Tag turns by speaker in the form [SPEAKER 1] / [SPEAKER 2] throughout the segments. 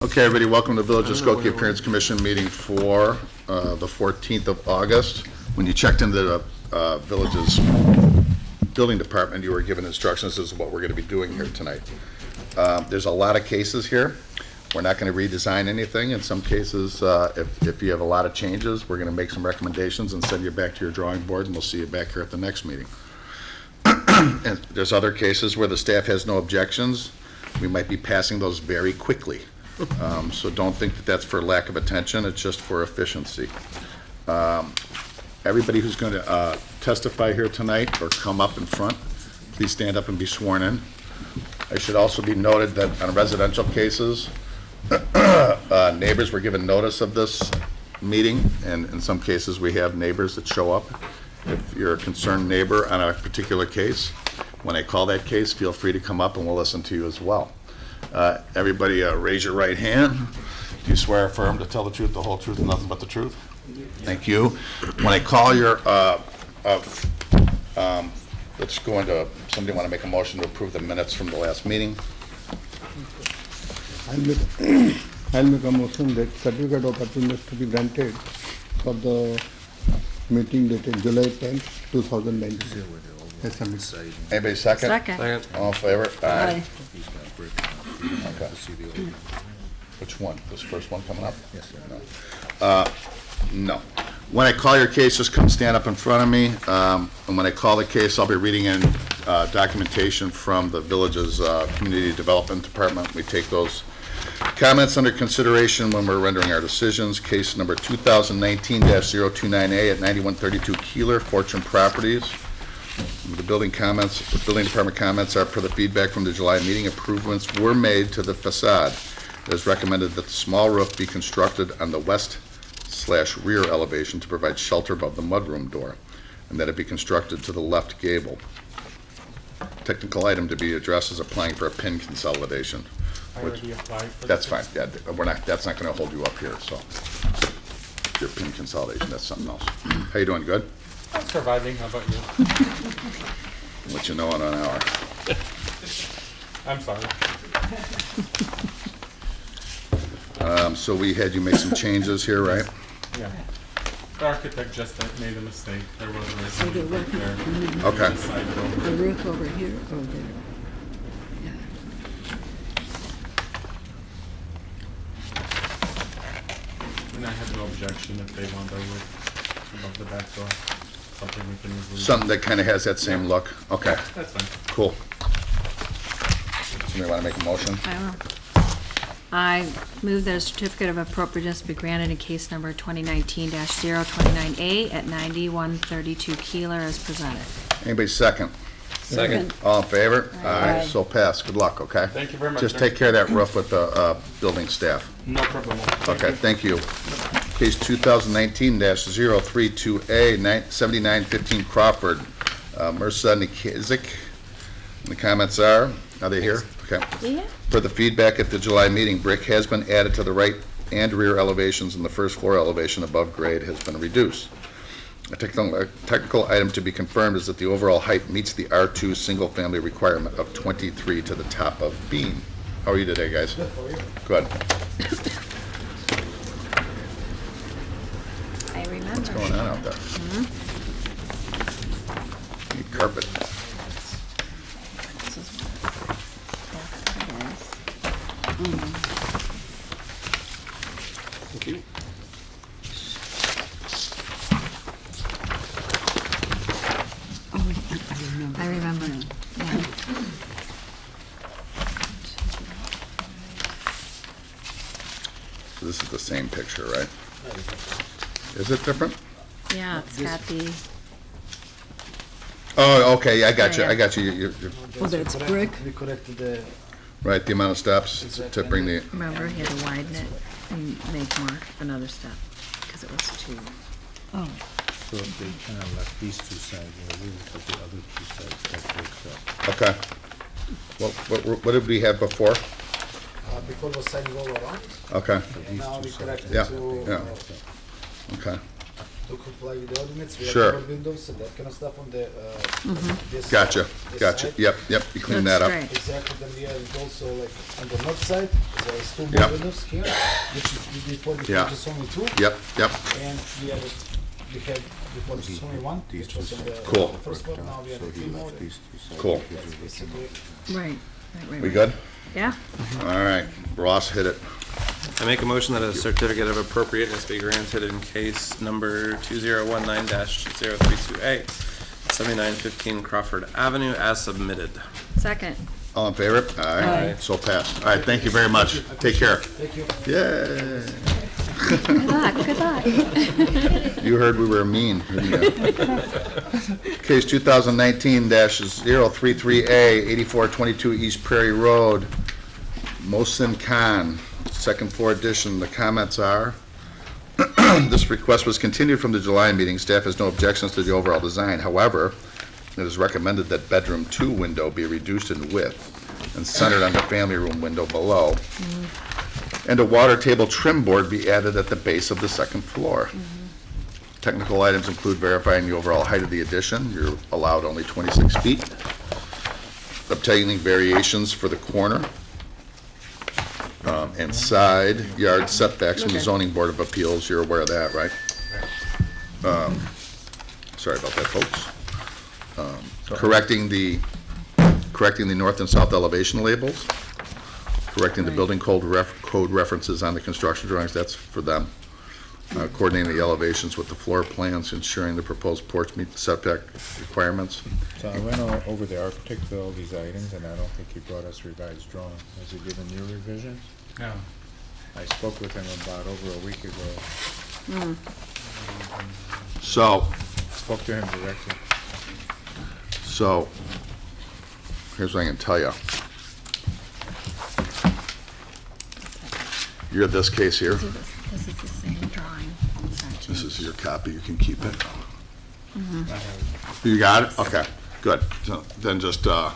[SPEAKER 1] Okay, everybody, welcome to the Village of Skokie Appearance Commission meeting for the 14th of August. When you checked into the Village's building department, you were given instructions as to what we're going to be doing here tonight. There's a lot of cases here. We're not going to redesign anything. In some cases, if you have a lot of changes, we're going to make some recommendations and send you back to your drawing board, and we'll see you back here at the next meeting. And there's other cases where the staff has no objections. We might be passing those very quickly. So don't think that that's for lack of attention, it's just for efficiency. Everybody who's going to testify here tonight or come up in front, please stand up and be sworn in. I should also be noted that on residential cases, neighbors were given notice of this meeting, and in some cases we have neighbors that show up. If you're a concerned neighbor on a particular case, when I call that case, feel free to come up and we'll listen to you as well. Everybody raise your right hand. Do you swear or affirm to tell the truth, the whole truth, and nothing but the truth? Thank you. When I call your, let's go into, somebody want to make a motion to approve the minutes from the last meeting?
[SPEAKER 2] I'll make a motion that certificate of attendance to be granted for the meeting dated July 10th, 2019.
[SPEAKER 1] Anybody second?
[SPEAKER 3] Second.
[SPEAKER 1] All in favor?
[SPEAKER 3] Aye.
[SPEAKER 1] Okay. Which one? This first one coming up?
[SPEAKER 4] Yes, sir.
[SPEAKER 1] No. When I call your case, just come stand up in front of me. And when I call the case, I'll be reading in documentation from the Village's Community Development Department. We take those comments under consideration when we're rendering our decisions. Case number 2019-029A at 9132 Keeler, Fortune Properties. The building department comments are per the feedback from the July meeting. Improvements were made to the facade. It is recommended that the small roof be constructed on the west/rear elevation to provide shelter above the mudroom door, and that it be constructed to the left gable. Technical item to be addressed is applying for a pin consolidation.
[SPEAKER 5] I already applied for
[SPEAKER 1] That's fine. Yeah, that's not going to hold you up here. So your pin consolidation, that's something else. How you doing? Good.
[SPEAKER 5] I'm surviving. How about you?
[SPEAKER 1] I'll let you know in an hour.
[SPEAKER 5] I'm sorry.
[SPEAKER 1] So we had you make some changes here, right?
[SPEAKER 5] Yeah. The architect just made a mistake. There was a
[SPEAKER 3] So the
[SPEAKER 5] roof there.
[SPEAKER 1] Okay.
[SPEAKER 5] Side door.
[SPEAKER 3] The roof over here or there? Yeah.
[SPEAKER 5] And I have no objection if they want the roof above the back door. Something we can easily.
[SPEAKER 1] Something that kind of has that same look. Okay,
[SPEAKER 5] That's fine.
[SPEAKER 1] cool. Somebody want to make a motion?
[SPEAKER 3] I will. I move that a certificate of appropriateness be granted in case number 2019-029A at 9132 Keeler as presented.
[SPEAKER 1] Anybody second?
[SPEAKER 3] Second.
[SPEAKER 1] All in favor?
[SPEAKER 3] Aye.
[SPEAKER 1] So pass. Good luck, okay?
[SPEAKER 5] Thank you very much,
[SPEAKER 1] Just
[SPEAKER 5] sir.
[SPEAKER 1] take care of that roof with the building staff.
[SPEAKER 5] No problem.
[SPEAKER 1] Okay, thank you. Case 2019-032A, 7915 Crawford, Mirza Nikizik. And the comments are they here? Okay.
[SPEAKER 3] Yeah.
[SPEAKER 1] For the feedback at the July meeting, brick has been added to the right and rear elevations, and the first floor elevation above grade has been reduced. A technical item to be confirmed is that the overall height meets the R2 single-family requirement of 23 to the top of beam. How are you today, guys? Good.
[SPEAKER 3] I remember.
[SPEAKER 1] What's going on out there? Need carpet.
[SPEAKER 3] This is
[SPEAKER 4] Thank you.
[SPEAKER 3] I remember. Yeah.
[SPEAKER 1] So this is the same picture, right? Is it different?
[SPEAKER 3] Yeah, it's got the,
[SPEAKER 1] Oh, okay, I got you,
[SPEAKER 3] Yeah,
[SPEAKER 1] I
[SPEAKER 3] yeah.
[SPEAKER 1] got you. You're
[SPEAKER 3] well, that's brick.
[SPEAKER 4] We corrected the.
[SPEAKER 1] right, the amount of steps to bring the,
[SPEAKER 3] Remember, he had to widen it and make more, another step, because it was too. Oh.
[SPEAKER 4] So they kind of like these two sides, and we put the other two sides that breaks up.
[SPEAKER 1] okay. What did we have before?
[SPEAKER 6] Before was siding all around,
[SPEAKER 1] Okay,
[SPEAKER 4] So these
[SPEAKER 6] now
[SPEAKER 4] two
[SPEAKER 6] we
[SPEAKER 4] sides.
[SPEAKER 6] corrected
[SPEAKER 1] Yeah,
[SPEAKER 6] to
[SPEAKER 1] yeah. okay.
[SPEAKER 6] to comply with the ordinance. We have
[SPEAKER 1] Sure.
[SPEAKER 6] more windows and that kind of stuff on the, this.
[SPEAKER 1] Gotcha,
[SPEAKER 6] this
[SPEAKER 1] gotcha.
[SPEAKER 6] side.
[SPEAKER 1] Yep, you clean that
[SPEAKER 3] Looks
[SPEAKER 1] up.
[SPEAKER 3] great.
[SPEAKER 6] Exactly, then we have also like on the north side, there's two
[SPEAKER 1] Yep.
[SPEAKER 6] more windows here, which is before
[SPEAKER 1] Yeah.
[SPEAKER 6] just only two.
[SPEAKER 1] Yep,
[SPEAKER 6] And we had before just only one,
[SPEAKER 4] These
[SPEAKER 6] which was
[SPEAKER 4] two
[SPEAKER 6] on the
[SPEAKER 1] Cool.
[SPEAKER 6] the first floor, now we have
[SPEAKER 4] So
[SPEAKER 6] three
[SPEAKER 4] he
[SPEAKER 6] more.
[SPEAKER 4] left these two sides.
[SPEAKER 1] Cool.
[SPEAKER 6] That's basically,
[SPEAKER 3] Right, right.
[SPEAKER 1] We good?
[SPEAKER 3] Yeah,
[SPEAKER 1] All right, Ross, hit it.
[SPEAKER 7] I make a motion that a certificate of appropriateness be granted in case number 2019-032A, 7915 Crawford Avenue, as submitted.
[SPEAKER 3] second.
[SPEAKER 1] All in favor?
[SPEAKER 3] Aye.
[SPEAKER 1] So passed. All right, thank you very much. Take care.
[SPEAKER 6] thank you.
[SPEAKER 1] Yay.
[SPEAKER 3] Good luck, good luck.
[SPEAKER 1] You heard we were mean, didn't you? Case 2019-033A, 8422 East Prairie Road, Mohsin Khan, second floor addition. The comments are, this request was continued from the July meeting. Staff has no objections to the overall design. However, it is recommended that bedroom 2 window be reduced in width and centered on the family room window below, and a water table trim board be added at the base of the second floor. Technical items include verifying the overall height of the addition. You're allowed only 26 feet. Obtaining variations for the corner and side yard setbacks from the zoning board of appeals. You're aware of that, right? Sorry about that, folks. Correcting the north and south elevation labels. Correcting the building code references on the construction drawings, that's for them. Coordinating the elevations with the floor plans, ensuring the proposed porch meet the setback requirements.
[SPEAKER 4] So I went over the architect for all these items, and I don't think he brought us revised drawing. Has he given you revisions?
[SPEAKER 5] No.
[SPEAKER 4] I spoke with him about over a week ago.
[SPEAKER 1] So,
[SPEAKER 4] Spoke to him directly.
[SPEAKER 1] here's what I can tell you. You're this case here.
[SPEAKER 3] This is the same drawing. It's not
[SPEAKER 1] This
[SPEAKER 3] changed.
[SPEAKER 1] is your copy, you can keep it. You got it? Okay, good. So then just go,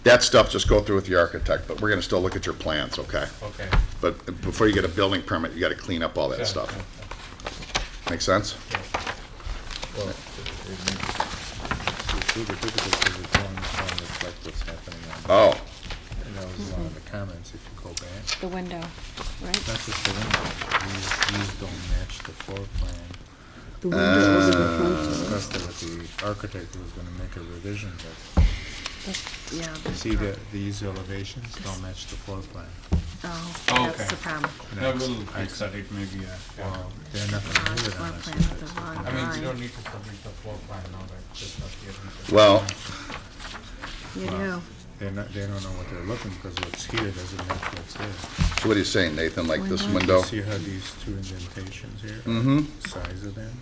[SPEAKER 1] that stuff, just go through with the architect, but we're gonna still look at your plans, okay?
[SPEAKER 5] Okay.
[SPEAKER 1] But before you get a building permit, you gotta clean up all that
[SPEAKER 5] Sure,
[SPEAKER 1] stuff.
[SPEAKER 5] sure,
[SPEAKER 1] Make sense?
[SPEAKER 4] Well, it makes it difficult because the drawings don't reflect what's happening on.
[SPEAKER 1] Oh,
[SPEAKER 4] And that was one of the comments, if you go back.
[SPEAKER 3] The window, right?
[SPEAKER 4] Not just the window, these don't match the floor plan.
[SPEAKER 2] The window over the front.
[SPEAKER 4] Discussed it with the architect who was gonna make a revision, but
[SPEAKER 3] Yeah.
[SPEAKER 4] see that these elevations don't match the floor plan.
[SPEAKER 3] Oh,
[SPEAKER 5] Oh,
[SPEAKER 3] that's
[SPEAKER 5] okay.
[SPEAKER 3] the problem.
[SPEAKER 5] Yeah, we'll fix that, it maybe, yeah.
[SPEAKER 4] Well, they're not
[SPEAKER 3] Wrong
[SPEAKER 4] gonna do it
[SPEAKER 3] floor
[SPEAKER 4] unless
[SPEAKER 3] plan
[SPEAKER 4] we
[SPEAKER 3] with the wrong
[SPEAKER 5] I mean, you
[SPEAKER 3] drawing.
[SPEAKER 5] don't need to submit the floor plan now, right? Just not yet.
[SPEAKER 1] well,
[SPEAKER 3] You do.
[SPEAKER 4] they don't know what they're looking, because what's here doesn't match what's there.
[SPEAKER 1] so what are you saying, Nathan, like this
[SPEAKER 3] Window?
[SPEAKER 1] window?
[SPEAKER 4] See how these two indentations here?
[SPEAKER 1] Mhm.
[SPEAKER 4] The size of them?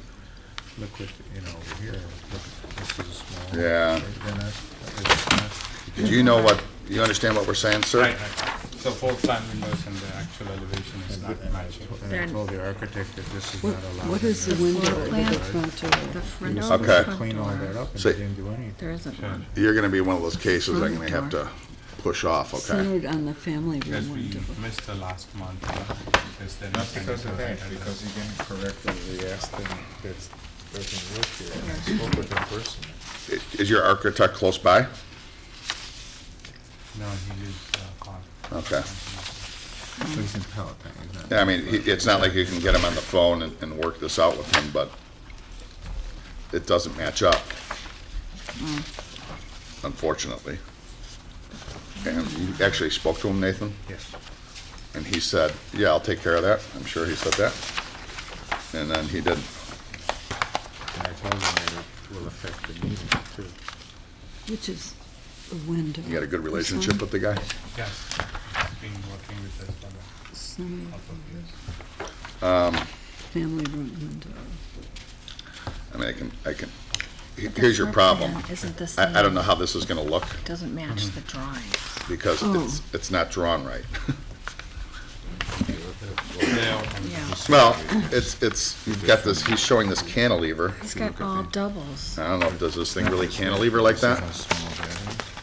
[SPEAKER 4] Look what, over here, look, this is small.
[SPEAKER 1] Yeah.
[SPEAKER 4] They're not, it's not.
[SPEAKER 1] Do you know what, you understand what we're saying, sir?
[SPEAKER 5] Right, right. So floor plan windows and the actual elevation is not matching.
[SPEAKER 4] And I told the architect that this is
[SPEAKER 2] What-
[SPEAKER 4] not allowed.
[SPEAKER 2] what
[SPEAKER 4] in
[SPEAKER 2] is the
[SPEAKER 4] the
[SPEAKER 2] window
[SPEAKER 3] floor
[SPEAKER 2] over
[SPEAKER 3] plan?
[SPEAKER 2] the front door?
[SPEAKER 3] The
[SPEAKER 4] He
[SPEAKER 3] window,
[SPEAKER 4] was
[SPEAKER 3] the
[SPEAKER 1] Okay.
[SPEAKER 4] supposed to
[SPEAKER 3] front
[SPEAKER 4] clean all
[SPEAKER 3] door.
[SPEAKER 4] that up, and
[SPEAKER 1] So-
[SPEAKER 4] he didn't do anything.
[SPEAKER 3] There isn't one.
[SPEAKER 1] You're gonna be one of those cases I'm gonna have to push off, okay?
[SPEAKER 2] Centered on the family
[SPEAKER 5] Because
[SPEAKER 2] room
[SPEAKER 5] we
[SPEAKER 2] window.
[SPEAKER 5] missed the last month, because then.
[SPEAKER 4] Not because of that, because he didn't correctly ask them that doesn't work here, and I spoke with him personally.
[SPEAKER 1] Is your architect close by?
[SPEAKER 5] No, he lives, Con.
[SPEAKER 1] Okay.
[SPEAKER 4] So he's in Palatine, he's not.
[SPEAKER 1] Yeah, I mean, it's not like you can get him on the phone and work this out with him, but it doesn't match up, unfortunately. And you actually spoke to him, Nathan?
[SPEAKER 4] Yes.
[SPEAKER 1] And he said, yeah, I'll take care of that. I'm sure he said that. And then he didn't.
[SPEAKER 4] And I told him that it will affect the meeting too.
[SPEAKER 2] Which is the window.
[SPEAKER 1] You got a good relationship with the guy?
[SPEAKER 5] Yes, I've been working with us for
[SPEAKER 2] Centered
[SPEAKER 5] a couple of years.
[SPEAKER 2] family room window.
[SPEAKER 1] I mean, here's your problem.
[SPEAKER 3] Isn't the
[SPEAKER 1] I
[SPEAKER 3] same.
[SPEAKER 1] don't know how this is gonna look,
[SPEAKER 3] Doesn't match the drawing.
[SPEAKER 1] because
[SPEAKER 2] Oh.
[SPEAKER 1] it's not drawn right.
[SPEAKER 5] Yeah.
[SPEAKER 3] Yeah.
[SPEAKER 1] Well, you've got this, he's showing this cantilever.
[SPEAKER 3] It's got all doubles.
[SPEAKER 1] I don't know, does this thing really cantilever like that?
[SPEAKER 4] How small that is,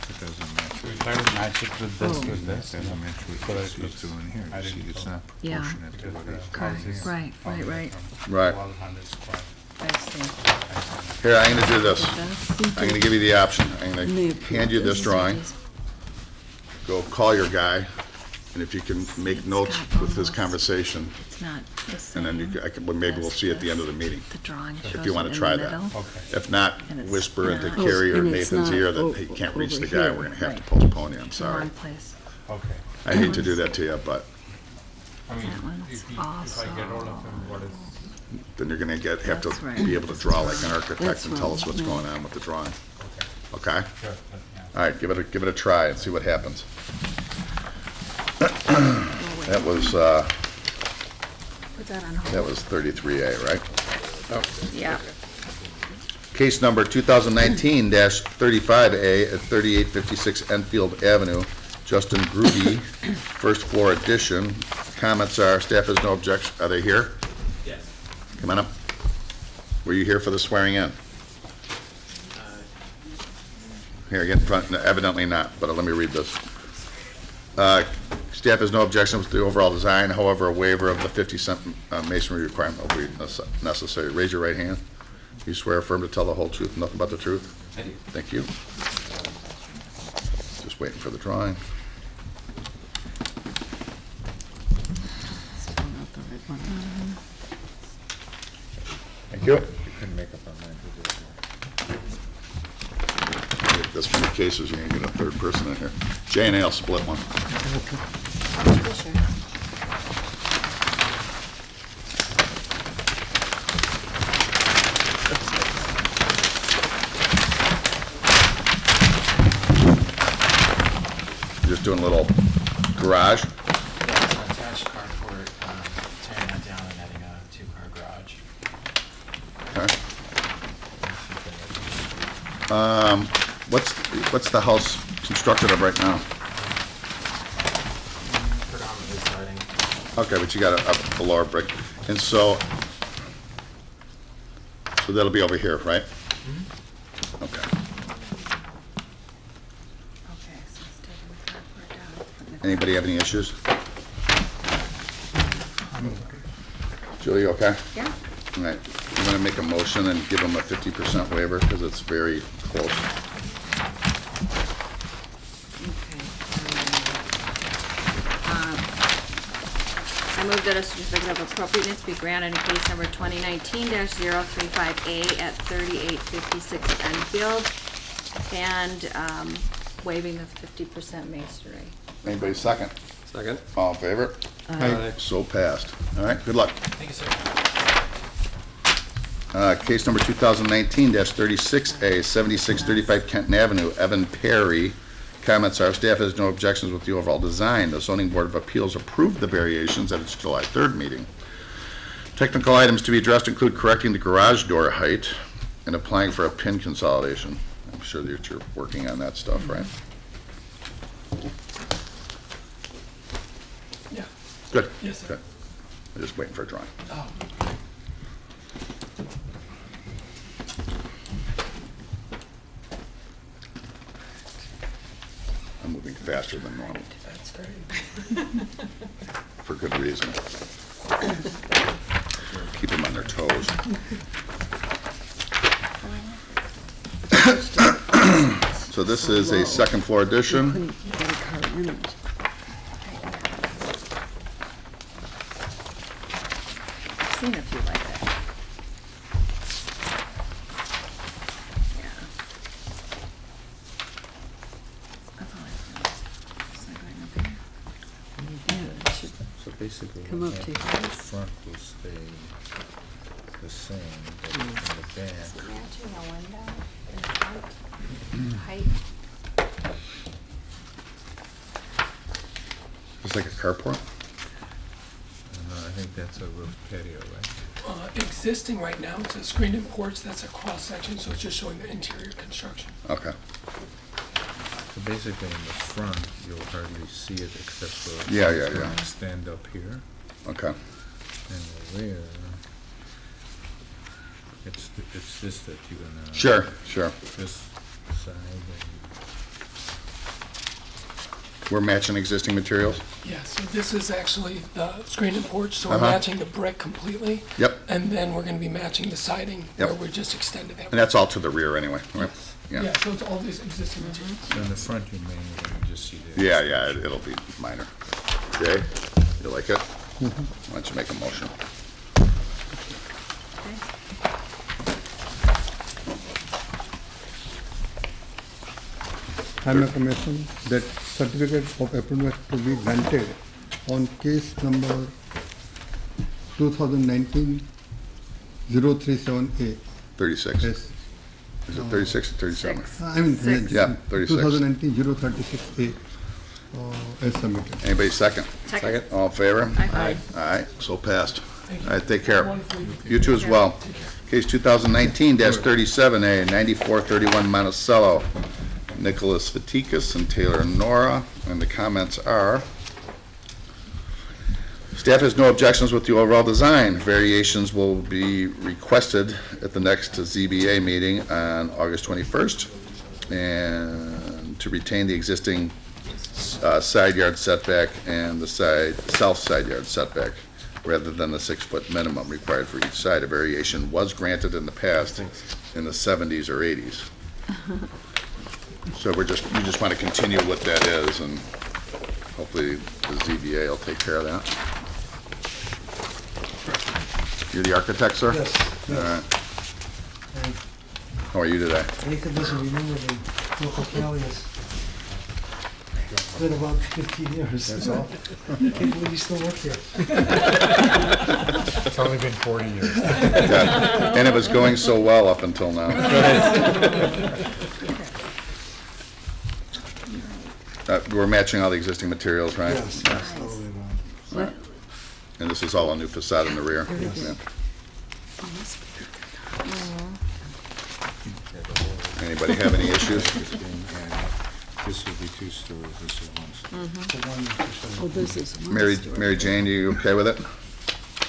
[SPEAKER 4] it doesn't match.
[SPEAKER 5] We try
[SPEAKER 4] try to match it with this, with this,
[SPEAKER 8] Doesn't match
[SPEAKER 4] so
[SPEAKER 8] what
[SPEAKER 4] that
[SPEAKER 8] it's
[SPEAKER 4] it's,
[SPEAKER 8] doing here.
[SPEAKER 4] I
[SPEAKER 8] You see,
[SPEAKER 4] didn't
[SPEAKER 8] it's
[SPEAKER 4] know.
[SPEAKER 8] not
[SPEAKER 3] Yeah.
[SPEAKER 8] proportionate to what he's.
[SPEAKER 3] Correct, right.
[SPEAKER 1] Right.
[SPEAKER 4] 1,200 square.
[SPEAKER 3] I see.
[SPEAKER 1] Here, I'm gonna do this.
[SPEAKER 3] That's-
[SPEAKER 1] I'm gonna give you the option. I'm gonna hand you this drawing. Go call your guy, and if you can make notes with his conversation,
[SPEAKER 3] It's not the
[SPEAKER 1] and then you,
[SPEAKER 3] same.
[SPEAKER 1] well, maybe we'll see at the end of the meeting.
[SPEAKER 3] The drawing shows
[SPEAKER 1] If you wanna
[SPEAKER 3] it in
[SPEAKER 1] try
[SPEAKER 3] the
[SPEAKER 1] that.
[SPEAKER 3] middle.
[SPEAKER 4] Okay.
[SPEAKER 1] If not,
[SPEAKER 3] And it's
[SPEAKER 1] whisper into
[SPEAKER 3] not-
[SPEAKER 1] Carrie or
[SPEAKER 9] and it's
[SPEAKER 1] Nathan's
[SPEAKER 9] not
[SPEAKER 1] ear that
[SPEAKER 9] o-
[SPEAKER 1] he can't reach
[SPEAKER 9] over
[SPEAKER 1] the guy.
[SPEAKER 9] here.
[SPEAKER 1] We're gonna have to
[SPEAKER 3] Right.
[SPEAKER 1] postpone it. I'm
[SPEAKER 3] The
[SPEAKER 1] sorry.
[SPEAKER 3] wrong place.
[SPEAKER 4] Okay.
[SPEAKER 1] I hate to do that to you, but
[SPEAKER 4] I mean,
[SPEAKER 3] That one's
[SPEAKER 4] if I get hold of him, what is,
[SPEAKER 1] then you're gonna have to
[SPEAKER 3] That's right.
[SPEAKER 1] be able to draw like an architect
[SPEAKER 9] That's
[SPEAKER 1] and tell
[SPEAKER 9] wrong,
[SPEAKER 1] us what's
[SPEAKER 9] yeah.
[SPEAKER 1] going on with the drawing.
[SPEAKER 4] okay,
[SPEAKER 1] Okay?
[SPEAKER 4] sure, yeah.
[SPEAKER 1] All right, give it a try and see what happens.
[SPEAKER 3] Oh, wait.
[SPEAKER 1] That was,
[SPEAKER 3] Put that on hold.
[SPEAKER 1] that was 33A, right?
[SPEAKER 3] Yeah.
[SPEAKER 1] Case number 2019-35A at 3856 Enfield Avenue, Justin Grudy, first floor addition. Comments are, staff has no objection. Are they here?
[SPEAKER 6] Yes.
[SPEAKER 1] Come on up. Were you here for the swearing in? Here, get in front. No, evidently not, but let me read this. Staff has no objection with the overall design, however, a waiver of the 50-cent masonry requirement will be necessary. Raise your right hand. You swear affirm to tell the whole truth, nothing but the truth?
[SPEAKER 6] I do.
[SPEAKER 1] Thank you. Just waiting for the drawing.
[SPEAKER 9] Still not the right one.
[SPEAKER 1] Thank you.
[SPEAKER 4] You couldn't make up our mind to do it.
[SPEAKER 1] If this many cases, you're gonna get a third person in here. J and L split one. Just doing a little garage.
[SPEAKER 6] Yeah, it's an attached carport, tearing that down and adding a two-car garage.
[SPEAKER 1] Okay. What's the house constructed of right now?
[SPEAKER 6] Predominantly siding.
[SPEAKER 1] Okay, but you got a lower brick. And so that'll be over here, right? Okay.
[SPEAKER 3] Okay, so it's taking the carport down. putting the-
[SPEAKER 1] Anybody have any issues? Julie, you okay?
[SPEAKER 3] Yeah.
[SPEAKER 1] All right, I'm gonna make a motion and give them a 50% waiver because it's very close.
[SPEAKER 3] Okay. I move that a certificate of appropriateness be granted in case number 2019-035A at 3856 Enfield, and waiving the 50% masonry.
[SPEAKER 1] Anybody second?
[SPEAKER 7] Second.
[SPEAKER 1] All in favor?
[SPEAKER 7] Aye.
[SPEAKER 1] So passed. All right, good luck.
[SPEAKER 6] Thank you, sir.
[SPEAKER 1] Case number 2019-36A, 7635 Kenton Avenue, Evan Perry. Comments are, staff has no objections with the overall design. The zoning board of appeals approved the variations at its July 3rd meeting. Technical items to be addressed include correcting the garage door height and applying for a pin consolidation. I'm sure that you're working on that stuff, right?
[SPEAKER 6] Yeah.
[SPEAKER 1] Good.
[SPEAKER 6] Yes, sir.
[SPEAKER 1] Good. I'm just waiting for a drawing.
[SPEAKER 6] Oh.
[SPEAKER 1] I'm moving faster than normal,
[SPEAKER 6] That's great.
[SPEAKER 1] for good reason. Keep them on their toes. So this is a second floor addition.
[SPEAKER 9] Couldn't get a car in it.
[SPEAKER 3] I've seen a few like that. Yeah. That's all I've seen. It's like right up here.
[SPEAKER 9] Yeah, it should
[SPEAKER 4] So basically,
[SPEAKER 9] Come
[SPEAKER 4] what
[SPEAKER 9] up to
[SPEAKER 4] happens,
[SPEAKER 9] here.
[SPEAKER 4] the front will stay the same, but in the back,
[SPEAKER 3] Matching a window in the front, height.
[SPEAKER 1] It's like a carport?
[SPEAKER 4] I think that's a roof patio, right?
[SPEAKER 10] Existing right now, it's a screened-in porch, that's a cross-section, so it's just showing the interior construction.
[SPEAKER 1] Okay.
[SPEAKER 4] So basically, in the front, you'll hardly see it except for.
[SPEAKER 1] Yeah, yeah,
[SPEAKER 4] it's gonna
[SPEAKER 1] yeah.
[SPEAKER 4] Stand up here,
[SPEAKER 1] Okay.
[SPEAKER 4] and the rear, it's this that you're gonna.
[SPEAKER 1] Sure, sure.
[SPEAKER 4] This side and.
[SPEAKER 1] We're matching existing materials?
[SPEAKER 10] Yeah, so this is actually the screen and porch, so we're
[SPEAKER 1] Uh-huh.
[SPEAKER 10] matching the brick completely.
[SPEAKER 1] Yep.
[SPEAKER 10] And then we're gonna be matching the siding,
[SPEAKER 1] Yep.
[SPEAKER 10] where we're just extended that.
[SPEAKER 1] And that's all to the rear anyway, right?
[SPEAKER 10] Yeah,
[SPEAKER 1] Yeah,
[SPEAKER 10] so it's all these existing materials.
[SPEAKER 4] So in the front, you may just see the.
[SPEAKER 1] yeah, it'll be minor. Jay, you like it? Why don't you make a motion?
[SPEAKER 2] I make a motion that certificate of approval to be granted on case number 2019-037A.
[SPEAKER 1] 36.
[SPEAKER 2] Yes.
[SPEAKER 1] Is it 36 or 37?
[SPEAKER 2] I mean,
[SPEAKER 3] Six.
[SPEAKER 1] Yeah, 36.
[SPEAKER 2] 2019-036A as submitted.
[SPEAKER 1] Anybody second?
[SPEAKER 3] Second.
[SPEAKER 1] All in favor?
[SPEAKER 3] Aye.
[SPEAKER 1] All right, so passed.
[SPEAKER 10] Thank you.
[SPEAKER 1] All right, take care.
[SPEAKER 10] Wonderful evening.
[SPEAKER 1] You too as well. Case 2019-37A, 9431 Monticello. Nicholas Vatikas and Taylor Nora, and the comments are, staff has no objections with the overall design. Variations will be requested at the next ZBA meeting on August 21st, and to retain the existing side yard setback and the south side yard setback, rather than the 6-foot minimum required for each side. A variation was granted in the past in the 70s or 80s. So we just want to continue what that is, and hopefully the ZBA will take care of that. You're the architect, sir?
[SPEAKER 8] Yes,
[SPEAKER 1] All
[SPEAKER 8] yes.
[SPEAKER 1] right. How are you today?
[SPEAKER 8] Nathan doesn't remember me, local Callius. It's been about 15 years.
[SPEAKER 4] That's all?
[SPEAKER 8] Can't believe you still work here.
[SPEAKER 4] It's only been 40 years.
[SPEAKER 1] Yeah. And it was going so well up until now. We're matching all the existing materials, right?
[SPEAKER 8] Yes, yes, totally wrong.
[SPEAKER 1] And this is all a new facade in the rear. Yeah. Anybody have any issues?
[SPEAKER 4] This will be 2 stories, this is 1 story.
[SPEAKER 8] The one that you showed.
[SPEAKER 9] Oh, this is one
[SPEAKER 1] Mary
[SPEAKER 9] story.
[SPEAKER 1] Jane, you okay with it?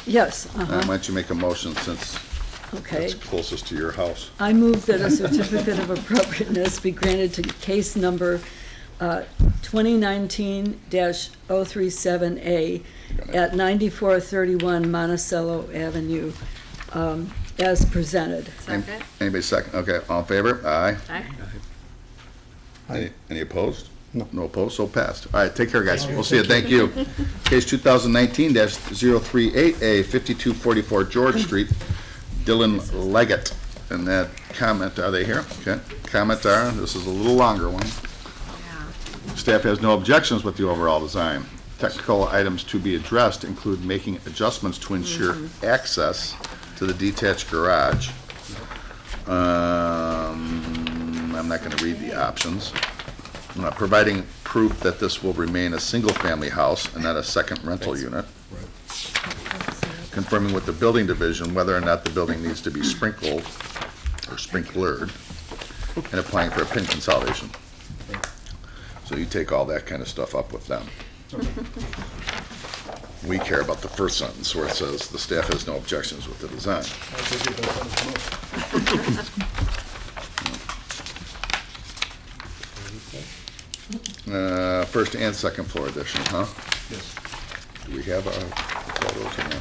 [SPEAKER 9] Yes,
[SPEAKER 1] Why don't you make a motion since
[SPEAKER 9] okay.
[SPEAKER 1] it's closest to your house?
[SPEAKER 9] I move that a certificate of appropriateness be granted to case number 2019-037A at 9431 Monticello Avenue, as presented.
[SPEAKER 3] Second.
[SPEAKER 1] Anybody second? Okay, all in favor? Aye.
[SPEAKER 3] Aye.
[SPEAKER 1] Any opposed?
[SPEAKER 2] No.
[SPEAKER 1] No opposed, so passed. All right, take care, guys. We'll see you. Thank you. Case 2019-038A, 5244 George Street, Dylan Leggett. And that comment, are they here? Okay. Comment are, this is a little longer one.
[SPEAKER 3] Yeah.
[SPEAKER 1] Staff has no objections with the overall design. Technical items to be addressed include making adjustments to ensure access to the detached garage. I'm not going to read the options. Providing proof that this will remain a single-family house and not a second rental unit. Confirming with the building division whether or not the building needs to be sprinkled or sprinklered, and applying for a PIN consolidation. So you take all that kind of stuff up with them. We care about the first sentence where it says the staff has no objections with the design. First and second floor addition, huh?
[SPEAKER 4] Yes.
[SPEAKER 1] Do we have photos in there?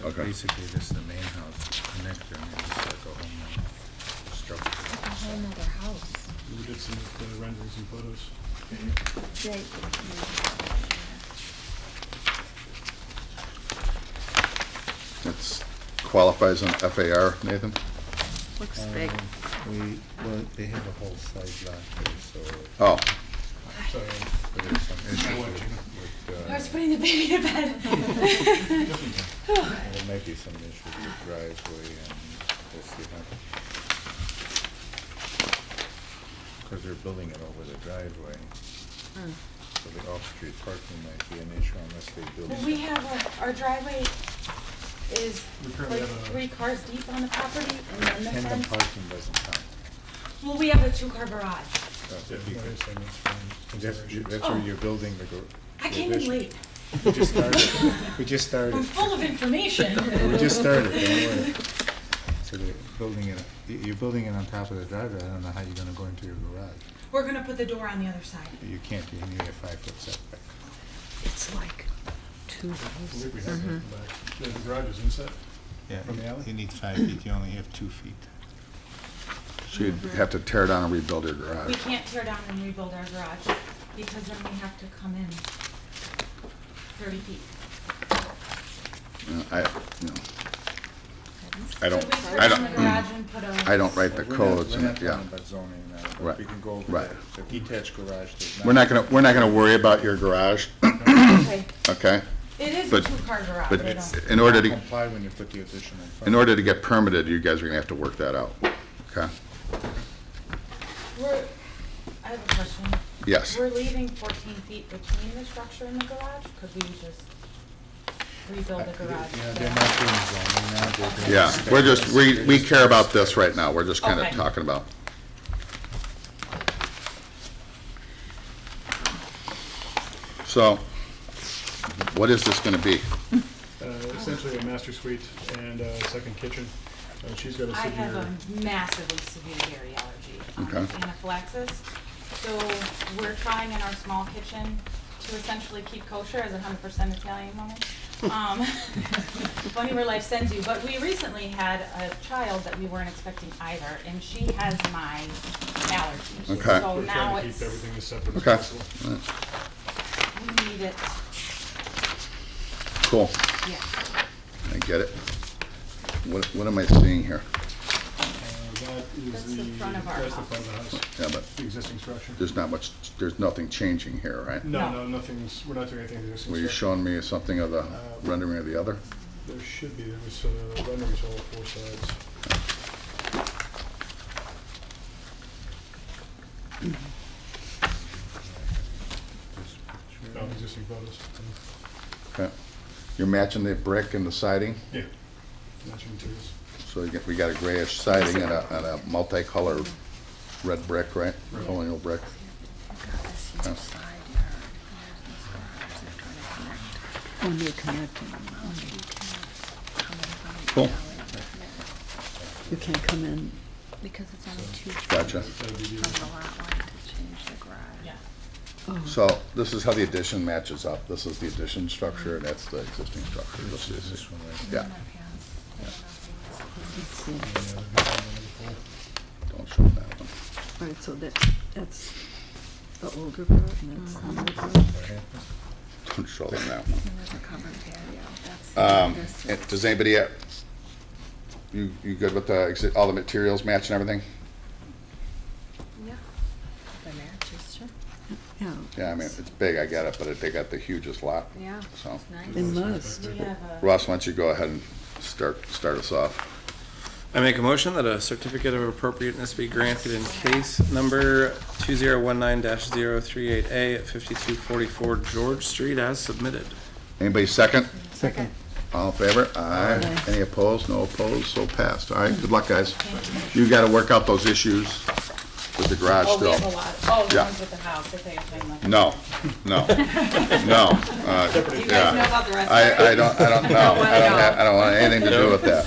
[SPEAKER 1] Okay.
[SPEAKER 4] Basically, this is the main house connector, and it's like a whole new structure.
[SPEAKER 5] We did some of the renderings and photos.
[SPEAKER 1] It qualifies on FAR, Nathan?
[SPEAKER 3] Looks big.
[SPEAKER 4] Well, they have a whole side lot there, so
[SPEAKER 1] Oh,
[SPEAKER 4] there's some issues with,
[SPEAKER 11] I was putting the baby to bed.
[SPEAKER 4] there might be some issues with driveway and we'll see how. Because they're building it over the driveway. So the off-street parking might be an issue unless they build.
[SPEAKER 11] Well, we have our driveway is
[SPEAKER 5] We currently
[SPEAKER 11] like
[SPEAKER 5] have a-
[SPEAKER 11] 3 cars deep on the property and then the
[SPEAKER 4] Tandem
[SPEAKER 11] fence.
[SPEAKER 4] parking doesn't count.
[SPEAKER 11] Well, we have a 2-car garage.
[SPEAKER 4] That's if you
[SPEAKER 5] Yeah,
[SPEAKER 4] could-
[SPEAKER 5] it's in consideration.
[SPEAKER 4] That's where you're building the.
[SPEAKER 11] I came in late.
[SPEAKER 4] We just started. We just
[SPEAKER 11] I'm
[SPEAKER 4] started.
[SPEAKER 11] full of information.
[SPEAKER 4] We just started, don't worry. So they're building it, you're building it on top of the driveway, I don't know how you're gonna go into your garage.
[SPEAKER 11] We're gonna put the door on the other side.
[SPEAKER 4] You can't, you need a 5-foot setback.
[SPEAKER 9] It's like 2
[SPEAKER 5] I
[SPEAKER 9] rows.
[SPEAKER 5] believe we have that in the back. The garage is inside.
[SPEAKER 4] Yeah,
[SPEAKER 5] From the alley?
[SPEAKER 4] you need 5 feet, you only have 2 feet.
[SPEAKER 1] So you'd have to tear down and rebuild your
[SPEAKER 11] We
[SPEAKER 1] garage.
[SPEAKER 11] can't tear down and rebuild our garage because then we have to come in 30 feet.
[SPEAKER 1] I don't,
[SPEAKER 11] Could we tear
[SPEAKER 1] I
[SPEAKER 11] down the
[SPEAKER 1] don't,
[SPEAKER 11] garage and put a?
[SPEAKER 1] I don't write the
[SPEAKER 4] We're not-
[SPEAKER 1] codes,
[SPEAKER 4] We're not
[SPEAKER 1] and, yeah.
[SPEAKER 4] talking about zoning now,
[SPEAKER 1] Right,
[SPEAKER 4] but we can go over
[SPEAKER 1] right.
[SPEAKER 4] the detached garage. does
[SPEAKER 1] We're not gonna worry about your garage,
[SPEAKER 11] Okay.
[SPEAKER 1] okay?
[SPEAKER 11] It is a
[SPEAKER 1] But-
[SPEAKER 11] two-car garage,
[SPEAKER 1] but
[SPEAKER 11] I don't.
[SPEAKER 1] in order to,
[SPEAKER 4] Comply when you put the addition in front.
[SPEAKER 1] in order to get permitted, you guys are gonna have to work that out, okay?
[SPEAKER 11] I have a question.
[SPEAKER 1] Yes.
[SPEAKER 11] We're leaving 14 feet between the structure and the garage? Could we just rebuild the garage?
[SPEAKER 4] Yeah, they're not doing zoning now, they're doing.
[SPEAKER 1] Yeah, we're just, we care about this right now, we're just kinda
[SPEAKER 11] Okay.
[SPEAKER 1] talking about. So, what is this gonna be?
[SPEAKER 5] Essentially a master suite and a second kitchen. She's got a
[SPEAKER 11] I have
[SPEAKER 5] severe,
[SPEAKER 11] a massively severe dairy allergy,
[SPEAKER 1] Okay.
[SPEAKER 11] anaphylaxis. So we're trying in our small kitchen to essentially keep kosher as a 100% Italian woman. Funny where life sends you. But we recently had a child that we weren't expecting either, and she has my allergies.
[SPEAKER 1] Okay.
[SPEAKER 11] So
[SPEAKER 5] we're
[SPEAKER 11] now
[SPEAKER 5] trying to
[SPEAKER 11] it's,
[SPEAKER 5] keep everything as separate as
[SPEAKER 1] Okay.
[SPEAKER 5] possible.
[SPEAKER 11] we need it,
[SPEAKER 1] Cool,
[SPEAKER 11] yeah.
[SPEAKER 1] I get it. What am I seeing here?
[SPEAKER 5] That
[SPEAKER 11] That's
[SPEAKER 5] is
[SPEAKER 11] the front of our
[SPEAKER 5] that's the
[SPEAKER 11] house.
[SPEAKER 5] front of the house,
[SPEAKER 1] Yeah, but
[SPEAKER 5] the existing structure.
[SPEAKER 1] there's nothing changing here, right?
[SPEAKER 5] No,
[SPEAKER 11] No.
[SPEAKER 5] no, nothing's, we're not doing anything to the existing
[SPEAKER 1] Were you
[SPEAKER 5] structure.
[SPEAKER 1] showing me something of the rendering of the other?
[SPEAKER 5] There should be, there was renderings all 4 sides. No, existing photos.
[SPEAKER 1] Okay. You're matching the brick and the siding,
[SPEAKER 5] Yeah, matching materials.
[SPEAKER 1] so we got a grayish siding and a multicolored red brick, right? Colonial brick. Yeah.
[SPEAKER 9] When you're connecting,
[SPEAKER 1] Cool,
[SPEAKER 9] you can't come in.
[SPEAKER 3] Because it's only 2 feet
[SPEAKER 1] gotcha.
[SPEAKER 3] from the lot line to change the garage.
[SPEAKER 11] Yeah.
[SPEAKER 9] Oh,
[SPEAKER 1] So this is how the addition matches up. This is the addition structure, and that's the existing structure. This is-
[SPEAKER 4] This one right
[SPEAKER 1] Yeah,
[SPEAKER 9] let's see.
[SPEAKER 1] don't show that one.
[SPEAKER 9] All right, so that's the older part, and that's the new part.
[SPEAKER 1] Don't show them that one.
[SPEAKER 3] And there's a covered patio. That's
[SPEAKER 1] And does anybody, you good with the, all the materials matching everything?
[SPEAKER 3] yeah. The matches, sure.
[SPEAKER 9] Yeah.
[SPEAKER 1] Yeah, I mean, it's big, I get it, but they got the hugest lot,
[SPEAKER 3] Yeah.
[SPEAKER 1] so.
[SPEAKER 3] It's nice.
[SPEAKER 9] It must.
[SPEAKER 11] We have a.
[SPEAKER 1] Ross, why don't you go ahead and start us off?
[SPEAKER 7] I make a motion that a certificate of appropriateness be granted in case number 2019-038A at 5244 George Street as submitted.
[SPEAKER 1] Anybody second?
[SPEAKER 9] Second.
[SPEAKER 1] All in favor? Aye.
[SPEAKER 9] Aye.
[SPEAKER 1] Any opposed? No opposed, so passed. All right, good luck, guys. You gotta work out those issues with the garage
[SPEAKER 11] Oh, we
[SPEAKER 1] still.
[SPEAKER 11] have a lot. Oh, the
[SPEAKER 1] Yeah.
[SPEAKER 11] ones with the house, I thought you were talking about.
[SPEAKER 1] No, no, no.
[SPEAKER 11] Do you guys know
[SPEAKER 1] Yeah.
[SPEAKER 11] about the rest of
[SPEAKER 1] I
[SPEAKER 11] it?
[SPEAKER 1] don't know.
[SPEAKER 11] wanna know.
[SPEAKER 1] I don't want anything to do with that.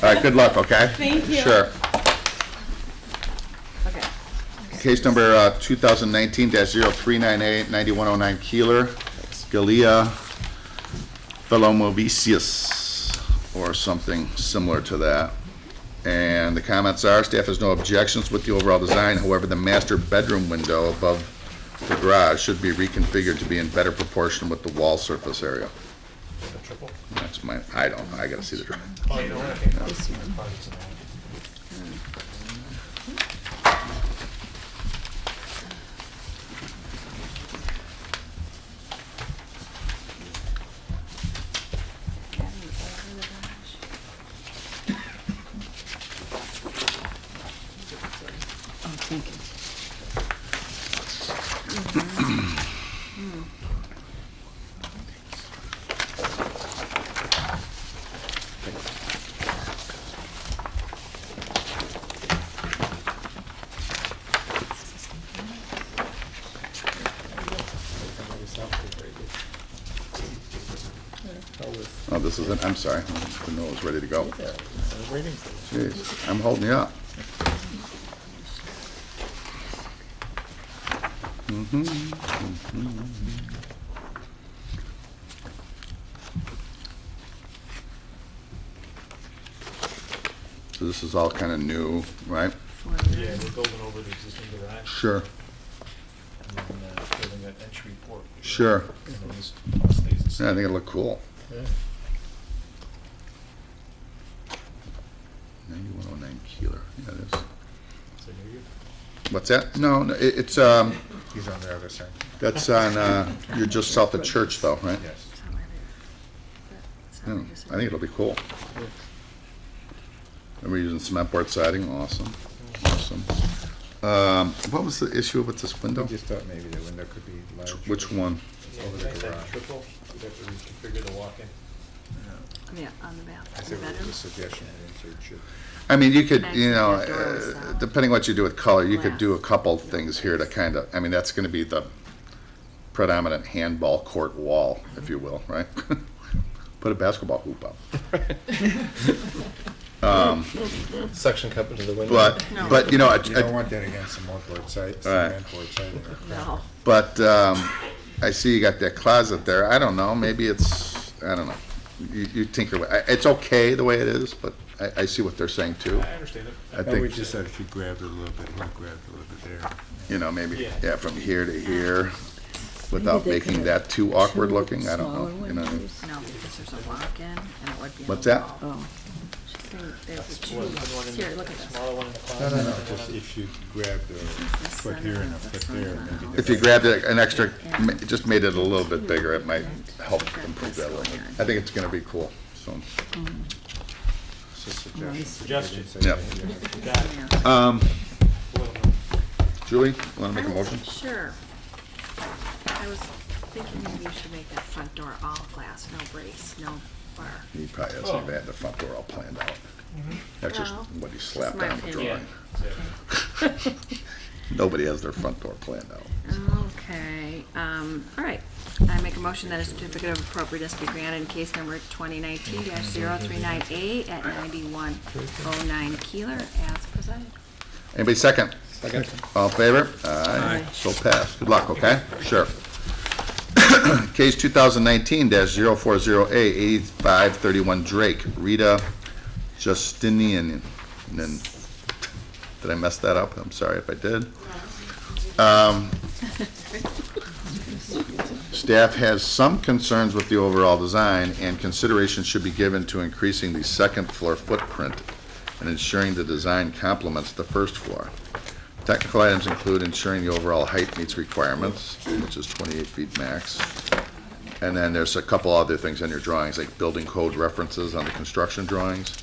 [SPEAKER 1] All right, good luck, okay?
[SPEAKER 11] Thank you.
[SPEAKER 1] Sure.
[SPEAKER 11] Okay.
[SPEAKER 1] Case number 2019-0398, 9109 Keeler, Scalia Philomovicius, or something similar to that. And the comments are, staff has no objections with the overall design, however, the master bedroom window above the garage should be reconfigured to be in better proportion with the wall surface area.
[SPEAKER 5] A triple.
[SPEAKER 1] That's my, I gotta see the drawing.
[SPEAKER 5] Oh, you know what? I think that's part of it.
[SPEAKER 9] Oh, thank you.
[SPEAKER 1] Oh, this is it, I'm sorry, I didn't know it was ready to go.
[SPEAKER 4] I was waiting for you.
[SPEAKER 1] Jeez, I'm holding you up. So this is all kind of new, right?
[SPEAKER 6] Yeah, we're building over the existing garage
[SPEAKER 1] Sure,
[SPEAKER 6] and then building that entry port.
[SPEAKER 1] sure.
[SPEAKER 6] And then this all stays the same.
[SPEAKER 1] Yeah, I think it'll look cool.
[SPEAKER 6] Yeah.
[SPEAKER 1] 9109 Keeler, yeah, it is.
[SPEAKER 6] So here you
[SPEAKER 1] What's that? No, no, it's,
[SPEAKER 4] He's on the other side.
[SPEAKER 1] that's on, you're just south of Church though, right?
[SPEAKER 4] Yes.
[SPEAKER 1] Yeah, I think it'll be cool. And we're using cement board siding, awesome, awesome. What was the issue with this
[SPEAKER 4] I
[SPEAKER 1] window?
[SPEAKER 4] just thought maybe the window could be larger.
[SPEAKER 1] Which one?
[SPEAKER 6] Over the garage. Triple, you'd have to reconfigure the walk-in.
[SPEAKER 3] Yeah, on the bath,
[SPEAKER 4] I
[SPEAKER 3] in
[SPEAKER 4] said
[SPEAKER 3] the
[SPEAKER 4] it was a
[SPEAKER 3] bedroom.
[SPEAKER 4] suggestion, I didn't search it.
[SPEAKER 1] I mean, you could,
[SPEAKER 3] Next
[SPEAKER 1] you
[SPEAKER 3] to
[SPEAKER 1] know,
[SPEAKER 3] that door is,
[SPEAKER 1] depending what you do with color, you could
[SPEAKER 3] glass.
[SPEAKER 1] do a couple things here to kind of, I mean, that's gonna be the predominant handball court wall, if you will, right? Put a basketball hoop up.
[SPEAKER 7] Suction cup into the window.
[SPEAKER 1] But, you know,
[SPEAKER 4] You don't want that against the moldboard side,
[SPEAKER 1] Right.
[SPEAKER 4] cement board siding.
[SPEAKER 3] No.
[SPEAKER 1] but, I see you got that closet there, I don't know, maybe it's, I don't know. You tinker with, it's okay the way it is, but I see what they're saying too.
[SPEAKER 6] I understand it.
[SPEAKER 1] I
[SPEAKER 4] I would
[SPEAKER 1] think,
[SPEAKER 4] just said if you grabbed it a little bit here, grabbed a little bit there.
[SPEAKER 1] you know, maybe,
[SPEAKER 6] Yeah.
[SPEAKER 1] yeah, from here to here, without
[SPEAKER 9] they
[SPEAKER 1] making
[SPEAKER 9] could
[SPEAKER 1] that too awkward
[SPEAKER 9] two
[SPEAKER 1] looking, I don't know,
[SPEAKER 9] smaller
[SPEAKER 1] you know.
[SPEAKER 9] windows.
[SPEAKER 3] No, because there's a walk-in and it would be. on
[SPEAKER 1] What's
[SPEAKER 3] the
[SPEAKER 1] that?
[SPEAKER 3] wall.
[SPEAKER 9] Oh,
[SPEAKER 3] She's saying there's two.
[SPEAKER 6] One in
[SPEAKER 3] Here,
[SPEAKER 6] the-
[SPEAKER 3] look at this.
[SPEAKER 6] Smaller one in the
[SPEAKER 4] No,
[SPEAKER 6] closet.
[SPEAKER 4] no,
[SPEAKER 6] and
[SPEAKER 4] no,
[SPEAKER 6] then
[SPEAKER 4] just
[SPEAKER 6] one-
[SPEAKER 4] if you grabbed a foot here and a foot there, maybe.
[SPEAKER 1] If you grabbed it an extra, just made it a little bit bigger, it might help improve that a little bit. I think it's gonna be cool, so.
[SPEAKER 4] It's a suggestion.
[SPEAKER 6] Suggestion.
[SPEAKER 1] Yep.
[SPEAKER 6] You got it.
[SPEAKER 3] Yeah.
[SPEAKER 1] Julie, wanna make a motion?
[SPEAKER 3] Sure. I was thinking maybe you should make that front door all glass, no brace, no bar.
[SPEAKER 1] He probably hasn't even had the front door all planned out. That's just
[SPEAKER 3] Well,
[SPEAKER 1] what he
[SPEAKER 3] just
[SPEAKER 1] slapped
[SPEAKER 3] my
[SPEAKER 1] on the
[SPEAKER 3] opinion.
[SPEAKER 1] drawing. Nobody has their front door planned out.
[SPEAKER 3] Okay, all right. I make a motion that a certificate of appropriateness be granted in case number 2019-0398 at 9109 Keeler as presented.
[SPEAKER 1] Anybody second? Second. All in favor? Aye. So passed. Good luck, okay? Sure. Case 2019-040A, 8531 Drake, Rita Justinian. Did I mess that up? I'm sorry if I did. Staff has some concerns with the overall design, and consideration should be given to increasing the second floor footprint and ensuring the design complements the first floor. Technical items include ensuring the overall height meets requirements, which is 28 feet max. And then there's a couple other things in your drawings, like building code references on the construction drawings,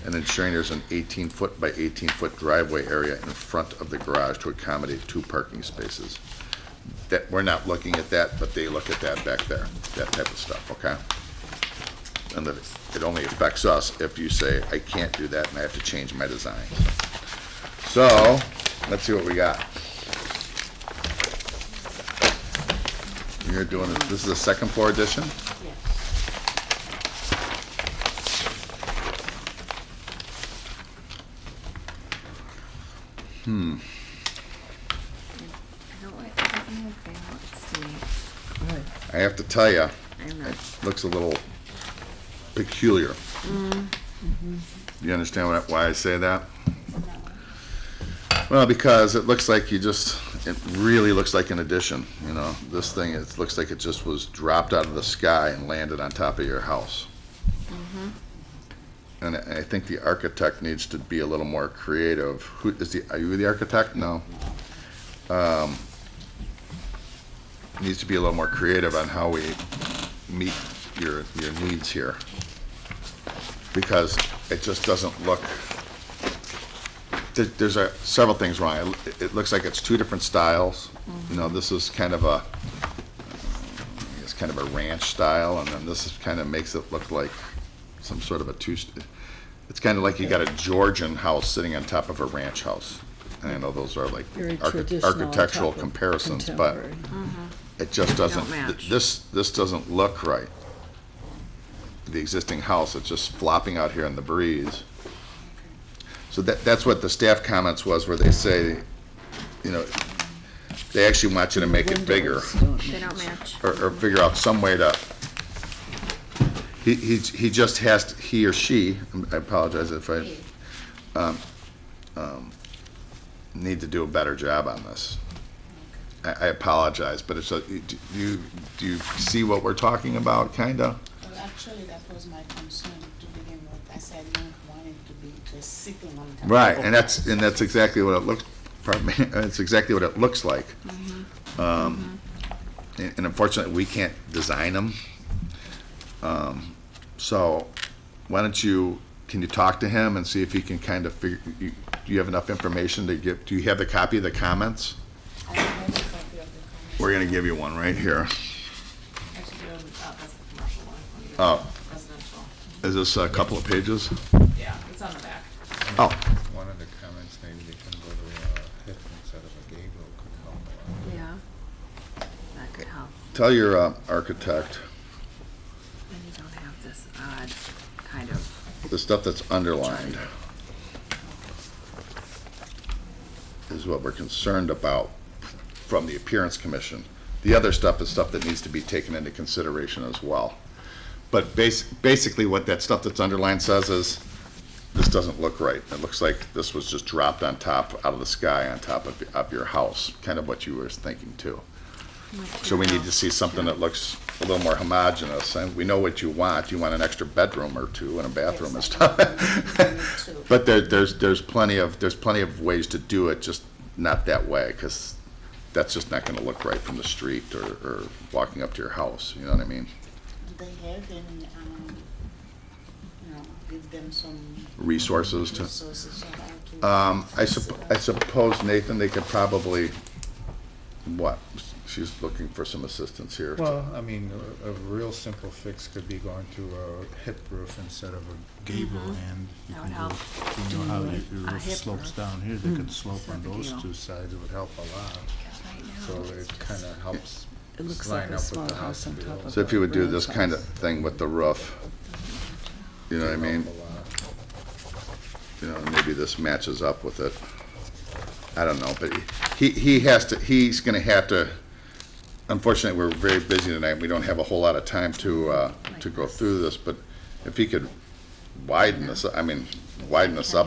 [SPEAKER 1] and ensuring there's an 18-foot by 18-foot driveway area in front of the garage to accommodate 2 parking spaces. That, we're not looking at that, but they look at that back there, that type of stuff, okay? And that it only affects us if you say, I can't do that and I have to change my design. So, let's see what we got. You're doing, this is a second floor addition?
[SPEAKER 3] I don't like, it doesn't have balance, see.
[SPEAKER 1] I have to tell you,
[SPEAKER 3] I'm not,
[SPEAKER 1] it looks a little peculiar. You understand why I say that? Well, because it looks like it really looks like an addition, you know? This thing, it looks like it just was dropped out of the sky and landed on top of your house. And I think the architect needs to be a little more creative. Are you the architect? No. Needs to be a little more creative on how we meet your needs here. Because it just doesn't look, there's several things wrong. It looks like it's 2 different styles. You know, this is kind of a, it's kind of a ranch style, and then this is kind of makes it look like some sort of a it's kind of like you got a Georgian house sitting on top of a ranch house. And I know those are like
[SPEAKER 9] Very traditional on
[SPEAKER 1] architectural
[SPEAKER 9] top of
[SPEAKER 1] comparisons, but
[SPEAKER 9] contemporary.
[SPEAKER 1] it just doesn't,
[SPEAKER 3] match.
[SPEAKER 1] this doesn't look right. the existing house. It's just flopping out here in the breeze. So that's what the staff comments was, where they say, you know, they actually want you to make it bigger,
[SPEAKER 3] They don't match.
[SPEAKER 1] or figure out some way to, he just has, he or she, I apologize if I, need to do a better job on this. I apologize, but it's, do you see what we're talking about, kinda?
[SPEAKER 12] Well, actually, that was my concern to begin with. I said I don't want it to be just sitting on top.
[SPEAKER 1] Right, and that's exactly what it looks, pardon me, it's exactly what it looks like. And unfortunately, we can't design them. So why don't you, can you talk to him and see if he can kind of figure, do you have enough information to give, do you have the copy of the comments?
[SPEAKER 12] I don't have a copy of the comments.
[SPEAKER 1] We're gonna give you one right here.
[SPEAKER 12] Actually, that's the commercial one.
[SPEAKER 1] Oh,
[SPEAKER 12] Residential.
[SPEAKER 1] is this a couple of pages?
[SPEAKER 12] Yeah, it's on the back.
[SPEAKER 1] Oh,
[SPEAKER 4] One of the comments, maybe they can go to a hip instead of a gable could help a lot.
[SPEAKER 3] Yeah. That could help.
[SPEAKER 1] tell your architect,
[SPEAKER 3] Then you don't have this odd kind of.
[SPEAKER 1] the stuff that's underlined is what we're concerned about from the Appearance Commission. The other stuff is stuff that needs to be taken into consideration as well. But basically what that stuff that's underlined says is, this doesn't look right. It looks like this was just dropped on top, out of the sky, on top of your house, kind of what you were thinking too. So we need to see something that looks a little more homogeneous, and we know what you want. You want an extra bedroom or two and a bathroom and stuff. But there's plenty of ways to do it, just not that way, because that's just not gonna look right from the street or walking up to your house, you know what I mean?
[SPEAKER 12] Do they have any, give them some
[SPEAKER 1] Resources to,
[SPEAKER 12] resources on how to.
[SPEAKER 1] I suppose, Nathan, they could probably, what? She's looking for some assistance here.
[SPEAKER 4] Well, I mean, a real simple fix could be going to a hip roof instead of a gable end. You
[SPEAKER 3] That would
[SPEAKER 4] can
[SPEAKER 3] help.
[SPEAKER 4] do- You know how your
[SPEAKER 3] A
[SPEAKER 4] roof
[SPEAKER 3] hip
[SPEAKER 4] slopes
[SPEAKER 3] roof.
[SPEAKER 4] down here, they could slope
[SPEAKER 3] It's
[SPEAKER 4] on
[SPEAKER 3] not a
[SPEAKER 4] those
[SPEAKER 3] deal.
[SPEAKER 4] two sides, it would help a lot.
[SPEAKER 3] Right now,
[SPEAKER 4] So
[SPEAKER 3] it's
[SPEAKER 4] it
[SPEAKER 3] just-
[SPEAKER 4] kind of helps
[SPEAKER 9] It looks
[SPEAKER 4] line
[SPEAKER 9] like a
[SPEAKER 4] up with
[SPEAKER 9] small
[SPEAKER 4] the
[SPEAKER 9] house
[SPEAKER 4] house
[SPEAKER 9] on
[SPEAKER 4] below.
[SPEAKER 9] top of
[SPEAKER 1] So if you would do
[SPEAKER 9] Brown's
[SPEAKER 1] this kind of
[SPEAKER 9] house.
[SPEAKER 1] thing with the roof, you know what I mean?
[SPEAKER 4] Help a lot.
[SPEAKER 1] You know, maybe this matches up with it. I don't know, but he's gonna have to, unfortunately, we're very busy tonight. We don't have a whole lot of time to go through this, but if he could widen this up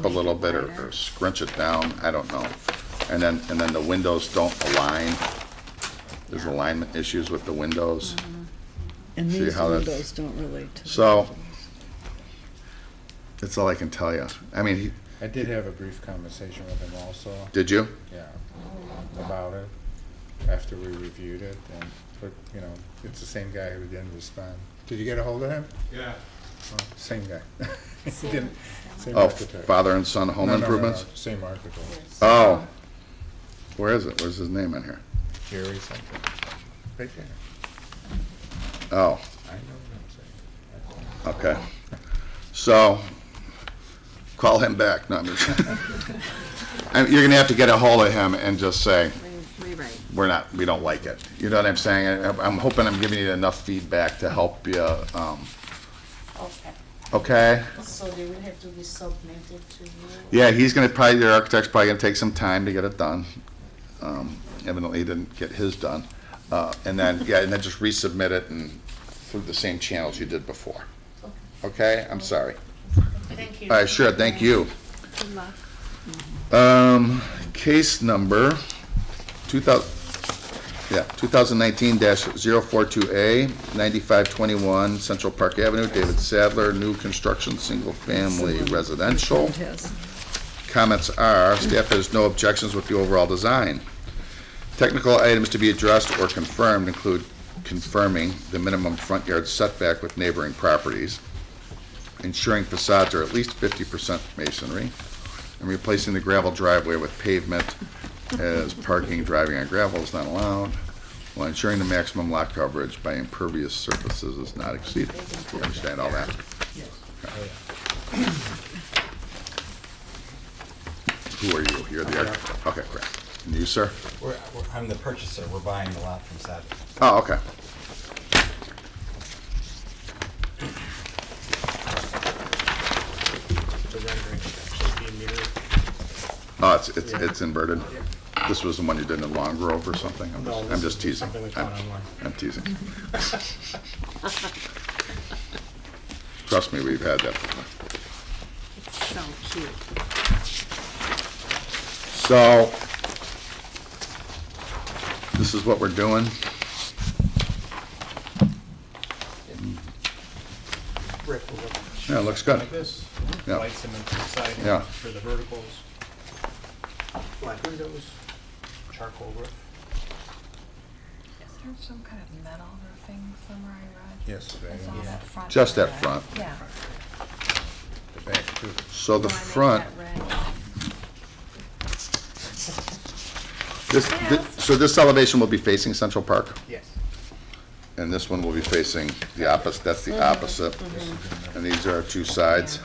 [SPEAKER 1] a little bit or scrunch it down, I don't know. And then the windows don't align. There's alignment issues with the windows.
[SPEAKER 9] And
[SPEAKER 1] See
[SPEAKER 9] these
[SPEAKER 1] how that's-
[SPEAKER 9] windows don't relate to.
[SPEAKER 1] So, that's all I can tell you. I mean,
[SPEAKER 4] I did have a brief conversation with him also,
[SPEAKER 1] did you?
[SPEAKER 4] yeah, about it, after we reviewed it, and, but, you know, it's the same guy who didn't respond. Did you get a hold of him?
[SPEAKER 5] Yeah.
[SPEAKER 4] Oh, same guy. He didn't, same
[SPEAKER 1] Oh,
[SPEAKER 4] architect.
[SPEAKER 1] father and son home
[SPEAKER 4] No, no, no, no,
[SPEAKER 1] improvements?
[SPEAKER 4] same architect,
[SPEAKER 1] Oh, where is it? Where's his name in here?
[SPEAKER 4] Jerry something, right there.
[SPEAKER 1] Oh,
[SPEAKER 4] I know what I'm saying.
[SPEAKER 1] okay. So, call him back. No, I'm just, you're gonna have to get a hold of him and just say,
[SPEAKER 3] Rewrite.
[SPEAKER 1] we don't like it. You know what I'm saying? I'm hoping I'm giving you enough feedback to help you,
[SPEAKER 12] Okay,
[SPEAKER 1] okay?
[SPEAKER 12] so they will have to be submitted to you?
[SPEAKER 1] Yeah, your architect's probably gonna take some time to get it done. Evidently, he didn't get his done. And then just resubmit it and through the same channels you did before. Okay? I'm sorry.
[SPEAKER 12] Thank you.
[SPEAKER 1] All right, sure, thank you.
[SPEAKER 3] Good luck.
[SPEAKER 1] Case number 2019-042A, 9521 Central Park Avenue, David Sadler, new construction, single-family residential.
[SPEAKER 9] Yes.
[SPEAKER 1] Comments are, staff has no objections with the overall design. Technical items to be addressed or confirmed include confirming the minimum front yard setback with neighboring properties, ensuring facades are at least 50% masonry, and replacing the gravel driveway with pavement as parking, driving on gravel is not allowed, while ensuring the maximum lot coverage by impervious surfaces is not exceeded. You understand all that? Who are you? You're the architect? Okay, great. And you, sir?
[SPEAKER 6] I'm the purchaser. We're buying the lot from Sadler.
[SPEAKER 1] Oh, okay. Oh, it's inverted? This was the one you did in Long Grove or something? I'm just teasing.
[SPEAKER 5] Something we found online.
[SPEAKER 1] I'm teasing. Trust me, we've had that before.
[SPEAKER 3] It's so cute.
[SPEAKER 1] So, this is what we're doing.
[SPEAKER 5] Brick will look
[SPEAKER 1] Yeah, it looks good.
[SPEAKER 5] like this.
[SPEAKER 1] Yeah.
[SPEAKER 5] White cement siding
[SPEAKER 1] Yeah.
[SPEAKER 5] for the verticals. Black windows, charcoal roof.
[SPEAKER 3] Is there some kind of metal roofing somewhere I read?
[SPEAKER 4] Yes,
[SPEAKER 3] It's all that front.
[SPEAKER 1] Just that
[SPEAKER 3] red.
[SPEAKER 1] front.
[SPEAKER 3] Yeah.
[SPEAKER 4] the back too.
[SPEAKER 1] So the
[SPEAKER 3] Why make
[SPEAKER 1] front,
[SPEAKER 3] that red?
[SPEAKER 1] so this elevation will be facing Central Park,
[SPEAKER 5] Yes.
[SPEAKER 1] and this one will be facing the opposite, that's the opposite. And these are our two sides.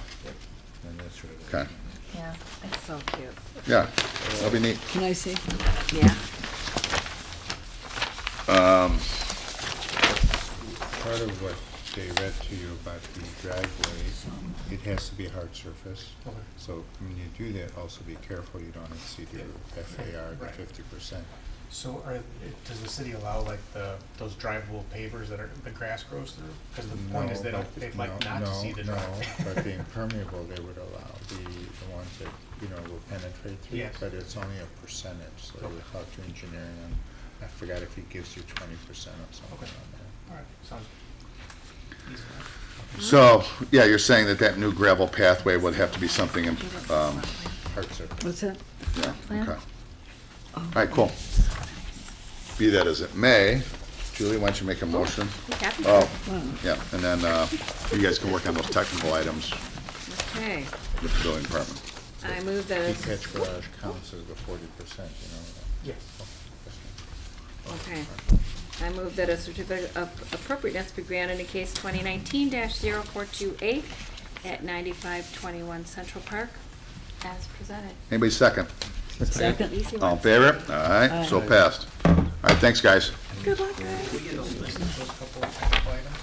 [SPEAKER 4] And that's where
[SPEAKER 1] Okay,
[SPEAKER 3] Yeah, it's so cute.
[SPEAKER 1] yeah, that'll be neat.
[SPEAKER 9] Can I see?
[SPEAKER 3] Yeah.
[SPEAKER 4] part of what they read to you about the driveway, it has to be a hard surface.
[SPEAKER 5] Okay.
[SPEAKER 4] So when you do that, also be careful you don't exceed your FAR to
[SPEAKER 5] Right.
[SPEAKER 4] 50%.
[SPEAKER 5] So does the city allow like those drivable pavers that the grass grows through? Because the point is they'd like not to see the driveway.
[SPEAKER 4] No, but the impermeable they would allow, the ones that, will penetrate through.
[SPEAKER 5] Yes.
[SPEAKER 4] But it's only a percentage, so you talk to engineering, and I forgot if he gives you 20% or something
[SPEAKER 5] Okay.
[SPEAKER 4] on that.
[SPEAKER 5] All right, sounds easy enough.
[SPEAKER 1] So, yeah, you're saying that new gravel pathway would have to be something,
[SPEAKER 4] Hard surface.
[SPEAKER 9] What's that?
[SPEAKER 1] yeah,
[SPEAKER 9] Plan?
[SPEAKER 1] okay. All right, cool. Be that as it may, Julie, why don't you make a motion?
[SPEAKER 3] Happy.
[SPEAKER 1] Oh, yeah, and then you guys can work on those technical items
[SPEAKER 3] Okay.
[SPEAKER 1] with the building department.
[SPEAKER 3] I move that it's,
[SPEAKER 4] Detached garage counts as the 40%,
[SPEAKER 5] Yes.
[SPEAKER 3] okay. I move that a certificate of appropriateness be granted in case 2019-0428 at 9521 Central Park as presented.
[SPEAKER 1] Anybody second?
[SPEAKER 9] Second.
[SPEAKER 3] Easy
[SPEAKER 1] All in
[SPEAKER 3] one.
[SPEAKER 1] favor? All right, so passed. All right, thanks, guys.
[SPEAKER 3] Good luck, guys.
[SPEAKER 5] We get those couple of technical items,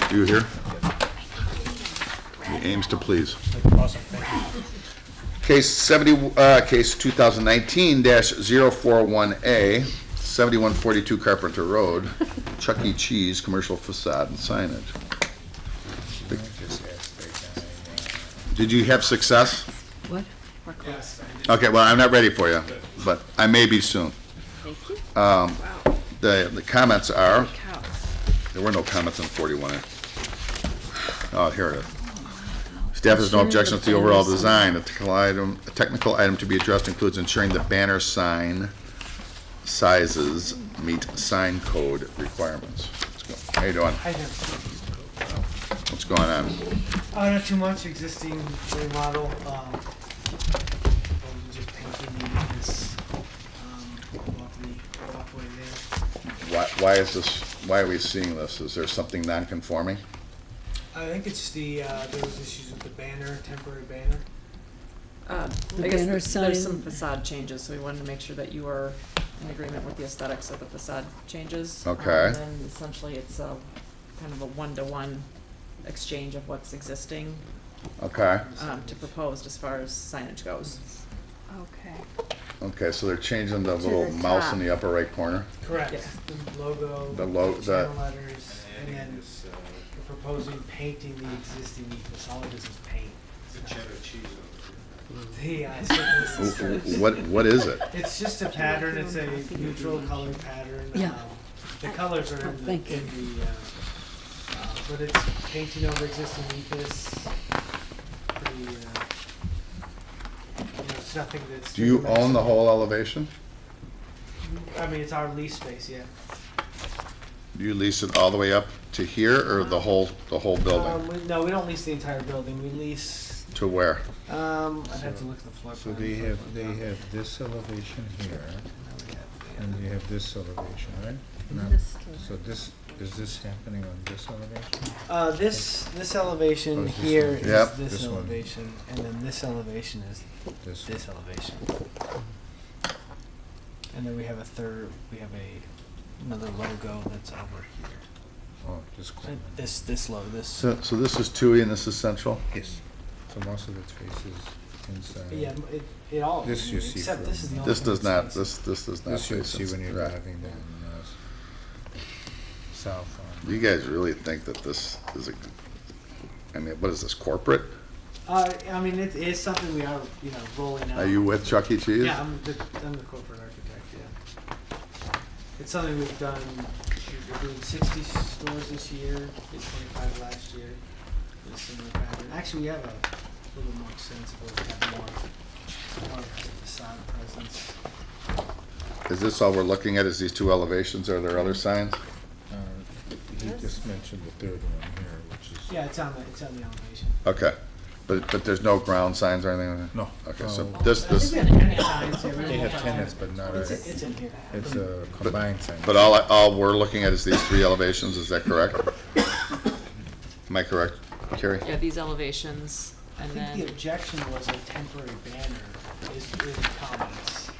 [SPEAKER 5] or
[SPEAKER 1] You here? He aims to please.
[SPEAKER 5] awesome, thank you.
[SPEAKER 1] Case 2019-041A, 7142 Carpenter Road, Chuck E. Cheese, commercial facade and signage.
[SPEAKER 4] Just ask that guy,
[SPEAKER 1] Did you have success?
[SPEAKER 9] What?
[SPEAKER 3] We're close.
[SPEAKER 1] Okay, well, I'm not ready for you, but I may be soon.
[SPEAKER 3] Thank you.
[SPEAKER 1] Wow. The comments are,
[SPEAKER 3] Cow.
[SPEAKER 1] there were no comments on 41A. Oh, here it is. Staff has no objections to the overall design. A technical item to be addressed includes ensuring the banner sign sizes meet sign code requirements. Let's go. How you doing?
[SPEAKER 8] Hi there.
[SPEAKER 1] What's going on?
[SPEAKER 8] Not too much, existing remodel, just painting this, walkway there.
[SPEAKER 1] Why are we seeing this? Is there something non-conforming?
[SPEAKER 8] I think it's there was issues with the banner, temporary banner.
[SPEAKER 9] The
[SPEAKER 13] I guess
[SPEAKER 9] banner sign.
[SPEAKER 13] there's some facade changes, so we wanted to make sure that you are in agreement with the aesthetics of the facade changes.
[SPEAKER 1] Okay.
[SPEAKER 13] And then essentially it's a kind of a one-to-one exchange of what's existing
[SPEAKER 1] Okay.
[SPEAKER 13] to proposed as far as signage goes.
[SPEAKER 3] Okay.
[SPEAKER 1] Okay, so they're changing the
[SPEAKER 3] To
[SPEAKER 1] little
[SPEAKER 3] the
[SPEAKER 1] mouse in
[SPEAKER 3] top.
[SPEAKER 1] the upper right corner?
[SPEAKER 8] Correct.
[SPEAKER 13] Yeah.
[SPEAKER 8] The logo,
[SPEAKER 1] The
[SPEAKER 8] channel letters, and then we're proposing painting the existing ethos. All it is paint. Yeah,
[SPEAKER 1] What is it?
[SPEAKER 8] it's just a pattern. It's a neutral color pattern.
[SPEAKER 9] Yeah.
[SPEAKER 8] The colors are in the,
[SPEAKER 9] Thank you.
[SPEAKER 8] but it's painting over existing ethos. Pretty, it's nothing that's.
[SPEAKER 1] Do you own the whole elevation?
[SPEAKER 8] I mean, it's our lease space, yeah.
[SPEAKER 1] Do you lease it all the way up to here or the whole building?
[SPEAKER 8] No, we don't lease the entire building. We lease.
[SPEAKER 1] To where?
[SPEAKER 8] I'd have to look at the floor
[SPEAKER 4] So
[SPEAKER 8] plan.
[SPEAKER 4] they have this elevation here, and they have this elevation, right? Now, so is this happening on this elevation?
[SPEAKER 8] This elevation
[SPEAKER 4] Oh, this
[SPEAKER 8] here
[SPEAKER 4] one.
[SPEAKER 8] is
[SPEAKER 1] Yep.
[SPEAKER 8] this
[SPEAKER 4] This one.
[SPEAKER 8] elevation, and then this elevation is
[SPEAKER 4] This
[SPEAKER 8] this elevation. And then we have another logo that's over here.
[SPEAKER 4] Oh, just corner.
[SPEAKER 5] This low, this.
[SPEAKER 1] So this is Tui and this is Central?
[SPEAKER 4] Yes. So most of it faces inside.
[SPEAKER 5] Yeah, it all.
[SPEAKER 4] This you see
[SPEAKER 5] except
[SPEAKER 4] from-
[SPEAKER 5] this is the only.
[SPEAKER 1] This
[SPEAKER 5] one
[SPEAKER 1] does
[SPEAKER 5] that's
[SPEAKER 1] not,
[SPEAKER 5] facing.
[SPEAKER 1] this does not
[SPEAKER 4] This you'll
[SPEAKER 1] face
[SPEAKER 4] see when you're
[SPEAKER 1] right.
[SPEAKER 4] driving down south on.
[SPEAKER 1] You guys really think that this is I mean, what is this, corporate?
[SPEAKER 5] I mean, it is something we are, rolling out.
[SPEAKER 1] Are you with Chuck E. Cheese?
[SPEAKER 5] Yeah, I'm the corporate architect, yeah. It's something we've done, we're doing 60 stores this year, did 25 last year, with a similar pattern. Actually, we have a little more extensive, we have more facade presence.
[SPEAKER 1] Is this all we're looking at, is these two elevations? Are there other signs?
[SPEAKER 4] He just mentioned the third one here, which is.
[SPEAKER 5] Yeah, it's on the elevation.
[SPEAKER 1] Okay, but there's no ground signs or anything like that?
[SPEAKER 4] No.
[SPEAKER 1] Okay, so
[SPEAKER 4] No.
[SPEAKER 1] this,
[SPEAKER 5] I think we have tenant signs, yeah, we
[SPEAKER 4] They have
[SPEAKER 5] have
[SPEAKER 4] tenants, but not
[SPEAKER 5] It's
[SPEAKER 4] a,
[SPEAKER 5] it's in here.
[SPEAKER 4] it's a combined sign.
[SPEAKER 1] but all we're looking at is these three elevations, is that correct? Am I correct, Carrie?
[SPEAKER 13] Yeah, these elevations,
[SPEAKER 5] I
[SPEAKER 13] and
[SPEAKER 5] think the
[SPEAKER 13] then,
[SPEAKER 5] objection was a temporary banner is the comments.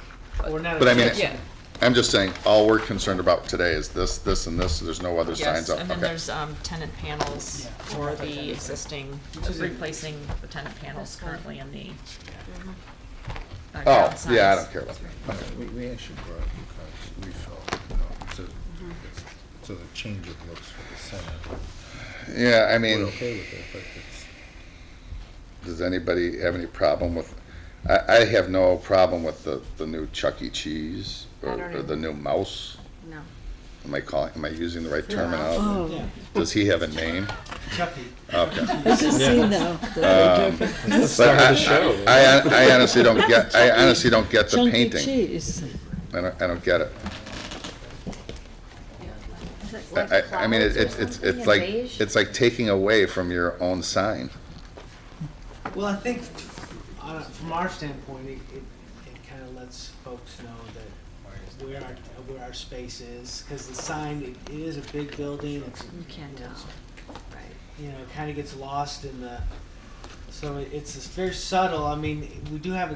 [SPEAKER 5] Or not
[SPEAKER 1] But I mean,
[SPEAKER 5] objection.
[SPEAKER 13] yeah,
[SPEAKER 1] I'm just saying, all we're concerned about today is this, and this, there's no other signs
[SPEAKER 13] yes,
[SPEAKER 1] up,
[SPEAKER 13] and then
[SPEAKER 1] okay.
[SPEAKER 13] there's, tenant panels
[SPEAKER 5] Yeah.
[SPEAKER 13] for the existing,
[SPEAKER 5] Which is a-
[SPEAKER 13] replacing the tenant panels currently in the,
[SPEAKER 1] Oh,
[SPEAKER 13] ground signs.
[SPEAKER 1] yeah, I don't care about that.
[SPEAKER 4] We actually brought it because we felt, it's a, so the change of looks for the center.
[SPEAKER 1] Yeah, I
[SPEAKER 4] We're
[SPEAKER 1] mean,
[SPEAKER 4] okay with it, but it's.
[SPEAKER 1] does anybody have any problem with, I have no problem with the new Chuck E. Cheese
[SPEAKER 3] I don't
[SPEAKER 1] or the new mouse.
[SPEAKER 3] No.
[SPEAKER 1] Am I using the right terminology?
[SPEAKER 9] Oh,
[SPEAKER 5] Yeah,
[SPEAKER 1] Does he have a name?
[SPEAKER 5] Chucky.
[SPEAKER 1] Okay.
[SPEAKER 9] I just seen now. that they're different.
[SPEAKER 1] But I honestly don't get, the
[SPEAKER 9] Chunky
[SPEAKER 1] painting.
[SPEAKER 9] cheese.
[SPEAKER 1] I don't get it.
[SPEAKER 3] Is it like
[SPEAKER 1] I mean,
[SPEAKER 3] clouds or
[SPEAKER 1] it's
[SPEAKER 3] something in
[SPEAKER 1] like,
[SPEAKER 3] beige?
[SPEAKER 1] it's like taking away from your own sign.
[SPEAKER 5] Well, I think from our standpoint, it kind of lets folks know that where our space is, because the sign, it is a big building, it's.
[SPEAKER 3] You can't tell. Right.
[SPEAKER 5] It kind of gets lost in the, so it's very subtle. I mean, we have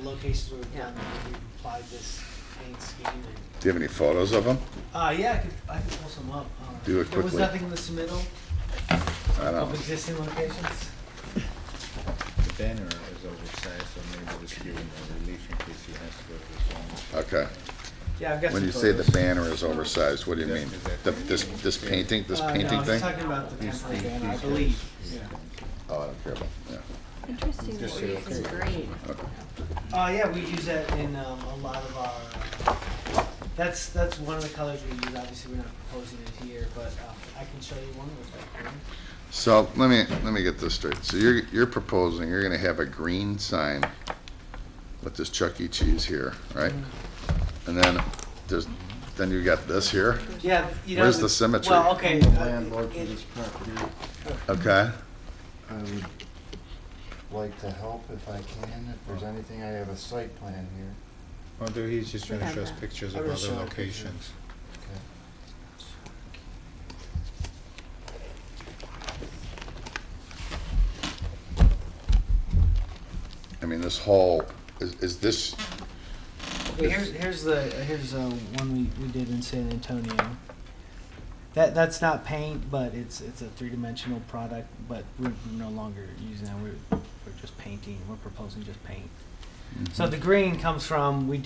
[SPEAKER 5] locations where we've
[SPEAKER 3] Yeah.
[SPEAKER 5] we've applied this paint scheme and.
[SPEAKER 1] Do you have any photos of them?
[SPEAKER 5] Yeah, I could pull some up.
[SPEAKER 1] Do it
[SPEAKER 5] There was
[SPEAKER 1] quickly.
[SPEAKER 5] nothing in the submittal
[SPEAKER 1] I don't
[SPEAKER 5] of
[SPEAKER 1] know.
[SPEAKER 5] existing locations?
[SPEAKER 4] The banner is oversized, so maybe just giving a relief in case he has to go to his own.
[SPEAKER 1] Okay.
[SPEAKER 5] Yeah, I've got
[SPEAKER 1] When
[SPEAKER 5] some
[SPEAKER 1] you say the
[SPEAKER 5] photos.
[SPEAKER 1] banner is oversized, what do you mean? This painting, this
[SPEAKER 5] No,
[SPEAKER 1] painting
[SPEAKER 5] he's
[SPEAKER 1] thing?
[SPEAKER 5] talking about the
[SPEAKER 4] These-
[SPEAKER 5] temporary
[SPEAKER 4] these-
[SPEAKER 5] banner, I
[SPEAKER 4] these
[SPEAKER 5] believe.
[SPEAKER 4] guys.
[SPEAKER 5] Yeah.
[SPEAKER 1] Oh, I don't care about, yeah.
[SPEAKER 3] Interesting
[SPEAKER 4] Just
[SPEAKER 3] that
[SPEAKER 4] say
[SPEAKER 3] we
[SPEAKER 4] okay.
[SPEAKER 3] use green.
[SPEAKER 5] Yeah, we use that in a lot of our, that's one of the colors we use. Obviously, we're not proposing it here, but I can show you one with that green.
[SPEAKER 1] So let me get this straight. So you're proposing, you're gonna have a green sign with this Chuck E. Cheese here, right? And then then you got this here,
[SPEAKER 5] Yeah,
[SPEAKER 1] Where's the symmetry?
[SPEAKER 5] Well, okay.
[SPEAKER 2] I'm the landlord for this property.
[SPEAKER 1] okay?
[SPEAKER 14] I would like to help if I can, if there's anything, I have a site plan here.
[SPEAKER 4] Although he's just trying to
[SPEAKER 3] have
[SPEAKER 4] show us
[SPEAKER 3] that.
[SPEAKER 4] pictures
[SPEAKER 5] I
[SPEAKER 4] of
[SPEAKER 5] will
[SPEAKER 4] other
[SPEAKER 5] show
[SPEAKER 4] locations.
[SPEAKER 14] Okay.
[SPEAKER 1] I mean, this whole, is this,
[SPEAKER 5] Wait, here's one we did in San Antonio. That's not paint, but it's a three-dimensional product. But we're no longer using that. We're just painting. We're proposing just paint. So the green comes from we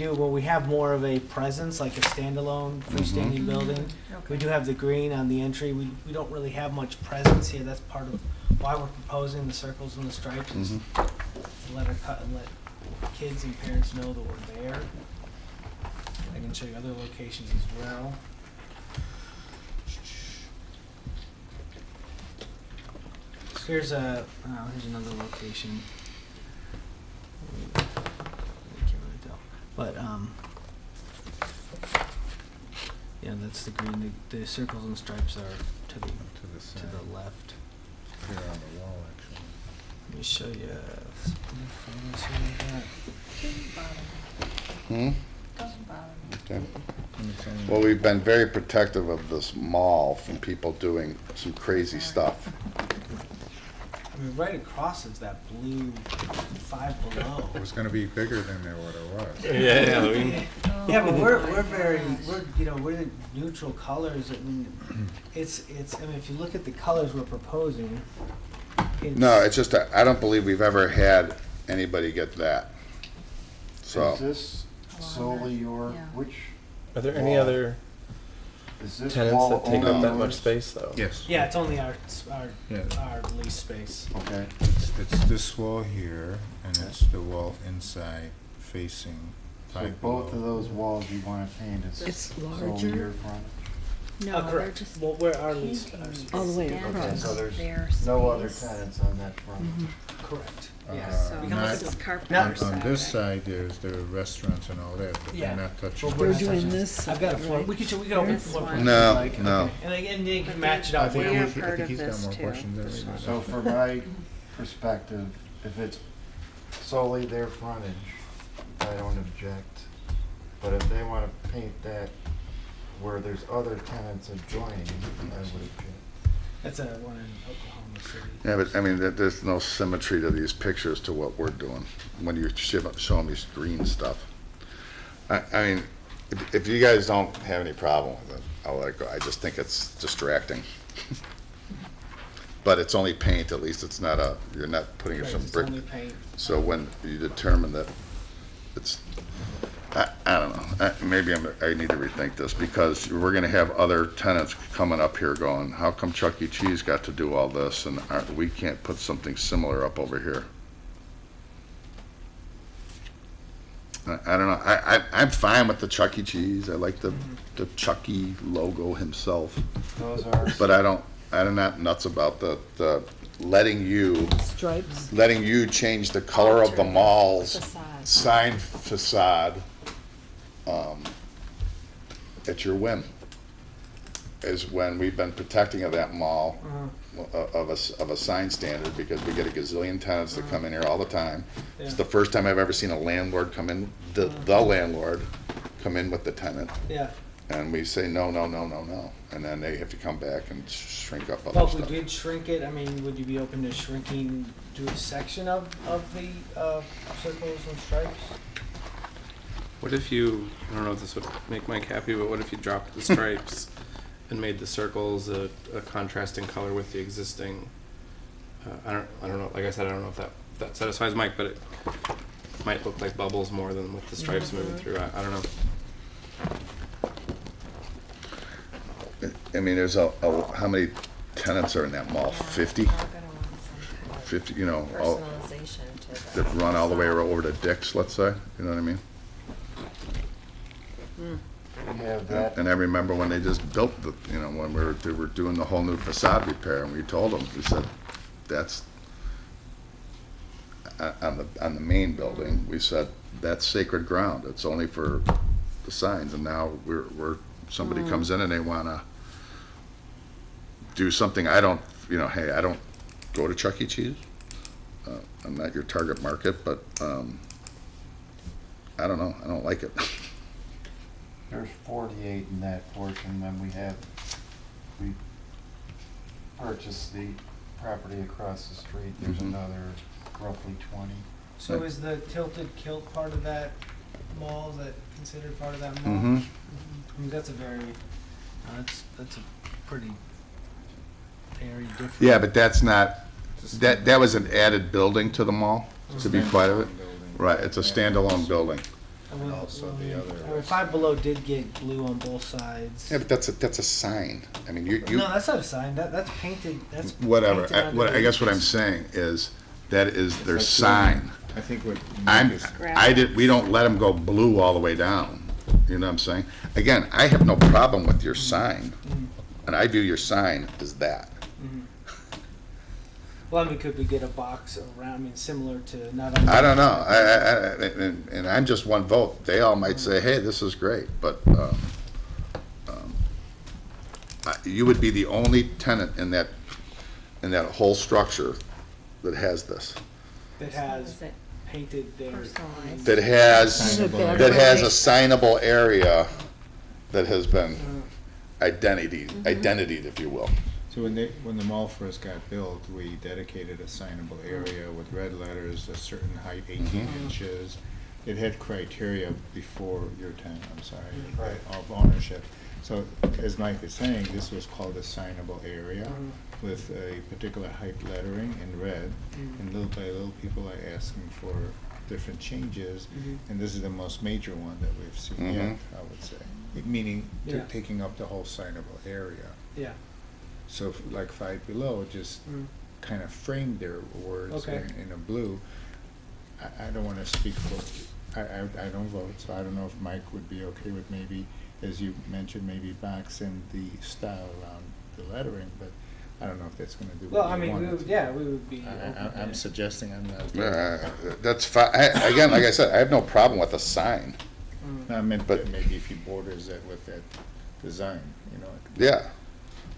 [SPEAKER 5] have more of a presence, like a standalone freestanding building. We do have the green on the entry. We don't really have much presence here. That's part of why we're proposing the circles and the stripes. is to let kids and parents know that we're there. I can show you other locations as well. Here's another location. I can't really tell, but yeah, that's the green. The circles and stripes are to the
[SPEAKER 4] side.
[SPEAKER 5] left.
[SPEAKER 4] Here on the wall, actually.
[SPEAKER 5] Let me show you some other photos here of that.
[SPEAKER 1] Okay.
[SPEAKER 4] And it's only-
[SPEAKER 1] Well, we've been very protective of this mall from people doing some crazy stuff.
[SPEAKER 5] I mean, right across is that blue Five Below.
[SPEAKER 4] It was gonna be bigger than what it was.
[SPEAKER 7] Yeah,
[SPEAKER 5] Yeah, but we're very, we're the neutral colors. I mean, it's, I mean, if you look at the colors we're proposing,
[SPEAKER 1] No, it's just, I don't believe we've ever had anybody get that. So,
[SPEAKER 14] Is this solely your,
[SPEAKER 9] Yeah.
[SPEAKER 14] which,
[SPEAKER 7] Are there any
[SPEAKER 14] wall?
[SPEAKER 7] other
[SPEAKER 14] Is this
[SPEAKER 7] tenants
[SPEAKER 14] wall
[SPEAKER 7] that take
[SPEAKER 14] only
[SPEAKER 7] up that much
[SPEAKER 14] yours?
[SPEAKER 7] space though?
[SPEAKER 4] Yes.
[SPEAKER 5] yeah, it's only our
[SPEAKER 4] Yeah.
[SPEAKER 5] lease space.
[SPEAKER 14] Okay.
[SPEAKER 4] It's this wall here, and it's the wall inside facing
[SPEAKER 14] So
[SPEAKER 4] right
[SPEAKER 14] both of
[SPEAKER 4] below.
[SPEAKER 14] those walls you want to paint is
[SPEAKER 9] It's
[SPEAKER 14] solely
[SPEAKER 9] larger.
[SPEAKER 14] your front?
[SPEAKER 9] No, they're
[SPEAKER 5] Correct.
[SPEAKER 9] just
[SPEAKER 5] Well, we're our lease,
[SPEAKER 9] all the way
[SPEAKER 14] Okay,
[SPEAKER 9] across.
[SPEAKER 14] so there's
[SPEAKER 3] Their
[SPEAKER 14] no other
[SPEAKER 3] space.
[SPEAKER 14] tenants on that front?
[SPEAKER 5] correct.
[SPEAKER 3] Yeah, so
[SPEAKER 4] Uh,
[SPEAKER 3] we
[SPEAKER 4] not-
[SPEAKER 3] can look at this carpet
[SPEAKER 5] not
[SPEAKER 4] On this
[SPEAKER 3] side.
[SPEAKER 4] side, there's the restaurants and all that, but
[SPEAKER 5] Yeah.
[SPEAKER 4] they're not touching.
[SPEAKER 5] Well,
[SPEAKER 9] They're
[SPEAKER 5] we're not
[SPEAKER 9] doing
[SPEAKER 5] touching
[SPEAKER 9] this
[SPEAKER 5] I've got a
[SPEAKER 9] side,
[SPEAKER 5] floor.
[SPEAKER 9] right?
[SPEAKER 5] We can open
[SPEAKER 3] This
[SPEAKER 5] floor
[SPEAKER 3] one.
[SPEAKER 5] plan.
[SPEAKER 1] No,
[SPEAKER 5] Like,
[SPEAKER 1] no.
[SPEAKER 5] okay. And again, you can
[SPEAKER 3] But
[SPEAKER 5] match it
[SPEAKER 3] they-
[SPEAKER 5] up.
[SPEAKER 3] they
[SPEAKER 5] whatever.
[SPEAKER 3] are
[SPEAKER 4] I think
[SPEAKER 3] part of
[SPEAKER 4] he's got
[SPEAKER 3] this
[SPEAKER 4] more
[SPEAKER 3] too.
[SPEAKER 4] questions than we do.
[SPEAKER 14] So from my perspective, if it's solely their frontage, I don't object. But if they want to paint that where there's other tenants adjoining, I would object.
[SPEAKER 5] That's a one in Oklahoma City.
[SPEAKER 1] yeah, but I mean, there's no symmetry to these pictures to what we're doing when you're showing me green stuff. I mean, if you guys don't have any problem with it, I'll let it go. I just think it's distracting. But it's only paint, at least it's not you're not putting
[SPEAKER 5] Right,
[SPEAKER 1] some
[SPEAKER 5] it's
[SPEAKER 1] brick.
[SPEAKER 5] only paint.
[SPEAKER 1] So when you determine that it's, I don't know, maybe I need to rethink this, because we're gonna have other tenants coming up here going, how come Chuck E. Cheese got to do all this and we can't put something similar up over here? I don't know, I'm fine with the Chuck E. Cheese, I like the Chucky logo himself,
[SPEAKER 14] Those are,
[SPEAKER 1] but I'm not nuts about the letting you change the color of the mall's
[SPEAKER 3] Facade.
[SPEAKER 1] sign facade at your whim, is when we've been protecting of that mall of a sign standard, because we get a gazillion tenants that come in here all the time. It's
[SPEAKER 5] Yeah.
[SPEAKER 1] the first time I've ever seen a landlord come in, the landlord come in with the tenant,
[SPEAKER 5] Yeah.
[SPEAKER 1] and we say, no, no, no, no, no, and then they have to come back and shrink up
[SPEAKER 5] Well,
[SPEAKER 1] other
[SPEAKER 5] if we
[SPEAKER 1] stuff.
[SPEAKER 5] did shrink it, I mean, would you be open to shrinking to a section of the circles and stripes?
[SPEAKER 7] What if you, I don't know if this would make Mike happy, but what if you dropped the stripes and made the circles a contrasting color with the existing? I don't know. Like I said, I don't know if that satisfies Mike, but it might look like bubbles more than with the stripes moving through. I don't know.
[SPEAKER 1] I mean, there's how many tenants are in that mall? 50? 50, you know,
[SPEAKER 3] Personalization to
[SPEAKER 1] that run all the way over to Dick's, let's say, you know what I mean?
[SPEAKER 14] we have that,
[SPEAKER 1] And I remember when they just built when they were doing the whole new facade repair, and we told them, we said, that's, on the main building, we said, that's sacred ground, it's only for the signs, and now somebody comes in and they wanna do something, hey, I don't go to Chuck E. Cheese, I'm not your target market, but, I don't know, I don't like it.
[SPEAKER 14] there's 48 in that portion, then we purchased the property across the street, there's
[SPEAKER 1] Mhm.
[SPEAKER 14] another roughly 20.
[SPEAKER 5] So is the tilted kilt part of that mall, is that considered part of that mall?
[SPEAKER 1] Mm-hmm.
[SPEAKER 5] I mean, that's a very, that's a pretty different.
[SPEAKER 1] Yeah, but that's not, that was an added building to the mall, to be quite of it. Right, it's a standalone building.
[SPEAKER 5] And
[SPEAKER 4] Also the other-
[SPEAKER 5] Five Below did get blue on both sides.
[SPEAKER 1] Yeah, but that's a sign. I mean, you,
[SPEAKER 5] No, that's not a sign, that's painted, that's.
[SPEAKER 1] whatever.
[SPEAKER 5] painted onto
[SPEAKER 1] I
[SPEAKER 5] the-
[SPEAKER 1] guess what I'm saying is, that is their
[SPEAKER 4] That's
[SPEAKER 1] sign.
[SPEAKER 4] I think what
[SPEAKER 1] We don't let them go blue all the way down, you know what I'm saying? Again, I have no problem with your sign, and I view your sign as that.
[SPEAKER 5] Well, I mean, could we get a box around, I mean, similar to not only.
[SPEAKER 1] I don't know, and I'm just one vote. They all might say, hey, this is great, but, you would be the only tenant in that whole structure that has this.
[SPEAKER 5] That has painted their.
[SPEAKER 3] Personalized.
[SPEAKER 1] That has a
[SPEAKER 9] Signable
[SPEAKER 1] signable area that has been identitied, if you will.
[SPEAKER 4] So when the mall first got built, we dedicated a signable area with red letters, a certain height, 18 inches, it had criteria before your time, I'm sorry,
[SPEAKER 5] Right.
[SPEAKER 4] of ownership. So as Mike is saying, this was called a signable area with a particular height lettering in red. And little by little, people are asking for different changes. And this is the most major one that we've seen yet, I would say. Meaning
[SPEAKER 5] Yeah.
[SPEAKER 4] taking up the whole signable area.
[SPEAKER 5] Yeah.
[SPEAKER 4] So like Five Below just kind of framed their words
[SPEAKER 5] Okay.
[SPEAKER 4] in a blue. I don't want to speak for, I don't vote, so I don't know if Mike would be okay with maybe, as you mentioned, maybe boxing the style around the lettering, but I don't know if that's gonna do
[SPEAKER 5] Well,
[SPEAKER 4] what
[SPEAKER 5] I
[SPEAKER 4] you
[SPEAKER 5] mean,
[SPEAKER 4] wanted.
[SPEAKER 5] we would be. open to
[SPEAKER 4] I'm
[SPEAKER 5] that.
[SPEAKER 4] suggesting I'm not.
[SPEAKER 1] That's fine. Again, like I said, I have no problem with a sign.
[SPEAKER 4] I meant,
[SPEAKER 1] but-
[SPEAKER 4] but maybe if he borders it with that design, you know.
[SPEAKER 1] Yeah,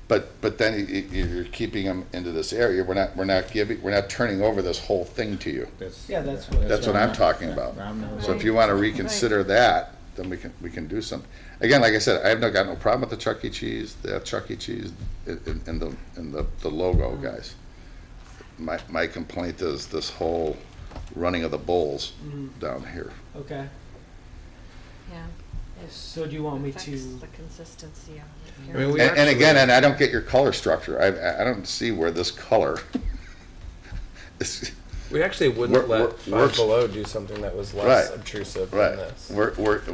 [SPEAKER 1] but then you're keeping them into this area. We're not turning over this whole thing to you.
[SPEAKER 5] Yeah, that's what.
[SPEAKER 1] That's what I'm talking about. So if you want to reconsider that, then we can do something. Again, like I said, I have got no problem with the Chuck E. Cheese, and the logo, guys. My complaint is this whole running of the bulls down here.
[SPEAKER 5] Okay.
[SPEAKER 3] Yeah. It
[SPEAKER 5] So do you want me
[SPEAKER 3] affects
[SPEAKER 5] to?
[SPEAKER 3] the consistency of the
[SPEAKER 7] I mean, we
[SPEAKER 1] And again, and I don't get your color structure. I don't see where this color is.
[SPEAKER 7] We actually wouldn't
[SPEAKER 1] Wor-
[SPEAKER 7] let
[SPEAKER 1] wor-
[SPEAKER 7] Five
[SPEAKER 1] works-
[SPEAKER 7] Below do something that was less
[SPEAKER 1] Right.
[SPEAKER 7] obtrusive
[SPEAKER 1] Right.
[SPEAKER 7] than this.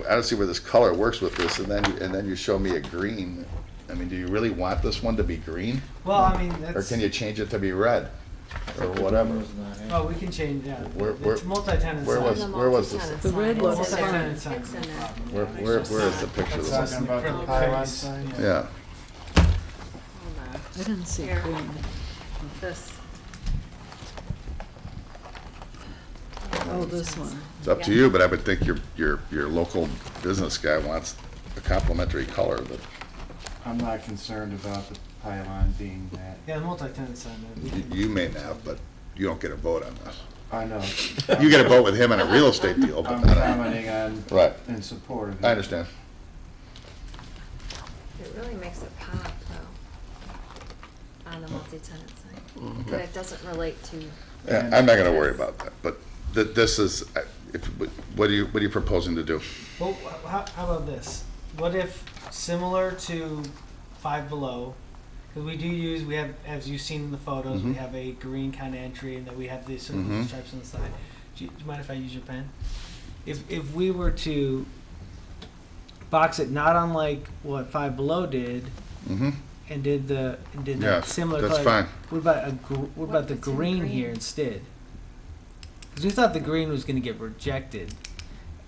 [SPEAKER 1] I don't see where this color works with this, and then you show me a green. I mean, do you really want this one to be green?
[SPEAKER 5] Well, I mean,
[SPEAKER 1] Or
[SPEAKER 5] that's.
[SPEAKER 1] can you change it to be red? Or whatever?
[SPEAKER 5] Oh, we can change, yeah.
[SPEAKER 1] Where-
[SPEAKER 5] It's multi-tenant
[SPEAKER 1] where
[SPEAKER 5] sign.
[SPEAKER 1] was this?
[SPEAKER 9] The red looks
[SPEAKER 5] Multi-tenant
[SPEAKER 9] fine.
[SPEAKER 5] sign,
[SPEAKER 3] It's in
[SPEAKER 5] no
[SPEAKER 3] there.
[SPEAKER 5] problem.
[SPEAKER 1] Where is the picture of
[SPEAKER 14] Talking
[SPEAKER 1] this?
[SPEAKER 14] about the
[SPEAKER 5] Acrylic
[SPEAKER 14] pylon
[SPEAKER 5] face,
[SPEAKER 14] sign?
[SPEAKER 1] Yeah.
[SPEAKER 3] Hold on.
[SPEAKER 9] I didn't see
[SPEAKER 3] Here.
[SPEAKER 9] green.
[SPEAKER 3] This.
[SPEAKER 9] Oh, this one.
[SPEAKER 1] It's up to you, but I would think your local business guy wants a complementary color that
[SPEAKER 14] I'm not concerned about the pylon being that.
[SPEAKER 5] Yeah, multi-tenant sign.
[SPEAKER 1] you may not, but you don't get a vote on this.
[SPEAKER 14] I know.
[SPEAKER 1] You get a vote with him on a real estate deal, but
[SPEAKER 14] I'm
[SPEAKER 1] not
[SPEAKER 14] commenting on,
[SPEAKER 1] Right.
[SPEAKER 14] in support of it.
[SPEAKER 1] I understand.
[SPEAKER 3] It really makes it pop though, on the multi-tenant sign. But
[SPEAKER 1] Okay.
[SPEAKER 3] it doesn't relate to,
[SPEAKER 1] Yeah, I'm not gonna worry about that, but this is, what are you proposing to do?
[SPEAKER 5] Well, how about this? What if, similar to Five Below, because we have, as you've seen in the photos, we have a green kind of entry, and then we have these circles and stripes on the side. Do you mind if I use your pen? If we were to box it not unlike what Five Below did,
[SPEAKER 1] Mm-hmm.
[SPEAKER 5] and did that
[SPEAKER 1] Yes,
[SPEAKER 5] similar
[SPEAKER 1] that's
[SPEAKER 5] color.
[SPEAKER 1] fine.
[SPEAKER 5] What about the
[SPEAKER 3] if it's in
[SPEAKER 5] green
[SPEAKER 3] green?
[SPEAKER 5] here instead? Because we thought the green was going to get rejected,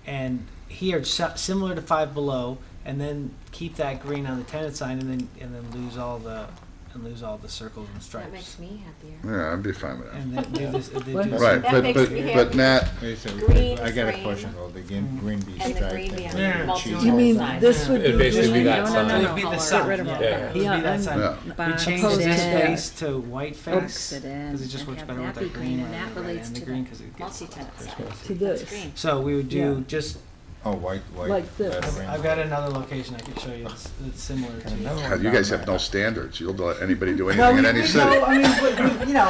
[SPEAKER 5] and here similar to Five Below, and then keep that green on the tenant sign, and then lose all the circles and stripes.
[SPEAKER 3] that makes me happier.
[SPEAKER 1] Yeah, I'd be fine with that.
[SPEAKER 5] And then do this.
[SPEAKER 1] Right,
[SPEAKER 3] That
[SPEAKER 1] but,
[SPEAKER 3] makes
[SPEAKER 1] but,
[SPEAKER 3] me
[SPEAKER 1] but
[SPEAKER 3] happy.
[SPEAKER 1] Matt,
[SPEAKER 4] Wait, so
[SPEAKER 3] Green
[SPEAKER 4] I got a
[SPEAKER 3] frame.
[SPEAKER 4] question, will the green be
[SPEAKER 3] And the
[SPEAKER 4] striped?
[SPEAKER 3] green be on
[SPEAKER 5] Yeah.
[SPEAKER 3] the multi-tenant
[SPEAKER 9] You mean
[SPEAKER 3] sign.
[SPEAKER 9] this would be
[SPEAKER 7] It'd basically
[SPEAKER 9] green?
[SPEAKER 7] be that
[SPEAKER 9] No,
[SPEAKER 7] sign.
[SPEAKER 9] no,
[SPEAKER 5] It
[SPEAKER 9] no,
[SPEAKER 5] would be the
[SPEAKER 9] no.
[SPEAKER 5] sign.
[SPEAKER 9] Get rid of all
[SPEAKER 5] Yeah.
[SPEAKER 9] that.
[SPEAKER 5] It would be
[SPEAKER 9] Yeah,
[SPEAKER 5] that
[SPEAKER 9] I'm
[SPEAKER 5] sign.
[SPEAKER 1] Yeah.
[SPEAKER 5] We changed
[SPEAKER 9] opposed
[SPEAKER 5] this
[SPEAKER 9] to that.
[SPEAKER 5] face to white face
[SPEAKER 9] Oops, it
[SPEAKER 5] because it
[SPEAKER 9] is.
[SPEAKER 5] just
[SPEAKER 3] And
[SPEAKER 5] works
[SPEAKER 3] have
[SPEAKER 5] better with
[SPEAKER 3] that
[SPEAKER 5] that
[SPEAKER 3] be
[SPEAKER 5] green
[SPEAKER 3] green, and
[SPEAKER 5] rather
[SPEAKER 3] that
[SPEAKER 5] than red
[SPEAKER 3] relates
[SPEAKER 5] and the
[SPEAKER 3] to
[SPEAKER 5] green
[SPEAKER 3] the
[SPEAKER 5] because it gets
[SPEAKER 3] multi-tenant sign.
[SPEAKER 9] To
[SPEAKER 3] That's
[SPEAKER 9] this.
[SPEAKER 3] green.
[SPEAKER 5] So we would do
[SPEAKER 9] Yeah.
[SPEAKER 5] just.
[SPEAKER 4] Oh, white
[SPEAKER 9] Like this.
[SPEAKER 4] lettering.
[SPEAKER 5] I've got another location I could show you that's similar to.
[SPEAKER 1] God, you guys have no standards. You'll let anybody do
[SPEAKER 5] No,
[SPEAKER 1] anything in any
[SPEAKER 5] no,
[SPEAKER 1] city.
[SPEAKER 5] I mean, but, you know,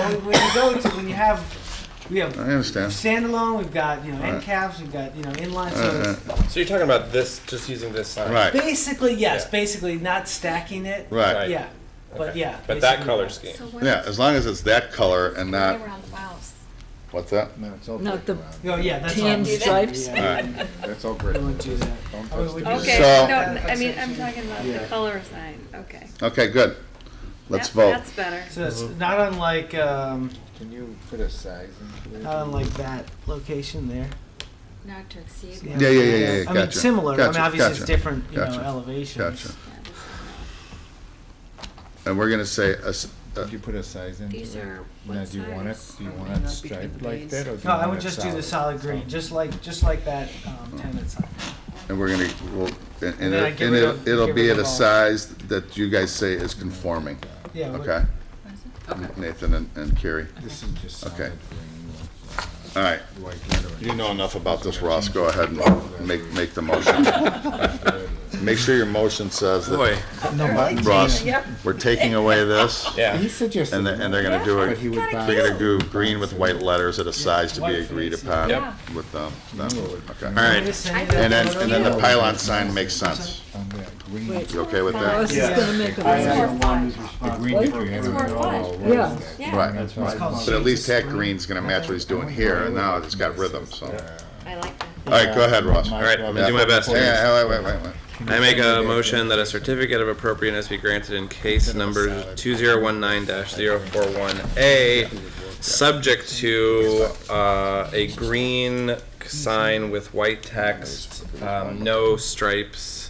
[SPEAKER 5] when you have, we have
[SPEAKER 1] I understand.
[SPEAKER 5] standalone, we've got, end
[SPEAKER 1] Right.
[SPEAKER 5] caps, we've got, inline, so
[SPEAKER 7] So you're talking about this, just using this sign?
[SPEAKER 1] Right.
[SPEAKER 5] basically, yes,
[SPEAKER 7] Yeah.
[SPEAKER 5] basically not stacking it.
[SPEAKER 1] Right.
[SPEAKER 5] Yeah, but
[SPEAKER 7] Okay.
[SPEAKER 5] yeah.
[SPEAKER 7] But that
[SPEAKER 5] basically
[SPEAKER 7] color
[SPEAKER 5] that.
[SPEAKER 7] scheme.
[SPEAKER 3] So what
[SPEAKER 1] Yeah, as long as it's that color and
[SPEAKER 3] right
[SPEAKER 1] not,
[SPEAKER 3] around the house?
[SPEAKER 1] what's that?
[SPEAKER 4] No, it's all
[SPEAKER 9] Not
[SPEAKER 4] brick
[SPEAKER 9] the-
[SPEAKER 4] around.
[SPEAKER 5] Oh, yeah, that's
[SPEAKER 9] Tan
[SPEAKER 5] all.
[SPEAKER 9] stripes?
[SPEAKER 5] Yeah.
[SPEAKER 1] Alright.
[SPEAKER 4] That's all
[SPEAKER 5] We
[SPEAKER 4] brick.
[SPEAKER 5] wouldn't do that.
[SPEAKER 4] Don't
[SPEAKER 5] I mean,
[SPEAKER 4] touch
[SPEAKER 5] would
[SPEAKER 4] the
[SPEAKER 5] you-
[SPEAKER 3] Okay,
[SPEAKER 1] So-
[SPEAKER 3] no, I mean, I'm talking about
[SPEAKER 14] Yeah.
[SPEAKER 3] the color sign, okay.
[SPEAKER 1] Okay, good. Let's
[SPEAKER 3] Yep,
[SPEAKER 1] vote.
[SPEAKER 3] That's better.
[SPEAKER 5] So it's not unlike,
[SPEAKER 4] Can you put a size into it?
[SPEAKER 5] not unlike that location there.
[SPEAKER 3] Not to exceed.
[SPEAKER 5] Yeah.
[SPEAKER 3] what-
[SPEAKER 1] Yeah,
[SPEAKER 5] I mean,
[SPEAKER 1] gotcha.
[SPEAKER 5] similar. I
[SPEAKER 1] Gotcha,
[SPEAKER 5] mean, obviously
[SPEAKER 1] gotcha,
[SPEAKER 5] it's different,
[SPEAKER 1] gotcha,
[SPEAKER 5] elevations.
[SPEAKER 1] Gotcha.
[SPEAKER 3] Yeah, this is
[SPEAKER 1] And we're gonna say,
[SPEAKER 4] Did you put a size into it?
[SPEAKER 3] These are
[SPEAKER 4] Now,
[SPEAKER 3] what
[SPEAKER 4] do you want it,
[SPEAKER 3] size?
[SPEAKER 4] do you want
[SPEAKER 9] Might
[SPEAKER 4] it
[SPEAKER 9] not be
[SPEAKER 4] striped
[SPEAKER 9] good
[SPEAKER 4] like
[SPEAKER 9] base.
[SPEAKER 4] that, or do you
[SPEAKER 5] No, I
[SPEAKER 4] want
[SPEAKER 5] would
[SPEAKER 4] it
[SPEAKER 5] just do the solid green, just like that tenant sign.
[SPEAKER 1] and we're gonna, and
[SPEAKER 5] And then I get
[SPEAKER 1] and
[SPEAKER 5] rid of-
[SPEAKER 1] it'll
[SPEAKER 5] get
[SPEAKER 1] be
[SPEAKER 5] rid
[SPEAKER 1] at a
[SPEAKER 5] of all-
[SPEAKER 1] size that you guys say is conforming,
[SPEAKER 5] Yeah. what-
[SPEAKER 1] okay? Nathan and Carrie.
[SPEAKER 4] This is just solid
[SPEAKER 1] Okay.
[SPEAKER 4] green with,
[SPEAKER 1] All right.
[SPEAKER 4] white lettering.
[SPEAKER 1] You know enough about this, Ross. Go ahead and make the motion. make sure your motion says that,
[SPEAKER 7] Boy,
[SPEAKER 1] Ross, we're taking away this.
[SPEAKER 7] yeah.
[SPEAKER 4] He suggested.
[SPEAKER 1] And they're gonna do
[SPEAKER 4] but
[SPEAKER 1] it,
[SPEAKER 4] he would buy-
[SPEAKER 1] they're gonna do green with white letters at a size to be agreed upon
[SPEAKER 7] Yep.
[SPEAKER 1] with them. Okay, all
[SPEAKER 5] I'm
[SPEAKER 1] right.
[SPEAKER 5] gonna send you
[SPEAKER 1] And
[SPEAKER 5] that
[SPEAKER 1] then
[SPEAKER 5] photo.
[SPEAKER 1] the pylon sign makes sense.
[SPEAKER 4] On that green.
[SPEAKER 9] Wait.
[SPEAKER 1] You okay with
[SPEAKER 9] Ross
[SPEAKER 1] that?
[SPEAKER 9] is gonna make a
[SPEAKER 2] I
[SPEAKER 9] motion.
[SPEAKER 2] have one is
[SPEAKER 4] The
[SPEAKER 2] responsible.
[SPEAKER 4] green that you have.
[SPEAKER 3] It's more
[SPEAKER 4] in the
[SPEAKER 3] fun.
[SPEAKER 4] wall,
[SPEAKER 9] Yeah.
[SPEAKER 4] what is that?
[SPEAKER 3] Yeah.
[SPEAKER 1] Right.
[SPEAKER 2] That's why.
[SPEAKER 1] But at least that green's gonna match what he's doing here, and now it's got rhythm, so.
[SPEAKER 3] I like that.
[SPEAKER 1] All right, go ahead, Ross.
[SPEAKER 4] My
[SPEAKER 7] All right, I'm gonna do
[SPEAKER 4] brother-
[SPEAKER 7] my best here.
[SPEAKER 1] Yeah, wait.
[SPEAKER 7] I make a motion that a certificate of appropriateness be granted in case number 2019-041A, subject to a green sign with white text, no stripes,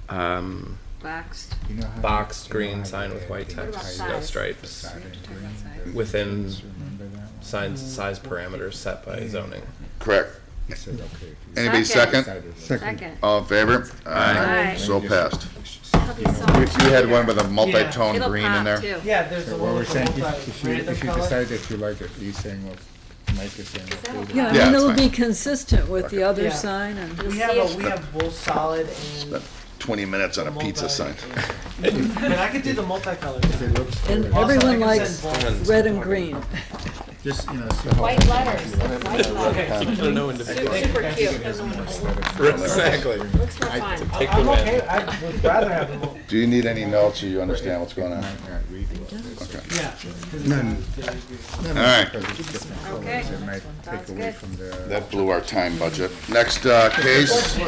[SPEAKER 3] Boxed.
[SPEAKER 4] You know how-
[SPEAKER 7] boxed
[SPEAKER 4] you know
[SPEAKER 7] green
[SPEAKER 4] how
[SPEAKER 7] sign
[SPEAKER 4] they
[SPEAKER 7] with
[SPEAKER 4] add
[SPEAKER 7] white
[SPEAKER 4] the
[SPEAKER 3] What
[SPEAKER 7] text,
[SPEAKER 3] about
[SPEAKER 7] no
[SPEAKER 3] size?
[SPEAKER 7] stripes,
[SPEAKER 4] facade in
[SPEAKER 3] Talk about
[SPEAKER 4] green?
[SPEAKER 3] size.
[SPEAKER 7] within
[SPEAKER 4] Remember that one?
[SPEAKER 7] size parameters set by zoning.
[SPEAKER 1] Correct.
[SPEAKER 4] He said, okay.
[SPEAKER 1] Anybody second?
[SPEAKER 3] Second.
[SPEAKER 1] All in favor?
[SPEAKER 3] Aye.
[SPEAKER 1] So passed.
[SPEAKER 3] That'll be so
[SPEAKER 1] You
[SPEAKER 3] much
[SPEAKER 1] you had
[SPEAKER 3] easier.
[SPEAKER 1] one with a multi-tone
[SPEAKER 3] It'll
[SPEAKER 1] green in
[SPEAKER 3] pop,
[SPEAKER 1] there?
[SPEAKER 3] too.
[SPEAKER 5] Yeah, there's a
[SPEAKER 4] So
[SPEAKER 5] little
[SPEAKER 4] what we're saying, if you
[SPEAKER 5] random color.
[SPEAKER 4] decide that you like it, you saying, well, Mike is saying,
[SPEAKER 3] that
[SPEAKER 4] okay.
[SPEAKER 3] okay?
[SPEAKER 9] Yeah,
[SPEAKER 1] Yeah,
[SPEAKER 9] and
[SPEAKER 1] it's
[SPEAKER 9] it'll
[SPEAKER 1] fine.
[SPEAKER 9] be consistent with the other
[SPEAKER 5] Yeah.
[SPEAKER 9] sign and.
[SPEAKER 5] We have both solid and.
[SPEAKER 1] Spent 20 minutes on a pizza sign.
[SPEAKER 5] But I could do the multicolored.
[SPEAKER 4] If it looks
[SPEAKER 9] And
[SPEAKER 4] good,
[SPEAKER 5] Also, I
[SPEAKER 9] everyone
[SPEAKER 5] can
[SPEAKER 9] likes
[SPEAKER 5] send both.
[SPEAKER 9] red and green.
[SPEAKER 4] just, you know, see how.
[SPEAKER 11] White letters, white letters.
[SPEAKER 3] Super cute.
[SPEAKER 7] Exactly.
[SPEAKER 3] Looks more fun.
[SPEAKER 5] I'm okay, I would rather have them.
[SPEAKER 1] Do you need any notes, or you understand what's going on?
[SPEAKER 4] Might not read well.
[SPEAKER 1] Okay.
[SPEAKER 5] Yeah.
[SPEAKER 1] All right.
[SPEAKER 4] Because it's different
[SPEAKER 3] Okay.
[SPEAKER 4] colors, it might
[SPEAKER 3] Sounds
[SPEAKER 4] take away
[SPEAKER 3] good.
[SPEAKER 4] from the.
[SPEAKER 1] That blew our time budget. Next case.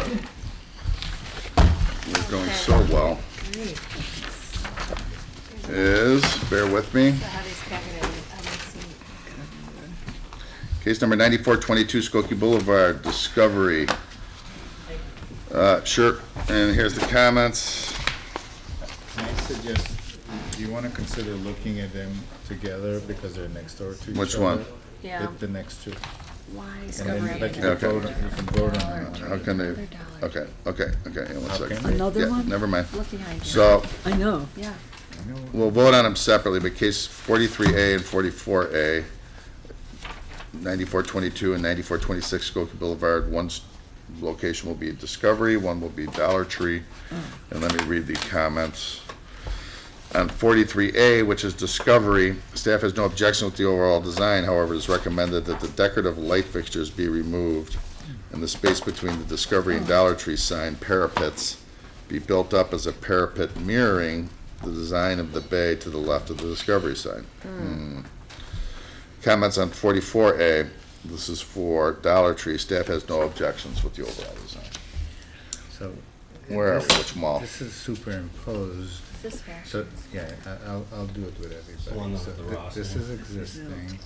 [SPEAKER 1] We're going so well.
[SPEAKER 3] Great.
[SPEAKER 1] Is, bear with me,
[SPEAKER 3] So how these calculated, I haven't seen.
[SPEAKER 1] case number 9422 Skokie Boulevard, Discovery. Sure, and here's the comments.
[SPEAKER 4] I suggest, do you want to consider looking at them together because they're next door to each other?
[SPEAKER 1] Which one?
[SPEAKER 3] Yeah.
[SPEAKER 4] The next two.
[SPEAKER 3] Why
[SPEAKER 4] And
[SPEAKER 3] Discovery?
[SPEAKER 4] then, but you
[SPEAKER 1] Okay.
[SPEAKER 4] can vote, you can vote on them.
[SPEAKER 1] How can they, okay, yeah, one second.
[SPEAKER 4] Okay.
[SPEAKER 9] Another
[SPEAKER 1] Yeah,
[SPEAKER 9] one?
[SPEAKER 1] never mind.
[SPEAKER 3] Look behind you.
[SPEAKER 1] So,
[SPEAKER 9] I know.
[SPEAKER 3] Yeah.
[SPEAKER 4] I know.
[SPEAKER 1] we'll vote on them separately, but case 43A and 44A, 9422 and 9426 Skokie Boulevard, one's location will be Discovery, one will be Dollar Tree. And let me read the comments. On 43A, which is Discovery, staff has no objection with the overall design. However, it is recommended that the decorative light fixtures be removed and the space between the Discovery and Dollar Tree sign parapets be built up as a parapet mirroring the design of the bay to the left of the Discovery sign. Comments on 44A, this is for Dollar Tree. Staff has no objections with the overall design.
[SPEAKER 4] So.
[SPEAKER 1] Where,
[SPEAKER 4] this-
[SPEAKER 1] which mall?
[SPEAKER 4] This is superimposed.
[SPEAKER 3] This fair.
[SPEAKER 4] So, yeah, I'll do it with everybody. So this is existing,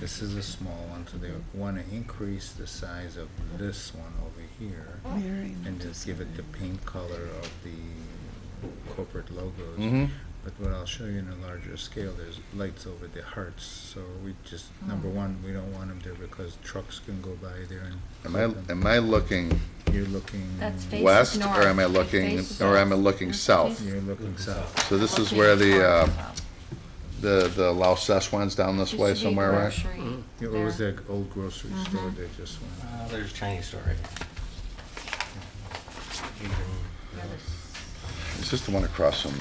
[SPEAKER 4] this is a small one, so they want to increase the size of this one over here and just give it the paint color of the corporate logos.
[SPEAKER 1] Mhm.
[SPEAKER 4] But what I'll show you in a larger scale, there's lights over the hearts, so we just, number one, we don't want them there because trucks can go by there and.
[SPEAKER 1] Am I looking
[SPEAKER 4] You're looking.
[SPEAKER 3] That's faces
[SPEAKER 1] west,
[SPEAKER 3] north.
[SPEAKER 1] or am I
[SPEAKER 3] It
[SPEAKER 1] looking,
[SPEAKER 3] faces
[SPEAKER 1] or am I
[SPEAKER 3] south.
[SPEAKER 1] looking south?
[SPEAKER 4] You're looking south.
[SPEAKER 1] So this is where the Lao Szechuan's down this way somewhere, right?
[SPEAKER 4] It was the old grocery store they just went.
[SPEAKER 6] There's a Chinese store right here.
[SPEAKER 1] It's just the one across from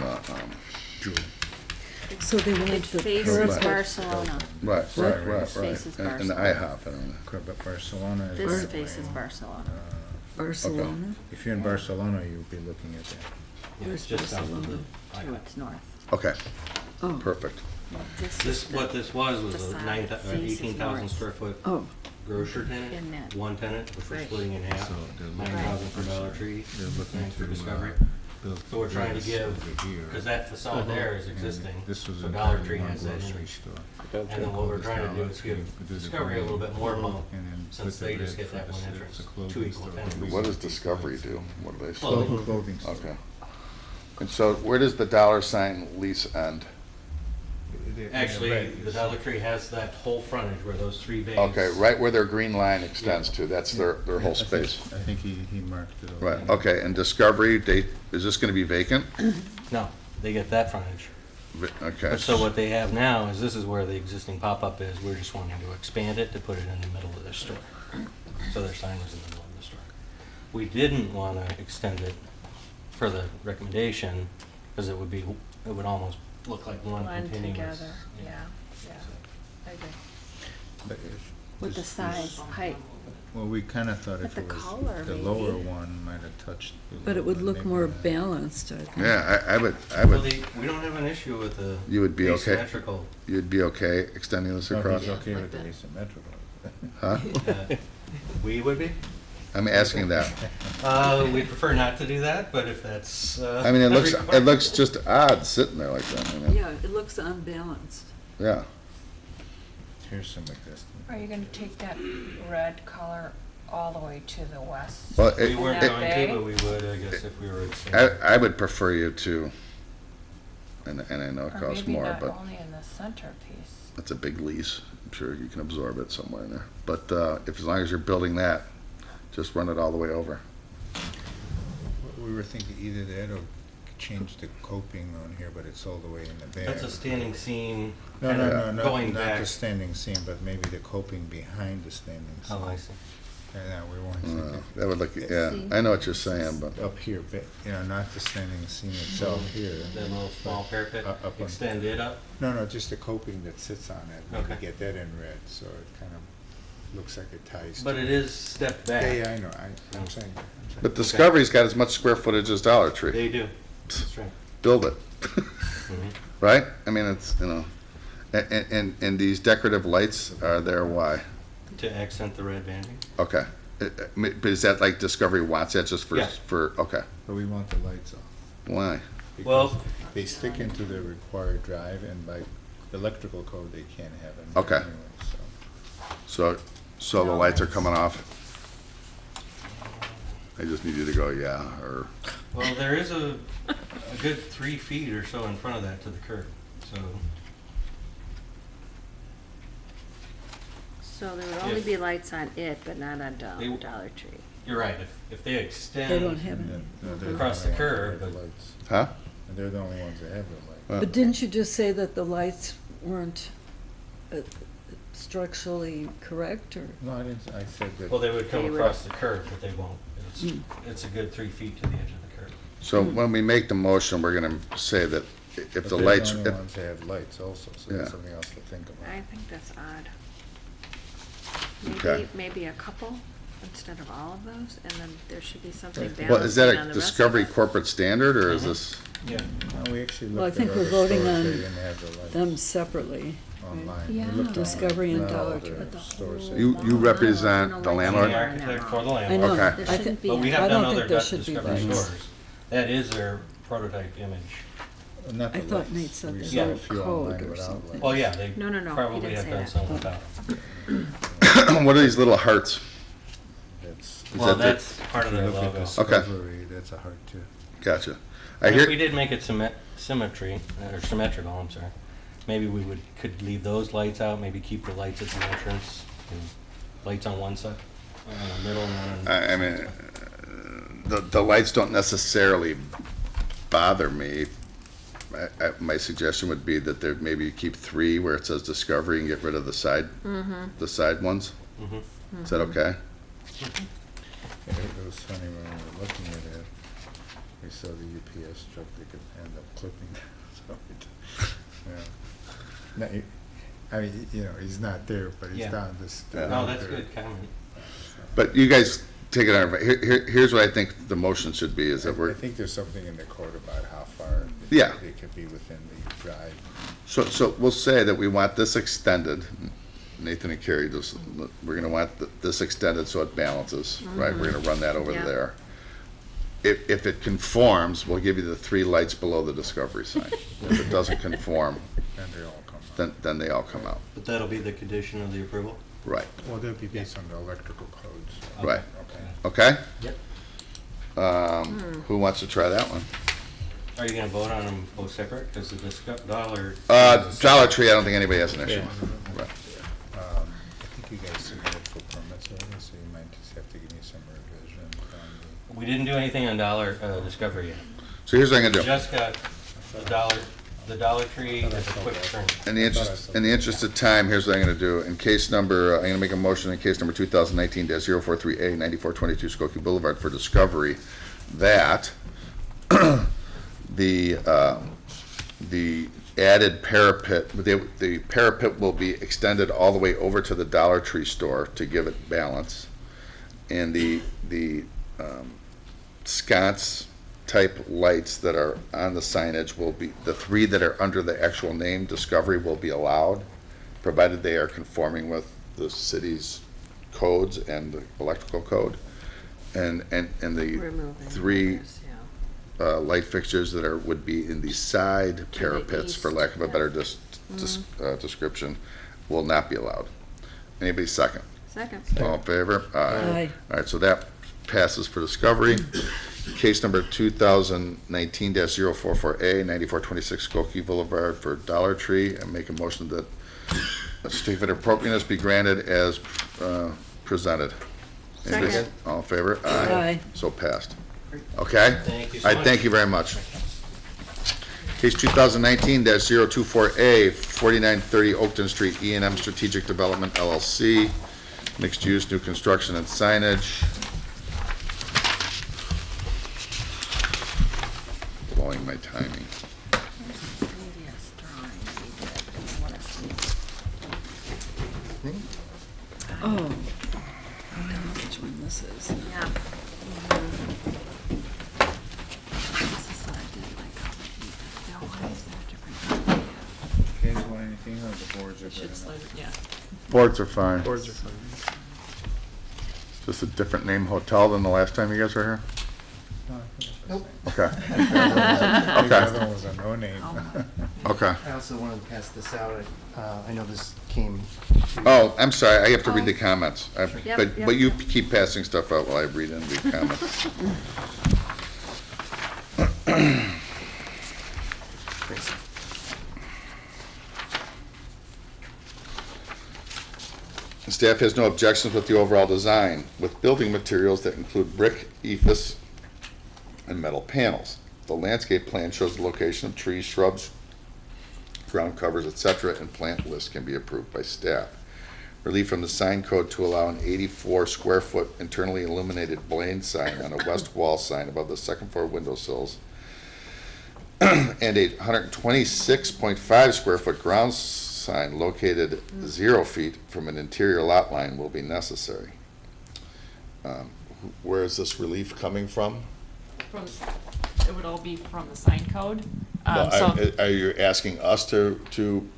[SPEAKER 9] So they want
[SPEAKER 3] It
[SPEAKER 9] the
[SPEAKER 3] faces
[SPEAKER 1] Right.
[SPEAKER 9] parapet.
[SPEAKER 3] Barcelona.
[SPEAKER 1] right.
[SPEAKER 3] This faces
[SPEAKER 1] And the
[SPEAKER 3] Barcelona.
[SPEAKER 1] IHOP, I don't know.
[SPEAKER 4] Correct, but Barcelona is.
[SPEAKER 3] This
[SPEAKER 4] that
[SPEAKER 3] faces
[SPEAKER 4] way.
[SPEAKER 3] Barcelona.
[SPEAKER 9] Barcelona.
[SPEAKER 4] If you're in Barcelona, you'll be looking at that.
[SPEAKER 9] Where's
[SPEAKER 6] Just south of
[SPEAKER 9] Barcelona?
[SPEAKER 6] the.
[SPEAKER 3] Oh, it's north.
[SPEAKER 1] Okay,
[SPEAKER 9] Oh,
[SPEAKER 1] perfect.
[SPEAKER 6] This, what this was
[SPEAKER 3] the
[SPEAKER 6] a
[SPEAKER 3] side that faces
[SPEAKER 6] 18,000
[SPEAKER 3] north.
[SPEAKER 6] square foot
[SPEAKER 9] oh,
[SPEAKER 6] grocer
[SPEAKER 3] In
[SPEAKER 6] tenant,
[SPEAKER 3] that.
[SPEAKER 6] one tenant, which we're
[SPEAKER 3] Right.
[SPEAKER 6] splitting in half,
[SPEAKER 4] So they're looking
[SPEAKER 6] 9,000 for Dollar Tree,
[SPEAKER 4] They're looking
[SPEAKER 6] 9 for
[SPEAKER 4] to,
[SPEAKER 6] Discovery.
[SPEAKER 4] build
[SPEAKER 6] So we're trying to
[SPEAKER 4] this
[SPEAKER 6] give,
[SPEAKER 4] over here.
[SPEAKER 6] because that facade there is
[SPEAKER 4] And
[SPEAKER 6] existing,
[SPEAKER 4] This was
[SPEAKER 6] so
[SPEAKER 4] a
[SPEAKER 6] Dollar Tree
[SPEAKER 4] one
[SPEAKER 6] has that
[SPEAKER 4] grocery
[SPEAKER 6] in.
[SPEAKER 4] store.
[SPEAKER 6] And then what we're trying to do is give Discovery a little bit more bump,
[SPEAKER 4] And then
[SPEAKER 6] since
[SPEAKER 4] put the
[SPEAKER 6] they just
[SPEAKER 4] red
[SPEAKER 6] get that
[SPEAKER 4] for
[SPEAKER 6] one
[SPEAKER 4] the-
[SPEAKER 6] entrance,
[SPEAKER 4] the clothing
[SPEAKER 6] 2 equal
[SPEAKER 4] store.
[SPEAKER 6] tenants.
[SPEAKER 1] What does Discovery do? What do they sell?
[SPEAKER 6] Well,
[SPEAKER 4] Clothing store.
[SPEAKER 1] Okay. And so where does the dollar sign lease end?
[SPEAKER 6] Actually, the Dollar Tree has that whole frontage where those 3 bays.
[SPEAKER 1] Okay, right where their green line extends to, that's their whole space.
[SPEAKER 4] I think he marked it over.
[SPEAKER 1] Right, okay, and Discovery, is this gonna be vacant?
[SPEAKER 6] No, they get that frontage.
[SPEAKER 1] Okay.
[SPEAKER 6] But so what they have now is this is where the existing pop-up is. We're just wanting to expand it to put it in the middle of their store. So their sign was in the middle of the store. We didn't want to extend it for the recommendation, because it would almost look like one
[SPEAKER 3] Blend
[SPEAKER 6] continuous.
[SPEAKER 3] together, yeah, I agree.
[SPEAKER 4] But if
[SPEAKER 3] With the
[SPEAKER 4] this-
[SPEAKER 3] size, height.
[SPEAKER 4] Well, we kind of thought
[SPEAKER 3] But
[SPEAKER 4] if
[SPEAKER 3] the
[SPEAKER 4] it was,
[SPEAKER 3] color,
[SPEAKER 4] the
[SPEAKER 3] maybe.
[SPEAKER 4] lower one might have touched. the
[SPEAKER 9] But it
[SPEAKER 4] lower
[SPEAKER 9] would
[SPEAKER 4] one,
[SPEAKER 9] look
[SPEAKER 4] maybe
[SPEAKER 9] more
[SPEAKER 4] not.
[SPEAKER 9] balanced, I think.
[SPEAKER 1] Yeah, I would,
[SPEAKER 6] Well, we don't have an issue with the
[SPEAKER 1] you would be okay,
[SPEAKER 6] asymmetrical.
[SPEAKER 1] you'd be okay extending this
[SPEAKER 4] No,
[SPEAKER 1] across?
[SPEAKER 4] he's okay
[SPEAKER 5] like
[SPEAKER 4] with the
[SPEAKER 5] that.
[SPEAKER 4] asymmetrical.
[SPEAKER 1] Huh?
[SPEAKER 6] We would be?
[SPEAKER 1] I'm asking that.
[SPEAKER 6] We prefer not to do that, but if that's,
[SPEAKER 1] I mean, it
[SPEAKER 6] a
[SPEAKER 1] looks
[SPEAKER 6] requirement-
[SPEAKER 1] just odd sitting there like that, you know?
[SPEAKER 9] Yeah, it looks unbalanced.
[SPEAKER 1] Yeah.
[SPEAKER 4] Here's some existing.
[SPEAKER 3] Are you gonna take that red color all the way to the west?
[SPEAKER 1] Well,
[SPEAKER 6] We weren't
[SPEAKER 3] That
[SPEAKER 6] going
[SPEAKER 3] bay?
[SPEAKER 6] to, but we would, I guess, if we were extending.
[SPEAKER 1] I would prefer you to, and I know it costs more, but
[SPEAKER 3] only in the centerpiece.
[SPEAKER 1] that's a big lease. I'm sure you can absorb it somewhere in there. But if, as long as you're building that, just run it all the way over.
[SPEAKER 4] We were thinking either that or change the coping on here, but it's all the way in the back.
[SPEAKER 6] That's a standing seam,
[SPEAKER 4] No,
[SPEAKER 6] kind
[SPEAKER 4] no,
[SPEAKER 6] of
[SPEAKER 4] no,
[SPEAKER 6] going
[SPEAKER 4] not
[SPEAKER 6] back.
[SPEAKER 4] the standing seam, but maybe the coping behind the standing seam.
[SPEAKER 6] Oh, I see.
[SPEAKER 4] Yeah, we weren't thinking.
[SPEAKER 1] That would look, yeah, I know what you're saying, but
[SPEAKER 4] Up here, not the standing seam itself here.
[SPEAKER 6] That little small parapet,
[SPEAKER 4] Up on-
[SPEAKER 6] extend it up.
[SPEAKER 4] No, just the coping that sits on it. Maybe
[SPEAKER 6] Okay.
[SPEAKER 4] get that in red, so it kind of looks like it ties.
[SPEAKER 6] But
[SPEAKER 4] to
[SPEAKER 6] it is stepped back.
[SPEAKER 4] Yeah, I know, I'm saying.
[SPEAKER 1] but Discovery's got as much square footage as Dollar Tree.
[SPEAKER 6] They do. That's right.
[SPEAKER 1] Build it.
[SPEAKER 6] Mhm.
[SPEAKER 1] Right? I mean, it's, you know, and these decorative lights are there, why?
[SPEAKER 6] To accent the red banding.
[SPEAKER 1] Okay. But is that like Discovery wants that just
[SPEAKER 6] Yeah.
[SPEAKER 1] okay.
[SPEAKER 4] But we want the lights off.
[SPEAKER 1] Why?
[SPEAKER 4] Because
[SPEAKER 6] Well-
[SPEAKER 4] they stick into the required drive, and by electrical code, they can't have them.
[SPEAKER 1] Okay.
[SPEAKER 4] Anyway, so.
[SPEAKER 1] So the lights are coming off? I just need you to go, yeah, or,
[SPEAKER 6] Well, there is a good 3 feet or so in front of that to the curb, so.
[SPEAKER 3] So there would only
[SPEAKER 6] If-
[SPEAKER 3] be lights on it, but not on
[SPEAKER 6] They-
[SPEAKER 3] Dollar Tree.
[SPEAKER 6] You're right, if they
[SPEAKER 9] They don't
[SPEAKER 6] extend
[SPEAKER 9] have
[SPEAKER 4] And
[SPEAKER 9] any.
[SPEAKER 4] then, they're
[SPEAKER 6] across
[SPEAKER 4] only
[SPEAKER 6] the
[SPEAKER 4] ones that
[SPEAKER 6] curb,
[SPEAKER 4] have the
[SPEAKER 6] but
[SPEAKER 4] lights.
[SPEAKER 1] huh?
[SPEAKER 4] And they're the only ones that have the lights.
[SPEAKER 9] But didn't you just say that the lights weren't structurally correct, or?
[SPEAKER 4] No, I didn't, I said that.
[SPEAKER 6] well, they would come
[SPEAKER 3] They would-
[SPEAKER 6] across the curb, but they won't.
[SPEAKER 9] Mm.
[SPEAKER 6] It's a good 3 feet to the edge of the curb.
[SPEAKER 1] So when we make the motion, we're gonna say that if
[SPEAKER 4] But
[SPEAKER 1] the
[SPEAKER 4] they're
[SPEAKER 1] lights,
[SPEAKER 4] the only ones that have lights also, so
[SPEAKER 1] Yeah.
[SPEAKER 4] that's something else to think about.
[SPEAKER 3] I think that's odd.
[SPEAKER 1] Okay.
[SPEAKER 3] Maybe a couple instead of all of those, and then there should be something
[SPEAKER 4] Right.
[SPEAKER 1] well, is
[SPEAKER 3] balancing
[SPEAKER 1] that
[SPEAKER 3] on
[SPEAKER 1] a
[SPEAKER 3] the rest of
[SPEAKER 1] Discovery
[SPEAKER 3] it.
[SPEAKER 1] corporate standard, or is
[SPEAKER 6] Mhm.
[SPEAKER 1] this?
[SPEAKER 6] Yeah.
[SPEAKER 4] No, we actually
[SPEAKER 9] Well, I
[SPEAKER 4] looked
[SPEAKER 9] think
[SPEAKER 4] at
[SPEAKER 9] we're
[SPEAKER 4] other
[SPEAKER 9] voting
[SPEAKER 4] stores,
[SPEAKER 9] on
[SPEAKER 4] they didn't have the lights
[SPEAKER 9] them separately.
[SPEAKER 4] online. We
[SPEAKER 3] Yeah.
[SPEAKER 4] looked online.
[SPEAKER 9] Discovery and
[SPEAKER 4] Not all
[SPEAKER 9] Dollar
[SPEAKER 4] the
[SPEAKER 9] Tree.
[SPEAKER 3] But the
[SPEAKER 4] stores
[SPEAKER 3] whole
[SPEAKER 4] say-
[SPEAKER 1] You represent
[SPEAKER 3] mall,
[SPEAKER 1] the
[SPEAKER 3] no lights
[SPEAKER 1] landlord?
[SPEAKER 6] The
[SPEAKER 3] on that
[SPEAKER 6] architect
[SPEAKER 3] mall.
[SPEAKER 6] for the
[SPEAKER 9] I
[SPEAKER 6] landlord.
[SPEAKER 9] know.
[SPEAKER 1] Okay.
[SPEAKER 3] There
[SPEAKER 9] I
[SPEAKER 3] shouldn't
[SPEAKER 9] think,
[SPEAKER 3] be
[SPEAKER 6] But we
[SPEAKER 3] any.
[SPEAKER 6] have
[SPEAKER 9] I
[SPEAKER 6] done
[SPEAKER 9] don't think
[SPEAKER 6] other
[SPEAKER 9] there should be
[SPEAKER 6] Discovery
[SPEAKER 9] lights.
[SPEAKER 6] stores. That is their prototype image.
[SPEAKER 4] Not
[SPEAKER 9] I
[SPEAKER 4] the
[SPEAKER 9] thought
[SPEAKER 4] lights.
[SPEAKER 9] Nate said
[SPEAKER 4] We
[SPEAKER 9] they
[SPEAKER 4] saw
[SPEAKER 6] were
[SPEAKER 4] a few
[SPEAKER 9] code
[SPEAKER 4] online
[SPEAKER 9] or
[SPEAKER 4] without
[SPEAKER 9] something.
[SPEAKER 4] lights.
[SPEAKER 6] Well, yeah, they
[SPEAKER 3] No, he
[SPEAKER 6] probably
[SPEAKER 3] didn't
[SPEAKER 6] have
[SPEAKER 3] say
[SPEAKER 6] done
[SPEAKER 3] that.
[SPEAKER 6] some without.
[SPEAKER 1] What are these little hearts?
[SPEAKER 4] That's.
[SPEAKER 1] Is
[SPEAKER 6] Well,
[SPEAKER 1] that the-
[SPEAKER 6] that's part of
[SPEAKER 4] If you
[SPEAKER 6] their
[SPEAKER 4] look at
[SPEAKER 6] logo.
[SPEAKER 4] Discovery, that's a hard to.
[SPEAKER 1] Gotcha. I
[SPEAKER 6] And if we
[SPEAKER 1] hear,
[SPEAKER 6] did make it symmetrical, I'm sorry, maybe we could leave those lights out, maybe keep the lights at the entrance, and lights on one side, on the middle, and then on.
[SPEAKER 1] I mean, the lights don't necessarily bother me. My suggestion would be that there, maybe you keep 3 where it says Discovery and get rid of the side ones.
[SPEAKER 6] Mhm.
[SPEAKER 1] Is that okay?
[SPEAKER 4] It was funny when we were looking at it, we saw the UPS truck, they could end up clipping, so yeah. No, I mean, he's not there, but he's
[SPEAKER 6] Yeah.
[SPEAKER 4] down this.
[SPEAKER 1] Yeah.
[SPEAKER 6] No, that's good comment.
[SPEAKER 1] But you guys take it on, here's what I think the motion should be, is that
[SPEAKER 4] I
[SPEAKER 1] we're,
[SPEAKER 4] think there's something in the code about how far.
[SPEAKER 1] Yeah.
[SPEAKER 4] They could be within the drive.
[SPEAKER 1] so we'll say that we want this extended. Nathan and Carrie, we're gonna want this extended so it balances, right? We're gonna run that over
[SPEAKER 3] Yeah.
[SPEAKER 1] there. If it conforms, we'll give you the 3 lights below the Discovery sign. If it doesn't conform,
[SPEAKER 4] And they all come out.
[SPEAKER 1] then they all come out.
[SPEAKER 6] But that'll be the condition of the approval?
[SPEAKER 1] Right,
[SPEAKER 4] Well, they'll be based on the electrical codes. so-
[SPEAKER 1] right.
[SPEAKER 4] Okay.
[SPEAKER 1] Okay?
[SPEAKER 6] Yep.
[SPEAKER 1] Who wants to try that one?
[SPEAKER 6] Are you gonna vote on them both separate? Because the Dollar.
[SPEAKER 1] Dollar Tree, I don't think anybody has an issue.
[SPEAKER 6] Yeah.
[SPEAKER 1] Right.
[SPEAKER 4] I think you guys submitted for permits already, so you might just have to give me some revision on
[SPEAKER 6] We didn't do anything on Dollar, Discovery yet.
[SPEAKER 1] So here's what I'm gonna do.
[SPEAKER 6] Just got the Dollar Tree as a quick turn.
[SPEAKER 1] In the interest of time, here's what I'm gonna do. In case number, I'm gonna make a motion in case number 2019-043A, 9422 Skokie Boulevard for Discovery, that the added parapet, the parapet will be extended all the way over to the Dollar Tree store to give it balance. And the sconce type lights that are on the signage will be, the 3 that are under the actual name Discovery will be allowed, provided they are conforming with the city's codes and the electrical code. And the
[SPEAKER 3] Removing
[SPEAKER 1] 3
[SPEAKER 3] others, yeah.
[SPEAKER 1] light fixtures that would be in the side parapets, for lack of a better description, will not be allowed. Anybody second?
[SPEAKER 3] Second.
[SPEAKER 1] All in favor?
[SPEAKER 9] Aye.
[SPEAKER 1] All right, so that passes for Discovery. Case number 2019-044A, 9426 Skokie Boulevard for Dollar Tree. And make a motion that a certificate of appropriateness be granted as presented. Anybody-
[SPEAKER 3] Second.
[SPEAKER 1] All in favor?
[SPEAKER 9] Aye.
[SPEAKER 1] So passed. Okay?
[SPEAKER 6] Thank you so
[SPEAKER 1] All right,
[SPEAKER 6] much.
[SPEAKER 1] thank you very much. Case 2019-024A, 4930 Oakton Street, E&M Strategic Development LLC, mixed use, new construction and signage. Blowing my timing.
[SPEAKER 3] Previous drawing we did. I wanna see.
[SPEAKER 9] Oh. I don't know which one this is.
[SPEAKER 3] Yeah. This is what I did, like, now why is there a different copy?
[SPEAKER 4] Guys want anything, or the boards are good
[SPEAKER 13] Should
[SPEAKER 4] enough?
[SPEAKER 13] slide, yeah.
[SPEAKER 1] Boards are fine.
[SPEAKER 7] Boards are fine.
[SPEAKER 1] Just a different name hotel than the last time you guys were here?
[SPEAKER 4] No, I think it's the
[SPEAKER 8] Nope.
[SPEAKER 1] Okay.
[SPEAKER 4] same. The other one was a no name.
[SPEAKER 1] Okay.
[SPEAKER 8] I also wanted to pass this out. I know this came.
[SPEAKER 1] Oh, I'm sorry, I have to read the comments.
[SPEAKER 3] Yep,
[SPEAKER 1] But
[SPEAKER 3] yep.
[SPEAKER 1] you keep passing stuff out while I read and read comments. Staff has no objections with the overall design, with building materials that include brick, ephes, and metal panels. The landscape plan shows the location of trees, shrubs, ground covers, etc., and plant lists can be approved by staff. Relief from the sign code to allow an 84 square foot internally illuminated blind sign on a west wall sign above the second floor windowsills and a 126.5 square foot ground sign located 0 feet from an interior lot line will be necessary. Where is this relief coming from?
[SPEAKER 13] From, it would all be from the sign code.
[SPEAKER 1] No,
[SPEAKER 13] So
[SPEAKER 1] are you asking us to do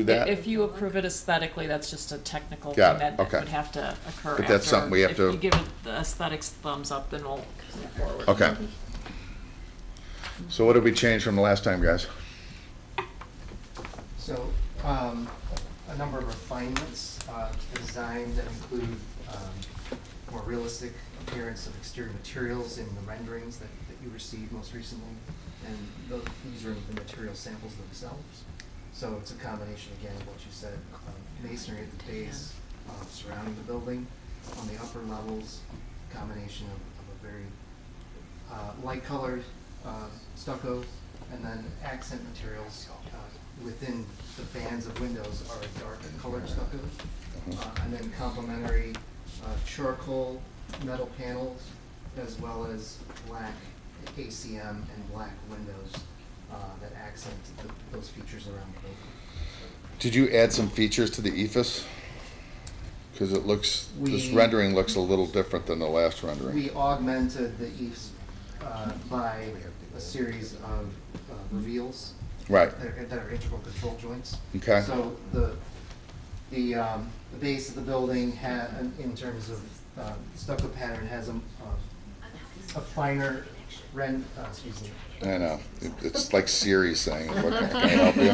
[SPEAKER 1] that?
[SPEAKER 13] if you approve it aesthetically, that's just a technical
[SPEAKER 1] Got
[SPEAKER 13] thing
[SPEAKER 1] it,
[SPEAKER 13] that
[SPEAKER 1] okay.
[SPEAKER 13] would have to occur.
[SPEAKER 1] But that's
[SPEAKER 13] after.
[SPEAKER 1] something we have to-
[SPEAKER 13] If you give it the aesthetics thumbs up, then we'll move forward.
[SPEAKER 1] Okay. So what did we change from the last time, guys?
[SPEAKER 8] So, a number of refinements to the design that include more realistic appearance of exterior materials in the renderings that you received most recently. And these are the material samples themselves. So it's a combination, again, of what you said, masonry at the base, surrounding the building. On the upper levels, combination of a very light colored stucco, and then accent materials within the bands of windows are a darker colored stucco. And then complementary charcoal metal panels, as well as black ACM and black windows that accent those features around the building.
[SPEAKER 1] Did you add some features to the ephes? Because it looks, this
[SPEAKER 8] We-
[SPEAKER 1] rendering looks a little different than the last rendering.
[SPEAKER 8] We augmented the eaves by a series of reveals.
[SPEAKER 1] Right.
[SPEAKER 8] That are integral control joints.
[SPEAKER 1] Okay.
[SPEAKER 8] So the base of the building in terms of stucco pattern has a finer excuse me.
[SPEAKER 1] I know, it's like Siri saying, what can I help you?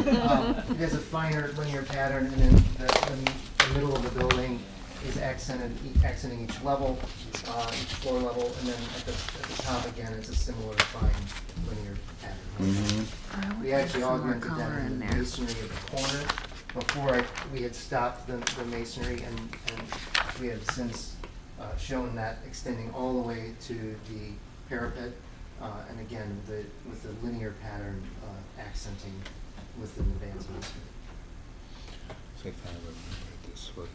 [SPEAKER 8] It has a finer linear pattern, and then the middle of the building is accenting each level, each floor level, and then at the top again, it's a similar fine linear pattern. We actually augmented that in the masonry of the corner. Before we had stopped the masonry, and we had since shown that extending all the way to the parapet, and again, with the linear pattern accenting within the bands of masonry.
[SPEAKER 4] So if I remember, this was,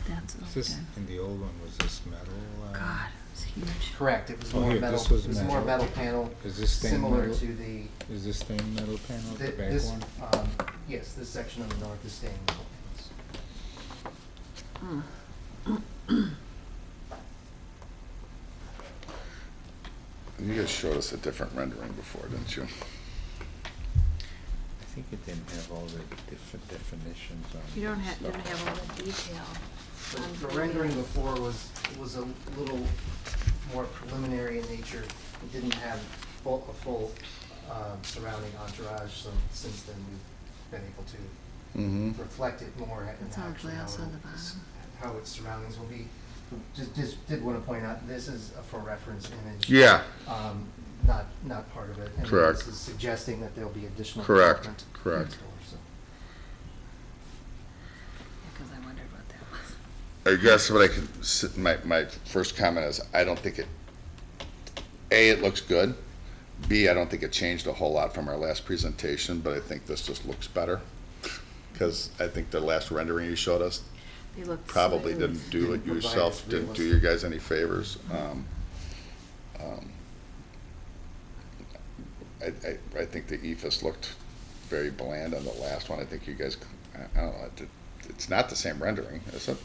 [SPEAKER 9] That's
[SPEAKER 4] is this,
[SPEAKER 9] okay.
[SPEAKER 4] in the old one, was this metal?
[SPEAKER 9] God, It's huge.
[SPEAKER 8] Correct, it was
[SPEAKER 4] Oh,
[SPEAKER 8] more
[SPEAKER 4] here,
[SPEAKER 8] metal,
[SPEAKER 4] this was
[SPEAKER 8] it was more
[SPEAKER 4] metal.
[SPEAKER 8] metal panel,
[SPEAKER 4] Is this stained
[SPEAKER 8] similar
[SPEAKER 4] metal?
[SPEAKER 8] to the,
[SPEAKER 4] Is this stained metal panel, the back
[SPEAKER 8] this,
[SPEAKER 4] one?
[SPEAKER 8] yes, this section on the north is stained metal panels.
[SPEAKER 1] You guys showed us a different rendering before, didn't you?
[SPEAKER 4] I think it didn't have all the different definitions on it.
[SPEAKER 3] You didn't have all the detail.
[SPEAKER 8] The rendering before was a little more preliminary in nature. It didn't have a full surrounding entourage, so since then we've been able to
[SPEAKER 1] Mm-hmm.
[SPEAKER 8] reflect it more in
[SPEAKER 3] It's all
[SPEAKER 8] actually
[SPEAKER 3] glass on the bottom.
[SPEAKER 8] how its surroundings will be. Just did want to point out, this is a for reference image.
[SPEAKER 1] Yeah.
[SPEAKER 8] Not part of it. And
[SPEAKER 1] Correct.
[SPEAKER 8] This is suggesting that there'll be additional
[SPEAKER 1] Correct,
[SPEAKER 8] development
[SPEAKER 1] correct.
[SPEAKER 8] next door, so.
[SPEAKER 3] Because I wondered what that was.
[SPEAKER 1] I guess what I could, my first comment is, I don't think it, A, it looks good. B, I don't think it changed a whole lot from our last presentation, but I think this just looks better. Because I think the last rendering you showed us
[SPEAKER 3] They look
[SPEAKER 1] probably
[SPEAKER 3] smooth.
[SPEAKER 1] didn't do it
[SPEAKER 8] Didn't provide
[SPEAKER 1] yourself,
[SPEAKER 8] us
[SPEAKER 1] didn't do
[SPEAKER 8] realistic.
[SPEAKER 1] you guys any favors. I think the ephes looked very bland on the last one. I think you guys, I don't know, it's not the same rendering, is it?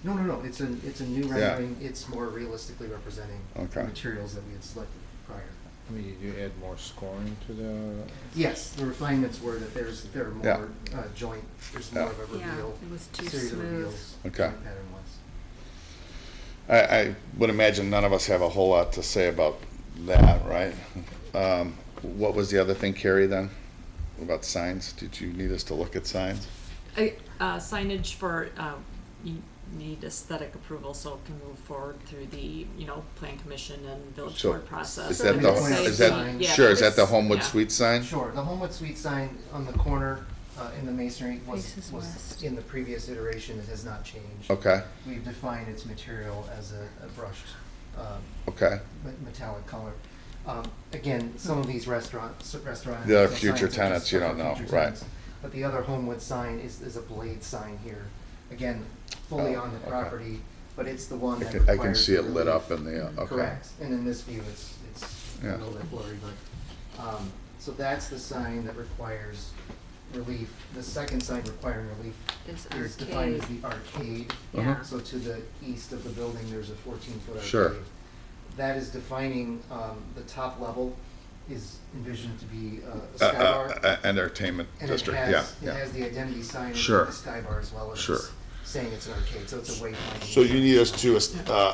[SPEAKER 8] No, it's a new
[SPEAKER 1] Yeah.
[SPEAKER 8] rendering. It's more realistically representing
[SPEAKER 1] Okay.
[SPEAKER 8] the materials that we had selected prior.
[SPEAKER 4] I mean, did you add more scoring to the?
[SPEAKER 8] Yes, the refinements were that there are
[SPEAKER 1] Yeah.
[SPEAKER 8] more joint, there's
[SPEAKER 1] Yeah.
[SPEAKER 8] more of a
[SPEAKER 3] Yeah,
[SPEAKER 8] reveal,
[SPEAKER 3] it was too
[SPEAKER 8] series of
[SPEAKER 3] smooth.
[SPEAKER 8] reveals.
[SPEAKER 1] Okay.
[SPEAKER 8] joint pattern-wise.
[SPEAKER 1] I would imagine none of us have a whole lot to say about that, right? What was the other thing, Carrie, then? About signs? Did you need us to look at signs?
[SPEAKER 13] Signage for, you need aesthetic approval so it can move forward through the, plan commission and village
[SPEAKER 1] So,
[SPEAKER 13] board process.
[SPEAKER 1] Is that
[SPEAKER 8] So
[SPEAKER 1] the,
[SPEAKER 8] we point out
[SPEAKER 1] is
[SPEAKER 8] the
[SPEAKER 1] that,
[SPEAKER 8] sign.
[SPEAKER 13] Yeah,
[SPEAKER 1] sure, is that the
[SPEAKER 13] this-
[SPEAKER 1] Homewood
[SPEAKER 13] yeah.
[SPEAKER 1] Suites sign?
[SPEAKER 8] Sure, the Homewood Suite sign on the corner in the masonry
[SPEAKER 3] Faces
[SPEAKER 8] was
[SPEAKER 3] west.
[SPEAKER 8] in the previous iteration. It has not changed.
[SPEAKER 1] Okay,
[SPEAKER 8] We've defined its material as a brushed
[SPEAKER 1] okay.
[SPEAKER 8] metallic color. Again, some of these restaurants.
[SPEAKER 1] The other
[SPEAKER 8] signs
[SPEAKER 1] future
[SPEAKER 8] are just
[SPEAKER 1] tenants, you
[SPEAKER 8] for
[SPEAKER 1] don't know,
[SPEAKER 8] future
[SPEAKER 1] right.
[SPEAKER 8] tenants. But the other Homewood sign is a blade sign here. Again, fully
[SPEAKER 1] Oh,
[SPEAKER 8] on the
[SPEAKER 1] okay.
[SPEAKER 8] property, but it's the one that
[SPEAKER 1] I can
[SPEAKER 8] requires
[SPEAKER 1] see it
[SPEAKER 8] the
[SPEAKER 1] lit
[SPEAKER 8] relief.
[SPEAKER 1] up in the, okay.
[SPEAKER 8] Correct, and in this view, it's a
[SPEAKER 1] Yeah.
[SPEAKER 8] little bit blurry, but, so that's the sign that requires relief. The second sign requiring relief
[SPEAKER 3] It's
[SPEAKER 8] is defined as
[SPEAKER 3] arcade.
[SPEAKER 8] the arcade.
[SPEAKER 3] Yeah.
[SPEAKER 8] So to the east of the building, there's a 14-foot arcade.
[SPEAKER 1] Sure.
[SPEAKER 8] That is defining, the top level is envisioned to be a sky bar.
[SPEAKER 1] Entertainment
[SPEAKER 8] And it
[SPEAKER 1] district,
[SPEAKER 8] has,
[SPEAKER 1] yeah,
[SPEAKER 8] it
[SPEAKER 1] yeah.
[SPEAKER 8] has the identity sign and
[SPEAKER 1] Sure.
[SPEAKER 8] the sky bar as well as
[SPEAKER 1] Sure.
[SPEAKER 8] saying it's an arcade, so it's a wayfinding.
[SPEAKER 1] So you need us to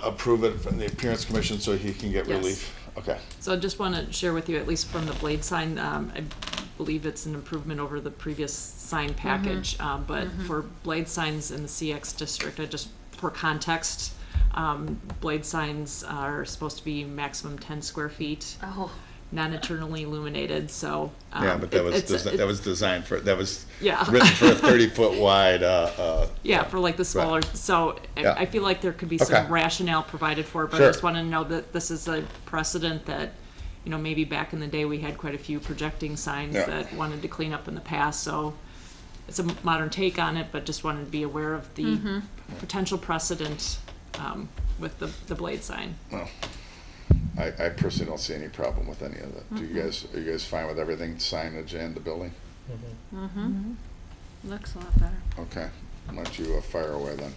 [SPEAKER 1] approve it from the appearance commission so he can get
[SPEAKER 13] Yes.
[SPEAKER 1] relief? Okay.
[SPEAKER 13] So I just want to share with you, at least from the blade sign, I believe it's an improvement over the previous sign package. But for blade signs in the CX district, for context, blade signs are supposed to be maximum 10 square feet,
[SPEAKER 3] Oh,
[SPEAKER 13] non-eternally illuminated, so.
[SPEAKER 1] Yeah, but that was,
[SPEAKER 13] it's-
[SPEAKER 1] that was designed for, that was
[SPEAKER 13] Yeah.
[SPEAKER 1] written for a 30-foot wide,
[SPEAKER 13] Yeah, for like the smaller, so
[SPEAKER 1] Yeah.
[SPEAKER 13] I feel like there could be
[SPEAKER 1] Okay.
[SPEAKER 13] some rationale provided for it, but I
[SPEAKER 1] Sure.
[SPEAKER 13] just want to know that this is a precedent that, maybe back in the day, we had quite a few projecting signs
[SPEAKER 1] Yeah.
[SPEAKER 13] that wanted to clean up in the past, so it's a modern take on it, but just wanted to be aware of the potential precedent with the blade sign.
[SPEAKER 1] well, I personally don't see any problem with any of that. Do you guys, are you guys fine with everything, signage and the building?
[SPEAKER 3] looks a lot better.
[SPEAKER 1] Okay, why don't you fire away then?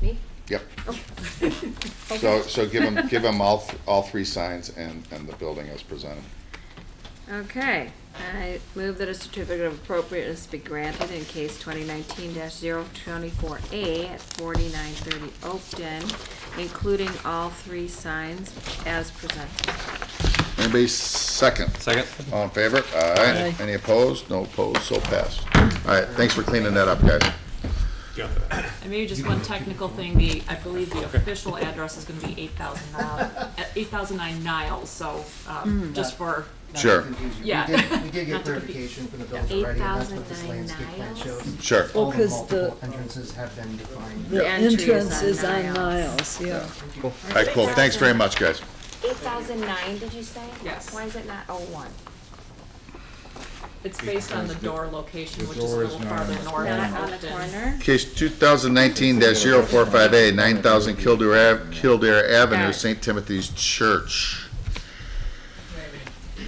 [SPEAKER 3] Me?
[SPEAKER 1] Yep.
[SPEAKER 3] Oh.
[SPEAKER 1] So give them all three signs and the building as presented.
[SPEAKER 3] Okay, I move that a certificate of appropriateness be granted in case 2019-024A at 4930 Oakton, including all three signs as presented.
[SPEAKER 1] Anybody second?
[SPEAKER 6] Second?
[SPEAKER 1] All in favor? Aye. Any opposed? No opposed, so passed. All right, thanks for cleaning that up, guys.
[SPEAKER 13] And maybe just one technical thing, I believe the official address is gonna be 8,009 Niles, so, just for,
[SPEAKER 8] Not to
[SPEAKER 1] Sure.
[SPEAKER 8] confuse you.
[SPEAKER 13] Yeah.
[SPEAKER 8] We did get
[SPEAKER 13] Not to confuse-
[SPEAKER 8] clarification from the village already, and that's what this
[SPEAKER 3] 8,009
[SPEAKER 8] landscape plan
[SPEAKER 3] Niles?
[SPEAKER 8] shows.
[SPEAKER 1] Sure.
[SPEAKER 9] Well,
[SPEAKER 8] All the
[SPEAKER 9] 'cause
[SPEAKER 8] multiple entrances have been defined.
[SPEAKER 9] The
[SPEAKER 3] entry is
[SPEAKER 9] entrance
[SPEAKER 3] on
[SPEAKER 9] is on
[SPEAKER 3] Niles.
[SPEAKER 9] Niles, yeah.
[SPEAKER 1] All right, cool. Thanks very much, guys.
[SPEAKER 3] 8,009, did you say?
[SPEAKER 13] Yes.
[SPEAKER 3] Why is it not 01?
[SPEAKER 13] It's based on the door location,
[SPEAKER 4] the
[SPEAKER 13] which is a
[SPEAKER 4] door is
[SPEAKER 13] little
[SPEAKER 4] not
[SPEAKER 13] farther
[SPEAKER 4] on the
[SPEAKER 13] north.
[SPEAKER 3] Not
[SPEAKER 13] than
[SPEAKER 3] on the
[SPEAKER 13] Oakton.
[SPEAKER 3] corner.
[SPEAKER 1] Case 2019-045A, 9000 Kildare Avenue,
[SPEAKER 3] Got it.
[SPEAKER 1] St. Timothy's Church.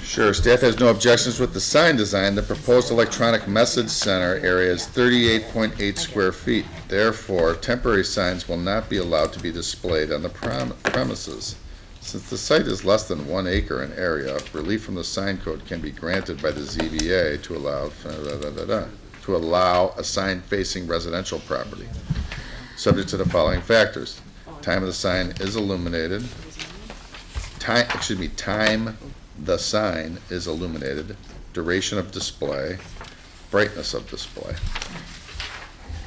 [SPEAKER 1] Sure, staff has no objections with the sign design. The proposed electronic message center area is 38.8 square feet. Therefore, temporary signs will not be allowed to be displayed on the premises. Since the site is less than 1 acre in area, relief from the sign code can be granted by the ZBA to allow a sign facing residential property, subject to the following factors. Time of the sign is illuminated. Time the sign is illuminated, duration of display, brightness of display.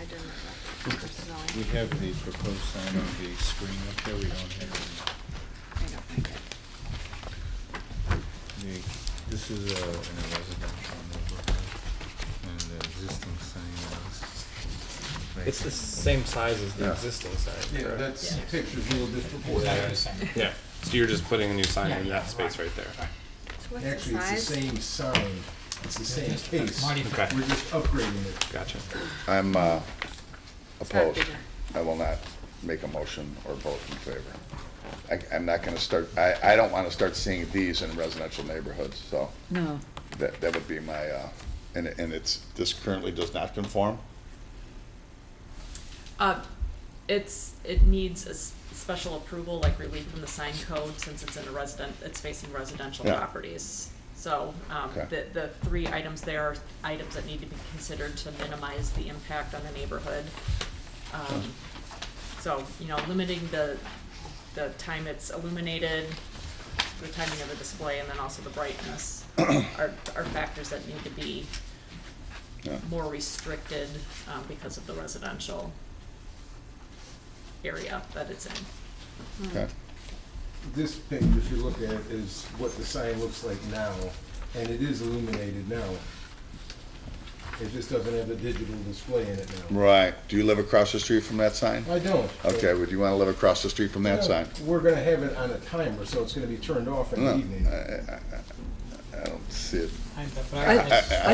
[SPEAKER 3] I don't know about the zoning.
[SPEAKER 4] We have the proposed sign on the screen up there, we don't have
[SPEAKER 3] I don't think it.
[SPEAKER 4] this is in a residential neighborhood, and the existing sign is. right
[SPEAKER 7] It's the
[SPEAKER 4] there.
[SPEAKER 7] same size as the
[SPEAKER 1] Yeah.
[SPEAKER 7] existing sign.
[SPEAKER 2] Yeah,
[SPEAKER 7] correct?
[SPEAKER 2] that's, picture's a little disproportionate.
[SPEAKER 7] Yeah, so you're just putting a new sign in that space right there.
[SPEAKER 3] So what's
[SPEAKER 2] Actually,
[SPEAKER 3] the
[SPEAKER 2] it's the
[SPEAKER 3] size?
[SPEAKER 2] same sign, it's the same case.
[SPEAKER 7] Okay,
[SPEAKER 2] We're just upgrading it.
[SPEAKER 7] gotcha.
[SPEAKER 1] I'm
[SPEAKER 3] It's not
[SPEAKER 1] opposed.
[SPEAKER 3] bigger.
[SPEAKER 1] I will not make a motion or vote in favor. I'm not gonna start, I don't wanna start seeing these in residential neighborhoods, so
[SPEAKER 9] No.
[SPEAKER 1] that would be my, and this currently does not conform?
[SPEAKER 13] It needs a special approval, like relief from the sign code, since it's in a it's facing residential
[SPEAKER 1] Yeah.
[SPEAKER 13] properties. So,
[SPEAKER 1] Okay.
[SPEAKER 13] the three items there are items that need to be considered to minimize the impact on the neighborhood. So, limiting the time it's illuminated, the timing of the display, and then also the brightness are factors that need to be
[SPEAKER 1] Yeah.
[SPEAKER 13] more restricted, because of the residential area that it's in.
[SPEAKER 1] Okay.
[SPEAKER 2] This page, if you look at it, is what the sign looks like now, and it is illuminated now. It just doesn't have a digital display in it now.
[SPEAKER 1] Right. Do you live across the street from that sign?
[SPEAKER 2] I don't.
[SPEAKER 1] Okay, would you wanna live across the street from that
[SPEAKER 2] Yeah,
[SPEAKER 1] sign?
[SPEAKER 2] We're gonna have it on a timer, so it's gonna be turned off in
[SPEAKER 1] No,
[SPEAKER 2] the evening.
[SPEAKER 1] I don't see it.
[SPEAKER 9] I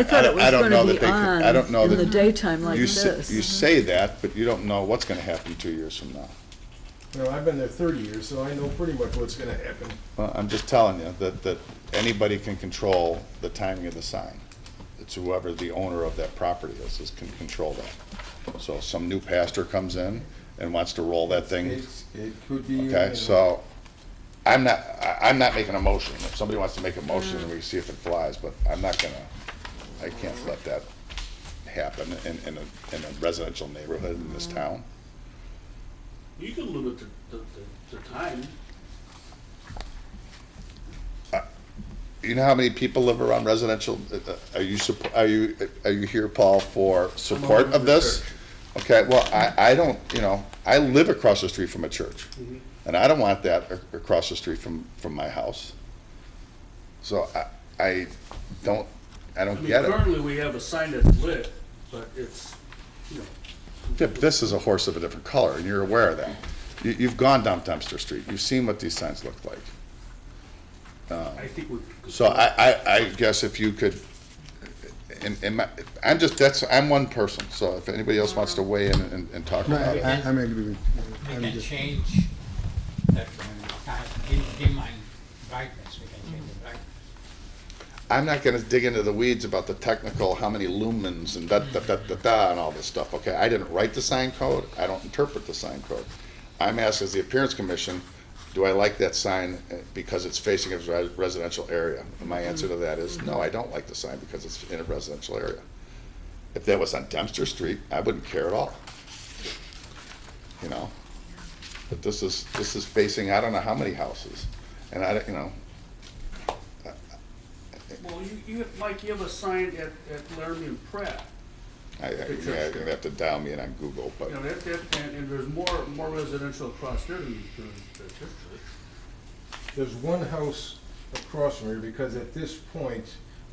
[SPEAKER 9] thought it was
[SPEAKER 1] I don't know
[SPEAKER 9] gonna
[SPEAKER 1] that
[SPEAKER 9] be
[SPEAKER 1] they
[SPEAKER 9] on
[SPEAKER 1] I don't know
[SPEAKER 9] in
[SPEAKER 1] that.
[SPEAKER 9] the daytime like
[SPEAKER 1] You
[SPEAKER 9] this.
[SPEAKER 1] say that, but you don't know what's gonna happen 2 years from now.
[SPEAKER 2] Well, I've been there 30 years, so I know pretty much what's gonna happen.
[SPEAKER 1] Well, I'm just telling you that anybody can control the timing of the sign. It's whoever the owner of that property is can control that. So some new pastor comes in and wants to roll that thing.
[SPEAKER 2] It could be.
[SPEAKER 1] Okay, so I'm not making a motion. If somebody wants to make a motion, and we see if it flies, but I can't let that happen in a residential neighborhood in this town.
[SPEAKER 10] You can limit the time.
[SPEAKER 1] You know how many people live around residential, are you here, Paul, for support of this? Okay, well, I don't, I live across the street from a church, and I don't want that across the street from my house. So I don't get it.
[SPEAKER 10] Currently, we have a sign that's lit, but it's,
[SPEAKER 1] Yeah, but this is a horse of a different color, and you're aware of that. You've gone down Dempster Street, you've seen what these signs look like.
[SPEAKER 10] I think we.
[SPEAKER 1] So I guess if you could, I'm one person, so if anybody else wants to weigh in and talk
[SPEAKER 2] No,
[SPEAKER 1] about it.
[SPEAKER 2] I'm agree with you.
[SPEAKER 15] We
[SPEAKER 2] I'm
[SPEAKER 15] can
[SPEAKER 2] just-
[SPEAKER 15] change that, dim and brightness, we can change the brightness.
[SPEAKER 1] I'm not gonna dig into the weeds about the technical, how many lumens and da and all this stuff, okay? I didn't write the sign code, I don't interpret the sign code. I'm asked as the appearance commission, do I like that sign because it's facing a residential area? And my answer to that is, no, I don't like the sign because it's in a residential area. If that was on Dempster Street, I wouldn't care at all. But this is facing, I don't know how many houses, and
[SPEAKER 10] Well, you have a sign at Laramie and Pratt.
[SPEAKER 1] you're gonna have to dial me in on Google, but.
[SPEAKER 10] And there's more residential across there than this church.
[SPEAKER 2] There's one house across from here, because at this point,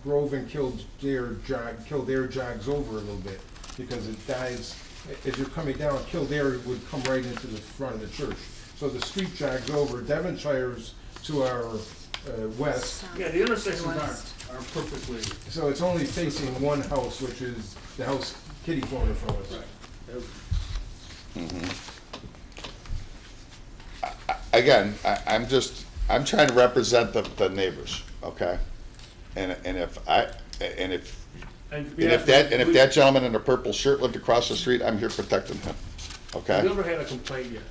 [SPEAKER 2] Grove and Kildare jogs over a little bit, because it dies, as you're coming down, Kildare would come right into the front of the church. So the street jogs over, Devonshire's to our west.
[SPEAKER 3] Yeah, the intersections
[SPEAKER 10] are perfectly.
[SPEAKER 2] So it's only facing one house, which is the house kitty corner from us.
[SPEAKER 1] Again, I'm trying to represent the neighbors, okay? And if that gentleman in the purple shirt lived across the street, I'm here protecting him, okay?
[SPEAKER 10] I've never had a complaint yet.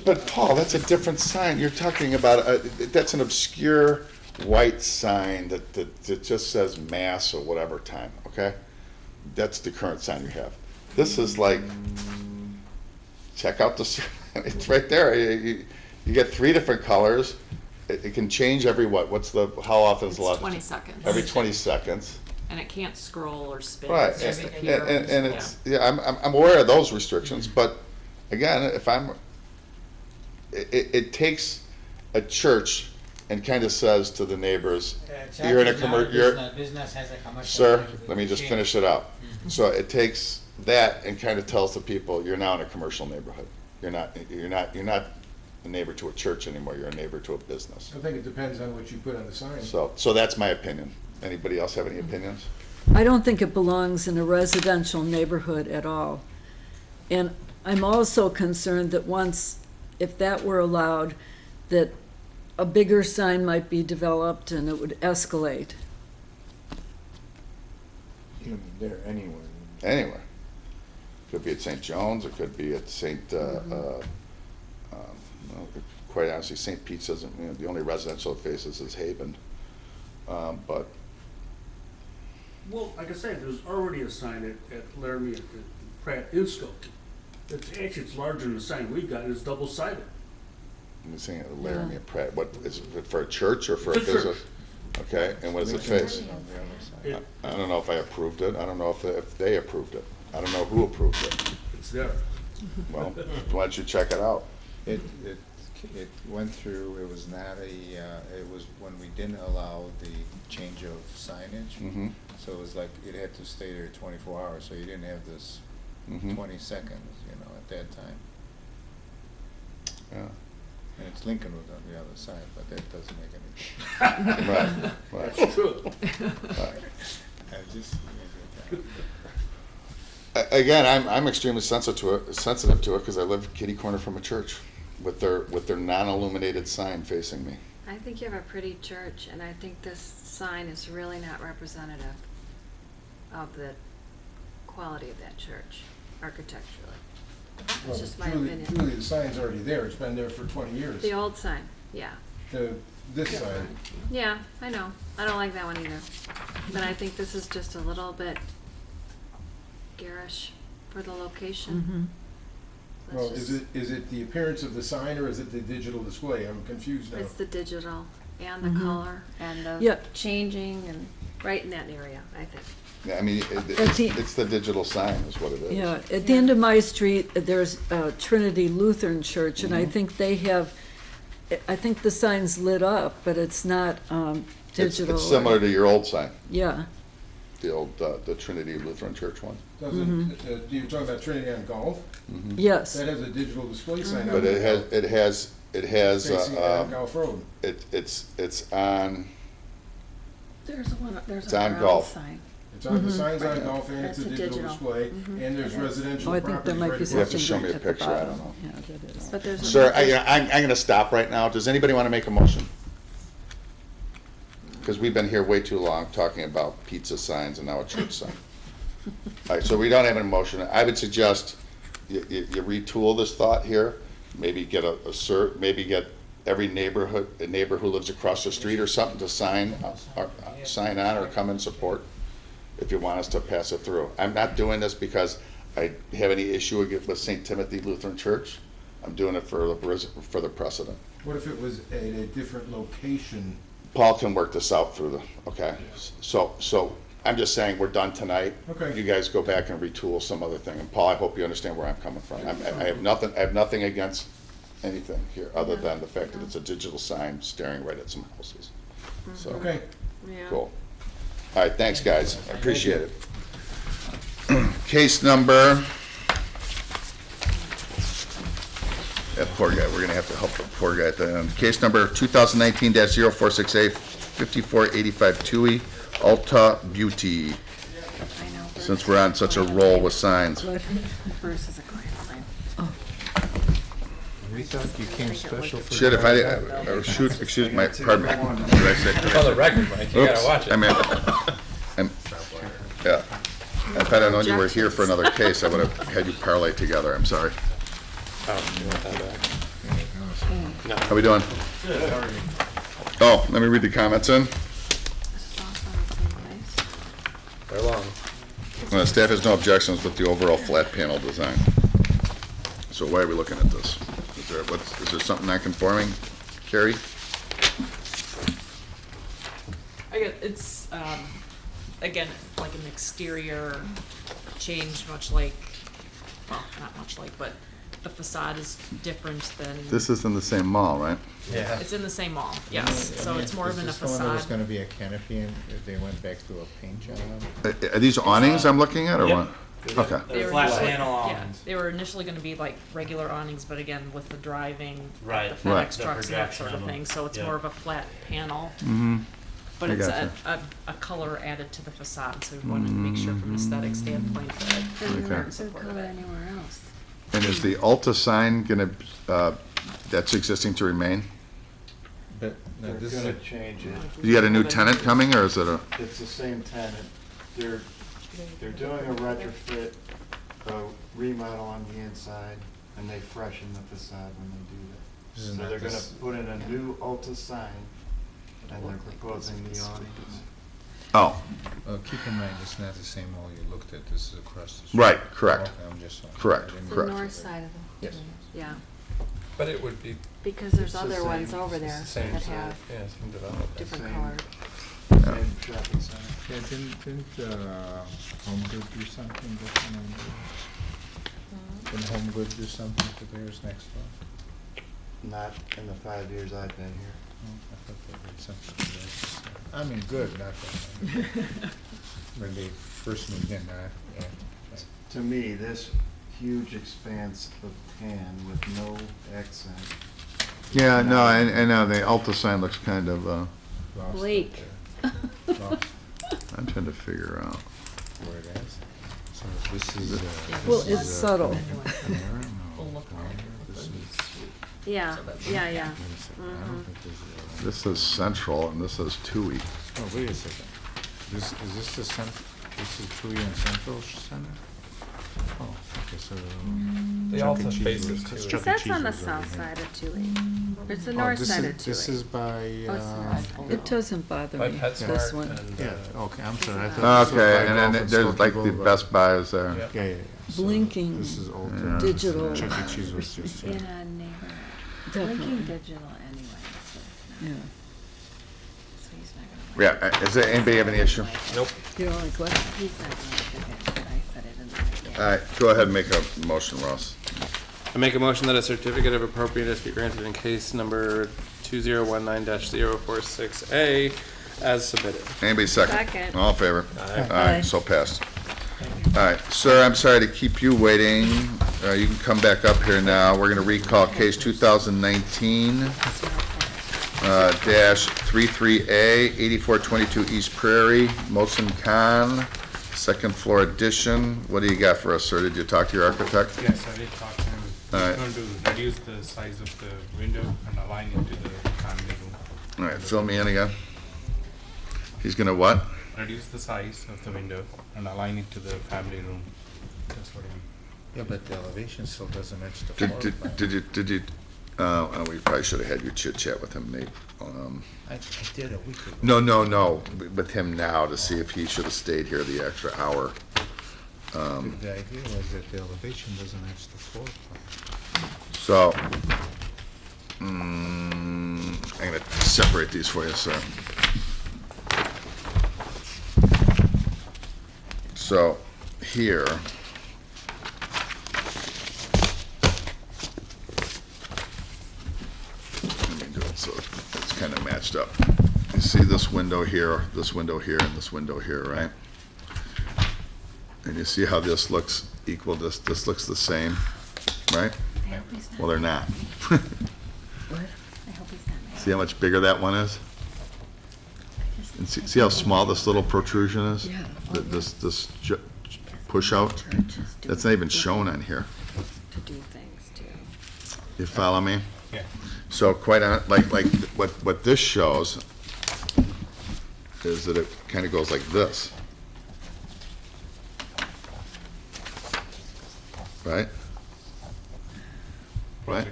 [SPEAKER 1] But Paul, that's a different sign. You're talking about, that's an obscure white sign that just says mass or whatever time, okay? That's the current sign you have. This is like, check out the, it's right there. You get 3 different colors. It can change every how often is
[SPEAKER 13] It's
[SPEAKER 1] the last?
[SPEAKER 13] 20 seconds.
[SPEAKER 1] Every 20 seconds.
[SPEAKER 13] And it can't scroll or spin.
[SPEAKER 1] Right,
[SPEAKER 13] It's just
[SPEAKER 1] and
[SPEAKER 13] appear.
[SPEAKER 1] it's, I'm aware of those restrictions, but again, it takes a church and kind of says to the neighbors, you're in a
[SPEAKER 15] Business has a commercial.
[SPEAKER 1] sir, let me just finish it out. So it takes that and kind of tells the people, you're now in a commercial neighborhood. You're not a neighbor to a church anymore, you're a neighbor to a business.
[SPEAKER 2] I think it depends on what you put on the sign.
[SPEAKER 1] So that's my opinion. Anybody else have any opinions?
[SPEAKER 9] I don't think it belongs in a residential neighborhood at all. And I'm also concerned that if that were allowed, that a bigger sign might be developed and it would escalate.
[SPEAKER 4] You mean there anywhere?
[SPEAKER 1] Anywhere. Could be at St. John's, it could be at quite honestly, St. Pete's isn't, the only residential it faces is Haven. But
[SPEAKER 10] Well, like I said, there's already a sign at Laramie at Pratt in Skokie. It's larger than the sign we got, it's double-sided.
[SPEAKER 1] I'm saying Laramie and Pratt, what, is it for a church or for a
[SPEAKER 10] It's a
[SPEAKER 1] business?
[SPEAKER 10] church.
[SPEAKER 1] Okay, and what does it face?
[SPEAKER 4] On the other side.
[SPEAKER 1] I don't know if I approved it, I don't know if they approved it, I don't know who approved it.
[SPEAKER 10] It's there.
[SPEAKER 1] Well, why don't you check it out?
[SPEAKER 4] It went through, it was not it was when we didn't allow the change of signage.
[SPEAKER 1] Mm-hmm.
[SPEAKER 4] So it was like, it had to stay there 24 hours, so you didn't have this
[SPEAKER 1] Mhm.
[SPEAKER 4] 20 seconds, at that time.
[SPEAKER 1] Yeah.
[SPEAKER 4] And it's Lincolnwood on the other side, but that doesn't make any
[SPEAKER 1] Right, right.
[SPEAKER 10] That's true.
[SPEAKER 1] Right.
[SPEAKER 4] I just,
[SPEAKER 1] Again, I'm extremely sensitive to it because I live kitty corner from a church with their non-illuminated sign facing me.
[SPEAKER 3] I think you have a pretty church, and I think this sign is really not representative of the quality of that church architecturally. That's
[SPEAKER 2] Well,
[SPEAKER 3] just my
[SPEAKER 2] Julie,
[SPEAKER 3] opinion.
[SPEAKER 2] the sign's already there, it's been there for 20 years.
[SPEAKER 3] The old sign, yeah.
[SPEAKER 2] This sign,
[SPEAKER 3] Yeah, I know. I don't like that one either. But I think this is just a little bit garish for the location. Let's
[SPEAKER 2] well,
[SPEAKER 3] just-
[SPEAKER 2] is it the appearance of the sign or is it the digital display? I'm confused now.
[SPEAKER 3] It's the digital and the
[SPEAKER 9] Mhm.
[SPEAKER 3] color and the
[SPEAKER 9] Yeah.
[SPEAKER 3] changing and right in that area, I think.
[SPEAKER 1] Yeah, I mean, it's the digital sign is what it is.
[SPEAKER 9] Yeah, at the end of my street, there's Trinity Lutheran Church, and I think they have, I think the sign's lit up, but it's not digital.
[SPEAKER 1] It's similar to your old sign,
[SPEAKER 9] Yeah,
[SPEAKER 1] the old, the Trinity Lutheran Church one.
[SPEAKER 2] Doesn't, you're talking about Trinity on Golf?
[SPEAKER 9] yes.
[SPEAKER 2] That has a digital display sign on
[SPEAKER 1] But it has,
[SPEAKER 2] facing on Golf Road.
[SPEAKER 1] it's on,
[SPEAKER 3] There's one, there's
[SPEAKER 1] It's on Golf.
[SPEAKER 3] sign.
[SPEAKER 2] It's on, the sign's on Golf and it's
[SPEAKER 3] That's
[SPEAKER 2] a
[SPEAKER 3] a
[SPEAKER 2] digital
[SPEAKER 3] digital.
[SPEAKER 2] display, and there's residential
[SPEAKER 9] Oh, I think there
[SPEAKER 2] properties
[SPEAKER 9] might
[SPEAKER 2] right
[SPEAKER 9] be
[SPEAKER 2] across.
[SPEAKER 1] You have to
[SPEAKER 9] something
[SPEAKER 1] show me a
[SPEAKER 9] at the
[SPEAKER 1] picture, I don't
[SPEAKER 9] bottom.
[SPEAKER 1] know.
[SPEAKER 9] Yeah, that is.
[SPEAKER 3] But there's a.
[SPEAKER 1] Sir, I'm gonna stop right now. Does anybody want to make a motion? Because we've been here way too long talking about pizza signs and now a church sign. All right, so we don't have an motion. I would suggest you retool this thought here. Maybe get maybe get every neighbor who lives across the street or something to sign on or come in support if you want us to pass it through. I'm not doing this because I have any issue with St. Timothy Lutheran Church. I'm doing it for the precedent.
[SPEAKER 2] What if it was at a different location?
[SPEAKER 1] Paul can work this out okay? So I'm just saying, we're done tonight.
[SPEAKER 2] Okay.
[SPEAKER 1] You guys go back and retool some other thing. And Paul, I hope you understand where I'm coming from. I have nothing against anything here, other than the fact that it's a digital sign staring right at some houses. So,
[SPEAKER 2] Okay.
[SPEAKER 3] Yeah.
[SPEAKER 1] cool. All right, thanks, guys. I appreciate it. Case number That poor guy, we're gonna have to help the poor guy at the end. Case number 2019-046A, 5485 Tui, Alta Beauty.
[SPEAKER 3] I know.
[SPEAKER 1] Since we're on such a roll with signs.
[SPEAKER 3] Bruce is a client of mine.
[SPEAKER 4] We thought you came special for.
[SPEAKER 1] Shit, if shoot, excuse my, pardon me. What did I say?
[SPEAKER 7] On the record, Mike, you gotta
[SPEAKER 1] Oops.
[SPEAKER 7] watch it.
[SPEAKER 1] I mean, yeah. If I'd have known you were here for another case, I would have had you parlay together. I'm sorry.
[SPEAKER 7] Oh, you want that back?
[SPEAKER 1] How we doing? Oh, let me read the comments in.
[SPEAKER 3] This is also in the same place.
[SPEAKER 7] They're long.
[SPEAKER 1] Staff has no objections with the overall flat panel design. So why are we looking at this? Is there something non-conforming, Carrie?
[SPEAKER 13] I guess it's, again, like an exterior change, much like, well, not much like, but the facade is different than.
[SPEAKER 1] This is in the same mall, right?
[SPEAKER 7] Yeah.
[SPEAKER 13] It's in the same mall, yes, so it's more of in a
[SPEAKER 4] Is this the one that was
[SPEAKER 13] facade.
[SPEAKER 4] gonna be a canopy and if they went back to a paint job?
[SPEAKER 1] Are these awnings I'm looking at, or
[SPEAKER 6] Yep.
[SPEAKER 1] what? Okay.
[SPEAKER 13] They were
[SPEAKER 6] flat
[SPEAKER 13] initially-
[SPEAKER 6] panel
[SPEAKER 13] yeah,
[SPEAKER 6] awnings.
[SPEAKER 13] they were initially gonna be like regular awnings, but again, with the driving,
[SPEAKER 6] Right.
[SPEAKER 13] the
[SPEAKER 1] Right.
[SPEAKER 13] FedEx
[SPEAKER 6] The
[SPEAKER 13] trucks and that
[SPEAKER 6] projection
[SPEAKER 13] sort of
[SPEAKER 6] of them.
[SPEAKER 13] thing, so it's
[SPEAKER 6] Yeah.
[SPEAKER 13] more of a flat panel.
[SPEAKER 1] Mm-hmm.
[SPEAKER 13] But
[SPEAKER 1] I
[SPEAKER 13] it's
[SPEAKER 1] gotcha.
[SPEAKER 13] a color added to the facade, so we wanted to make sure from an aesthetic standpoint that it
[SPEAKER 3] Doesn't
[SPEAKER 1] Okay.
[SPEAKER 3] look so color anywhere else.
[SPEAKER 1] And is the Ulta sign gonna, that's existing to remain?
[SPEAKER 4] But, no,
[SPEAKER 14] They're
[SPEAKER 4] this is
[SPEAKER 14] gonna
[SPEAKER 4] a,
[SPEAKER 14] change it.
[SPEAKER 1] You got a new tenant coming, or is it a,
[SPEAKER 14] It's the same tenant. They're doing a retrofit, a remodel on the inside, and they freshen the facade when they do that.
[SPEAKER 4] This is
[SPEAKER 14] So
[SPEAKER 4] not
[SPEAKER 14] they're gonna
[SPEAKER 4] this-
[SPEAKER 14] put in a new Ulta sign, and they're proposing the awnings.
[SPEAKER 1] oh,
[SPEAKER 4] keep in mind, it's not the same mall you looked at, this is across the street.
[SPEAKER 1] right, correct.
[SPEAKER 4] Okay, I'm just.
[SPEAKER 1] Correct,
[SPEAKER 4] I didn't-
[SPEAKER 3] The
[SPEAKER 1] correct.
[SPEAKER 3] north side of the.
[SPEAKER 4] Yes.
[SPEAKER 3] Yeah,
[SPEAKER 7] But it would be
[SPEAKER 3] because there's
[SPEAKER 14] It's the
[SPEAKER 3] other ones
[SPEAKER 14] same-
[SPEAKER 3] over
[SPEAKER 14] it's
[SPEAKER 3] there
[SPEAKER 7] the same,
[SPEAKER 3] that
[SPEAKER 7] same,
[SPEAKER 3] have
[SPEAKER 7] yeah, same development.
[SPEAKER 3] different
[SPEAKER 14] Same.
[SPEAKER 3] color.
[SPEAKER 14] Same shopping center.
[SPEAKER 4] Yeah, didn't, Home Good do something different on theirs? Didn't Home Good do something to theirs next door?
[SPEAKER 14] Not in the 5 years I've been here.
[SPEAKER 4] Oh, I thought they did something to theirs. I mean, good, not bad. When they first moved in, yeah.
[SPEAKER 14] To me, this huge expanse of tan with no accent.
[SPEAKER 1] Yeah, no, I know, the Ulta sign looks kind of,
[SPEAKER 4] Lost it
[SPEAKER 3] Blake.
[SPEAKER 4] there. Lost
[SPEAKER 1] I'm trying to figure out.
[SPEAKER 4] where it is. So this is,
[SPEAKER 9] Well,
[SPEAKER 4] this
[SPEAKER 9] it's
[SPEAKER 4] is,
[SPEAKER 9] subtle.
[SPEAKER 4] Panera? No,
[SPEAKER 13] We'll look
[SPEAKER 4] Panera. This is,
[SPEAKER 3] Yeah, yeah, yeah.
[SPEAKER 4] wait a second, I don't think this is.
[SPEAKER 1] This is Central, and this is Tui.
[SPEAKER 4] Oh, wait a second. Is this the this is Tui and Central Center? Oh, okay, so.
[SPEAKER 3] Mm.
[SPEAKER 7] They
[SPEAKER 4] Chuck
[SPEAKER 7] all
[SPEAKER 4] E.
[SPEAKER 7] touch
[SPEAKER 4] Cheese
[SPEAKER 7] bases,
[SPEAKER 4] was-
[SPEAKER 7] too.
[SPEAKER 4] Chuck E.
[SPEAKER 3] Because that's
[SPEAKER 4] Cheese
[SPEAKER 3] on the
[SPEAKER 4] was over
[SPEAKER 3] south
[SPEAKER 4] here.
[SPEAKER 3] side of Tui. It's the
[SPEAKER 4] Oh,
[SPEAKER 3] north
[SPEAKER 4] this
[SPEAKER 3] side
[SPEAKER 4] is-
[SPEAKER 3] of Tui.
[SPEAKER 4] This is by,
[SPEAKER 3] Oh, it's not.
[SPEAKER 9] It doesn't bother
[SPEAKER 7] By
[SPEAKER 9] me, this
[SPEAKER 7] PetSmart
[SPEAKER 9] one.
[SPEAKER 7] and,
[SPEAKER 4] yeah, okay, I'm sorry. I thought this was
[SPEAKER 1] Okay,
[SPEAKER 4] by
[SPEAKER 1] and
[SPEAKER 4] Golf
[SPEAKER 1] then there's
[SPEAKER 4] Skokie
[SPEAKER 1] like the
[SPEAKER 4] Boulevard.
[SPEAKER 1] Best Buy is there.
[SPEAKER 7] Yeah.
[SPEAKER 4] Yeah, yeah, yeah. So
[SPEAKER 9] Blinking
[SPEAKER 4] This is old.
[SPEAKER 1] Yeah.
[SPEAKER 9] digital.
[SPEAKER 4] Chuck E. Cheese was just
[SPEAKER 3] In
[SPEAKER 4] here.
[SPEAKER 3] a neighborhood.
[SPEAKER 9] Definitely.
[SPEAKER 3] Blinking digital anyway, that's what it's not.
[SPEAKER 9] Yeah.
[SPEAKER 3] So he's not gonna like
[SPEAKER 1] Yeah, is there, anybody have any issue?
[SPEAKER 7] Nope.
[SPEAKER 9] You don't like what?
[SPEAKER 3] He's not gonna like it, but I put it in there.
[SPEAKER 1] All right, go ahead and make a motion, Ross.
[SPEAKER 7] I make a motion that a certificate of appropriateness be granted in case number 2019-046A as submitted.
[SPEAKER 1] Anybody second?
[SPEAKER 3] Second.
[SPEAKER 1] All in favor?
[SPEAKER 7] Aye.
[SPEAKER 9] Aye.
[SPEAKER 1] So passed. All right, sir, I'm sorry to keep you waiting. You can come back up here now. We're gonna recall case 2019 dash 33A, 8422 East Prairie, Mosin Khan, second floor addition. What do you got for us, sir? Did you talk to your architect?
[SPEAKER 10] Yes, I did talk to him.
[SPEAKER 1] All right.
[SPEAKER 10] He's going to reduce the size of the window and align it to the family room.
[SPEAKER 1] All right, fill me in again. He's gonna what?
[SPEAKER 10] Reduce the size of the window and align it to the family room. That's what I mean.
[SPEAKER 4] Yeah, but the elevation still doesn't match the floor plan.
[SPEAKER 1] Did you, we probably should have had you chit chat with him, Nate.
[SPEAKER 4] I did a week ago.
[SPEAKER 1] No, with him now to see if he should have stayed here the extra hour.
[SPEAKER 4] The idea was that the elevation doesn't match the floor plan.
[SPEAKER 1] So, I'm gonna separate these for you, sir. So, here. Let me do it so it's kind of matched up. You see this window here, and this window here, right? And you see how this looks equal, this looks the same, right? Well, they're not.
[SPEAKER 3] I hope he's not mad.
[SPEAKER 1] See how much bigger that one is? And see how small this little protrusion is?
[SPEAKER 9] Yeah.
[SPEAKER 1] This push out? That's not even shown on here.
[SPEAKER 3] To do things too.
[SPEAKER 1] You follow me?
[SPEAKER 15] Yeah.
[SPEAKER 1] So quite on, like what this shows is that it kind of goes like this. Right? Right?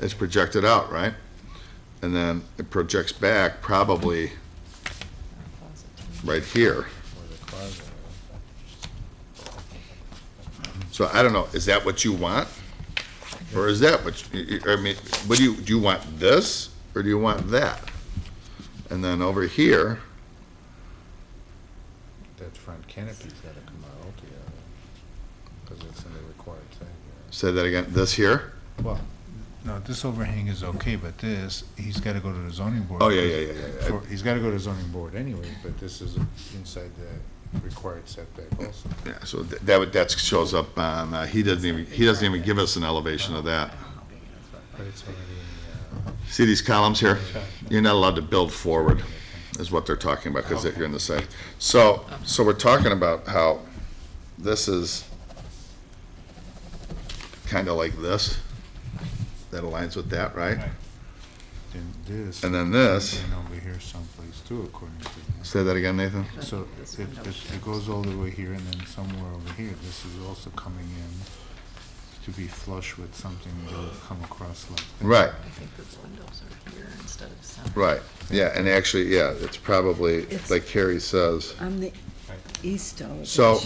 [SPEAKER 1] It's projected out, right? And then it projects back probably right here. So I don't know, is that what you want? Or is that what, I mean, what do you want this, or do you want that? And then over here,
[SPEAKER 4] That front canopy's gotta come out altogether, because it's in the required side yard.
[SPEAKER 1] say that again, this here?
[SPEAKER 4] Well, no, this overhang is okay, but this, he's gotta go to the zoning board.
[SPEAKER 1] Oh, yeah.
[SPEAKER 4] He's gotta go to the zoning board anyway, but this is inside the required setback also.
[SPEAKER 1] Yeah, so that shows up on, he doesn't even give us an elevation of that.
[SPEAKER 4] But it's already,
[SPEAKER 1] See these columns here? You're not allowed to build forward, is what they're talking about, because you're in the site. So we're talking about how this is kind of like this. That aligns with that, right?
[SPEAKER 4] then this.
[SPEAKER 1] And then this.
[SPEAKER 4] And over here someplace too, according to this.
[SPEAKER 1] Say that again, Nathan?
[SPEAKER 4] So it goes all the way here, and then somewhere over here, this is also coming in to be flush with something that will come across like this.
[SPEAKER 1] Right.
[SPEAKER 13] I think those windows are here instead of center.
[SPEAKER 1] Right, yeah, and actually, yeah, it's probably,
[SPEAKER 9] It's-
[SPEAKER 1] like Carrie says.
[SPEAKER 9] On the east elevation.
[SPEAKER 1] So,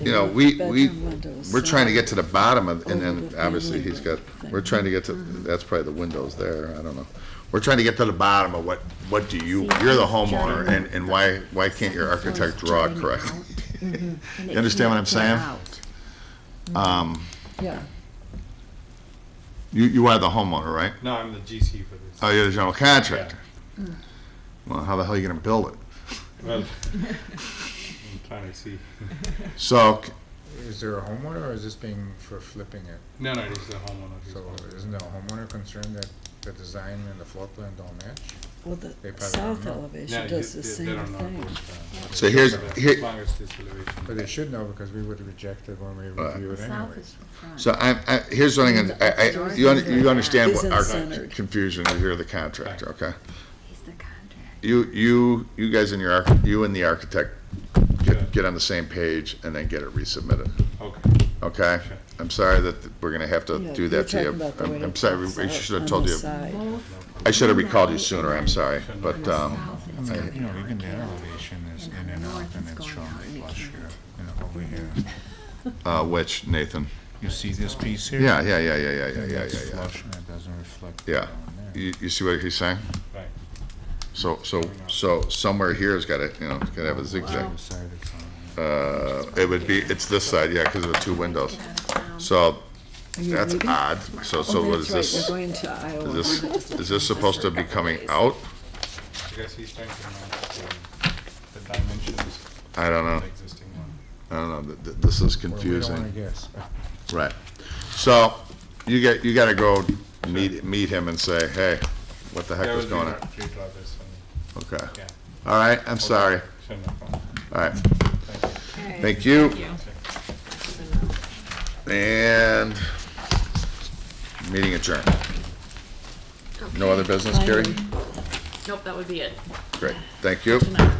[SPEAKER 1] you know, we're
[SPEAKER 9] bedroom windows,
[SPEAKER 1] trying to
[SPEAKER 9] so-
[SPEAKER 1] get to the bottom of, and
[SPEAKER 9] Over
[SPEAKER 1] then
[SPEAKER 9] the
[SPEAKER 1] obviously
[SPEAKER 9] family
[SPEAKER 1] he's got,
[SPEAKER 9] thing.
[SPEAKER 1] we're trying to get to, that's probably the windows there, I don't know. We're trying to get to the bottom of what do you, you're the homeowner, and why can't your architect draw it correctly? You understand what I'm saying?
[SPEAKER 9] Yeah.
[SPEAKER 1] You are the homeowner, right?
[SPEAKER 7] No, I'm the GC for this.
[SPEAKER 1] Oh, you're the general contractor? Well, how the hell are you gonna build it?
[SPEAKER 7] Well, I'm trying to see.
[SPEAKER 1] So,
[SPEAKER 4] Is there a homeowner, or is this being for flipping it?
[SPEAKER 7] No, it is the homeowner. who's
[SPEAKER 4] So
[SPEAKER 7] going to-
[SPEAKER 4] isn't the homeowner concerned that the design and the floor plan don't match?
[SPEAKER 9] Well, the
[SPEAKER 4] They probably
[SPEAKER 9] south
[SPEAKER 4] don't know.
[SPEAKER 9] elevation
[SPEAKER 7] No,
[SPEAKER 9] does the
[SPEAKER 7] they
[SPEAKER 9] same
[SPEAKER 7] don't know
[SPEAKER 9] thing.
[SPEAKER 7] about,
[SPEAKER 1] So here's-
[SPEAKER 7] as
[SPEAKER 1] here-
[SPEAKER 7] long as this elevation.
[SPEAKER 4] But they should know, because we would reject it when we review it anyways.
[SPEAKER 1] so here's what I'm gonna, you understand what
[SPEAKER 9] Isn't
[SPEAKER 1] our
[SPEAKER 9] centered.
[SPEAKER 1] confusion is, you're the contractor, okay?
[SPEAKER 3] He's the contractor.
[SPEAKER 1] You guys and you and the architect get on the same page and then get it resubmitted,
[SPEAKER 7] Okay.
[SPEAKER 1] okay?
[SPEAKER 7] Sure.
[SPEAKER 1] I'm sorry that we're gonna have to
[SPEAKER 9] Yeah,
[SPEAKER 1] do
[SPEAKER 9] you're
[SPEAKER 1] that to you.
[SPEAKER 9] talking about the way
[SPEAKER 1] I'm
[SPEAKER 9] it
[SPEAKER 1] sorry,
[SPEAKER 9] pops
[SPEAKER 1] I
[SPEAKER 9] out
[SPEAKER 1] should have
[SPEAKER 9] on
[SPEAKER 1] told
[SPEAKER 9] the
[SPEAKER 1] you.
[SPEAKER 9] side.
[SPEAKER 1] I should have recalled you sooner, I'm sorry, but,
[SPEAKER 4] I mean, you know, even the elevation is in and out, and it's shown flush here, over here.
[SPEAKER 1] which, Nathan?
[SPEAKER 4] You see this piece here?
[SPEAKER 1] Yeah.
[SPEAKER 4] It's flush, and it doesn't reflect
[SPEAKER 1] Yeah.
[SPEAKER 4] down there.
[SPEAKER 1] You see what he's saying?
[SPEAKER 7] Right.
[SPEAKER 1] So somewhere here has gotta, gotta have a zigzag.
[SPEAKER 4] The side it's on.
[SPEAKER 1] It would be, it's this side, yeah, because of the two windows. So,
[SPEAKER 9] Are you
[SPEAKER 1] that's
[SPEAKER 9] leaving?
[SPEAKER 1] odd. So
[SPEAKER 9] Oh,
[SPEAKER 1] what is
[SPEAKER 9] that's right,
[SPEAKER 1] this?
[SPEAKER 9] we're going to Iowa.
[SPEAKER 1] Is this supposed to be coming out?
[SPEAKER 7] I guess he's trying to match the dimensions
[SPEAKER 1] I don't know.
[SPEAKER 7] of the existing one.
[SPEAKER 1] I don't know, this is
[SPEAKER 4] Well, we don't wanna
[SPEAKER 1] confusing.
[SPEAKER 4] guess.
[SPEAKER 1] Right. So, you gotta go meet him and say, hey, what the heck
[SPEAKER 7] Yeah,
[SPEAKER 1] is
[SPEAKER 7] we'll
[SPEAKER 1] going on?
[SPEAKER 7] redraw this one.
[SPEAKER 1] Okay.
[SPEAKER 7] Yeah.
[SPEAKER 1] All right, I'm sorry.
[SPEAKER 7] Sure, no problem.
[SPEAKER 1] All right,
[SPEAKER 3] Okay.
[SPEAKER 1] thank you.
[SPEAKER 13] Thank you.
[SPEAKER 1] And meeting adjourned. No other business, Gary?
[SPEAKER 9] Finally.
[SPEAKER 13] Nope, that would be it.
[SPEAKER 1] Great, thank you.
[SPEAKER 13] Good night.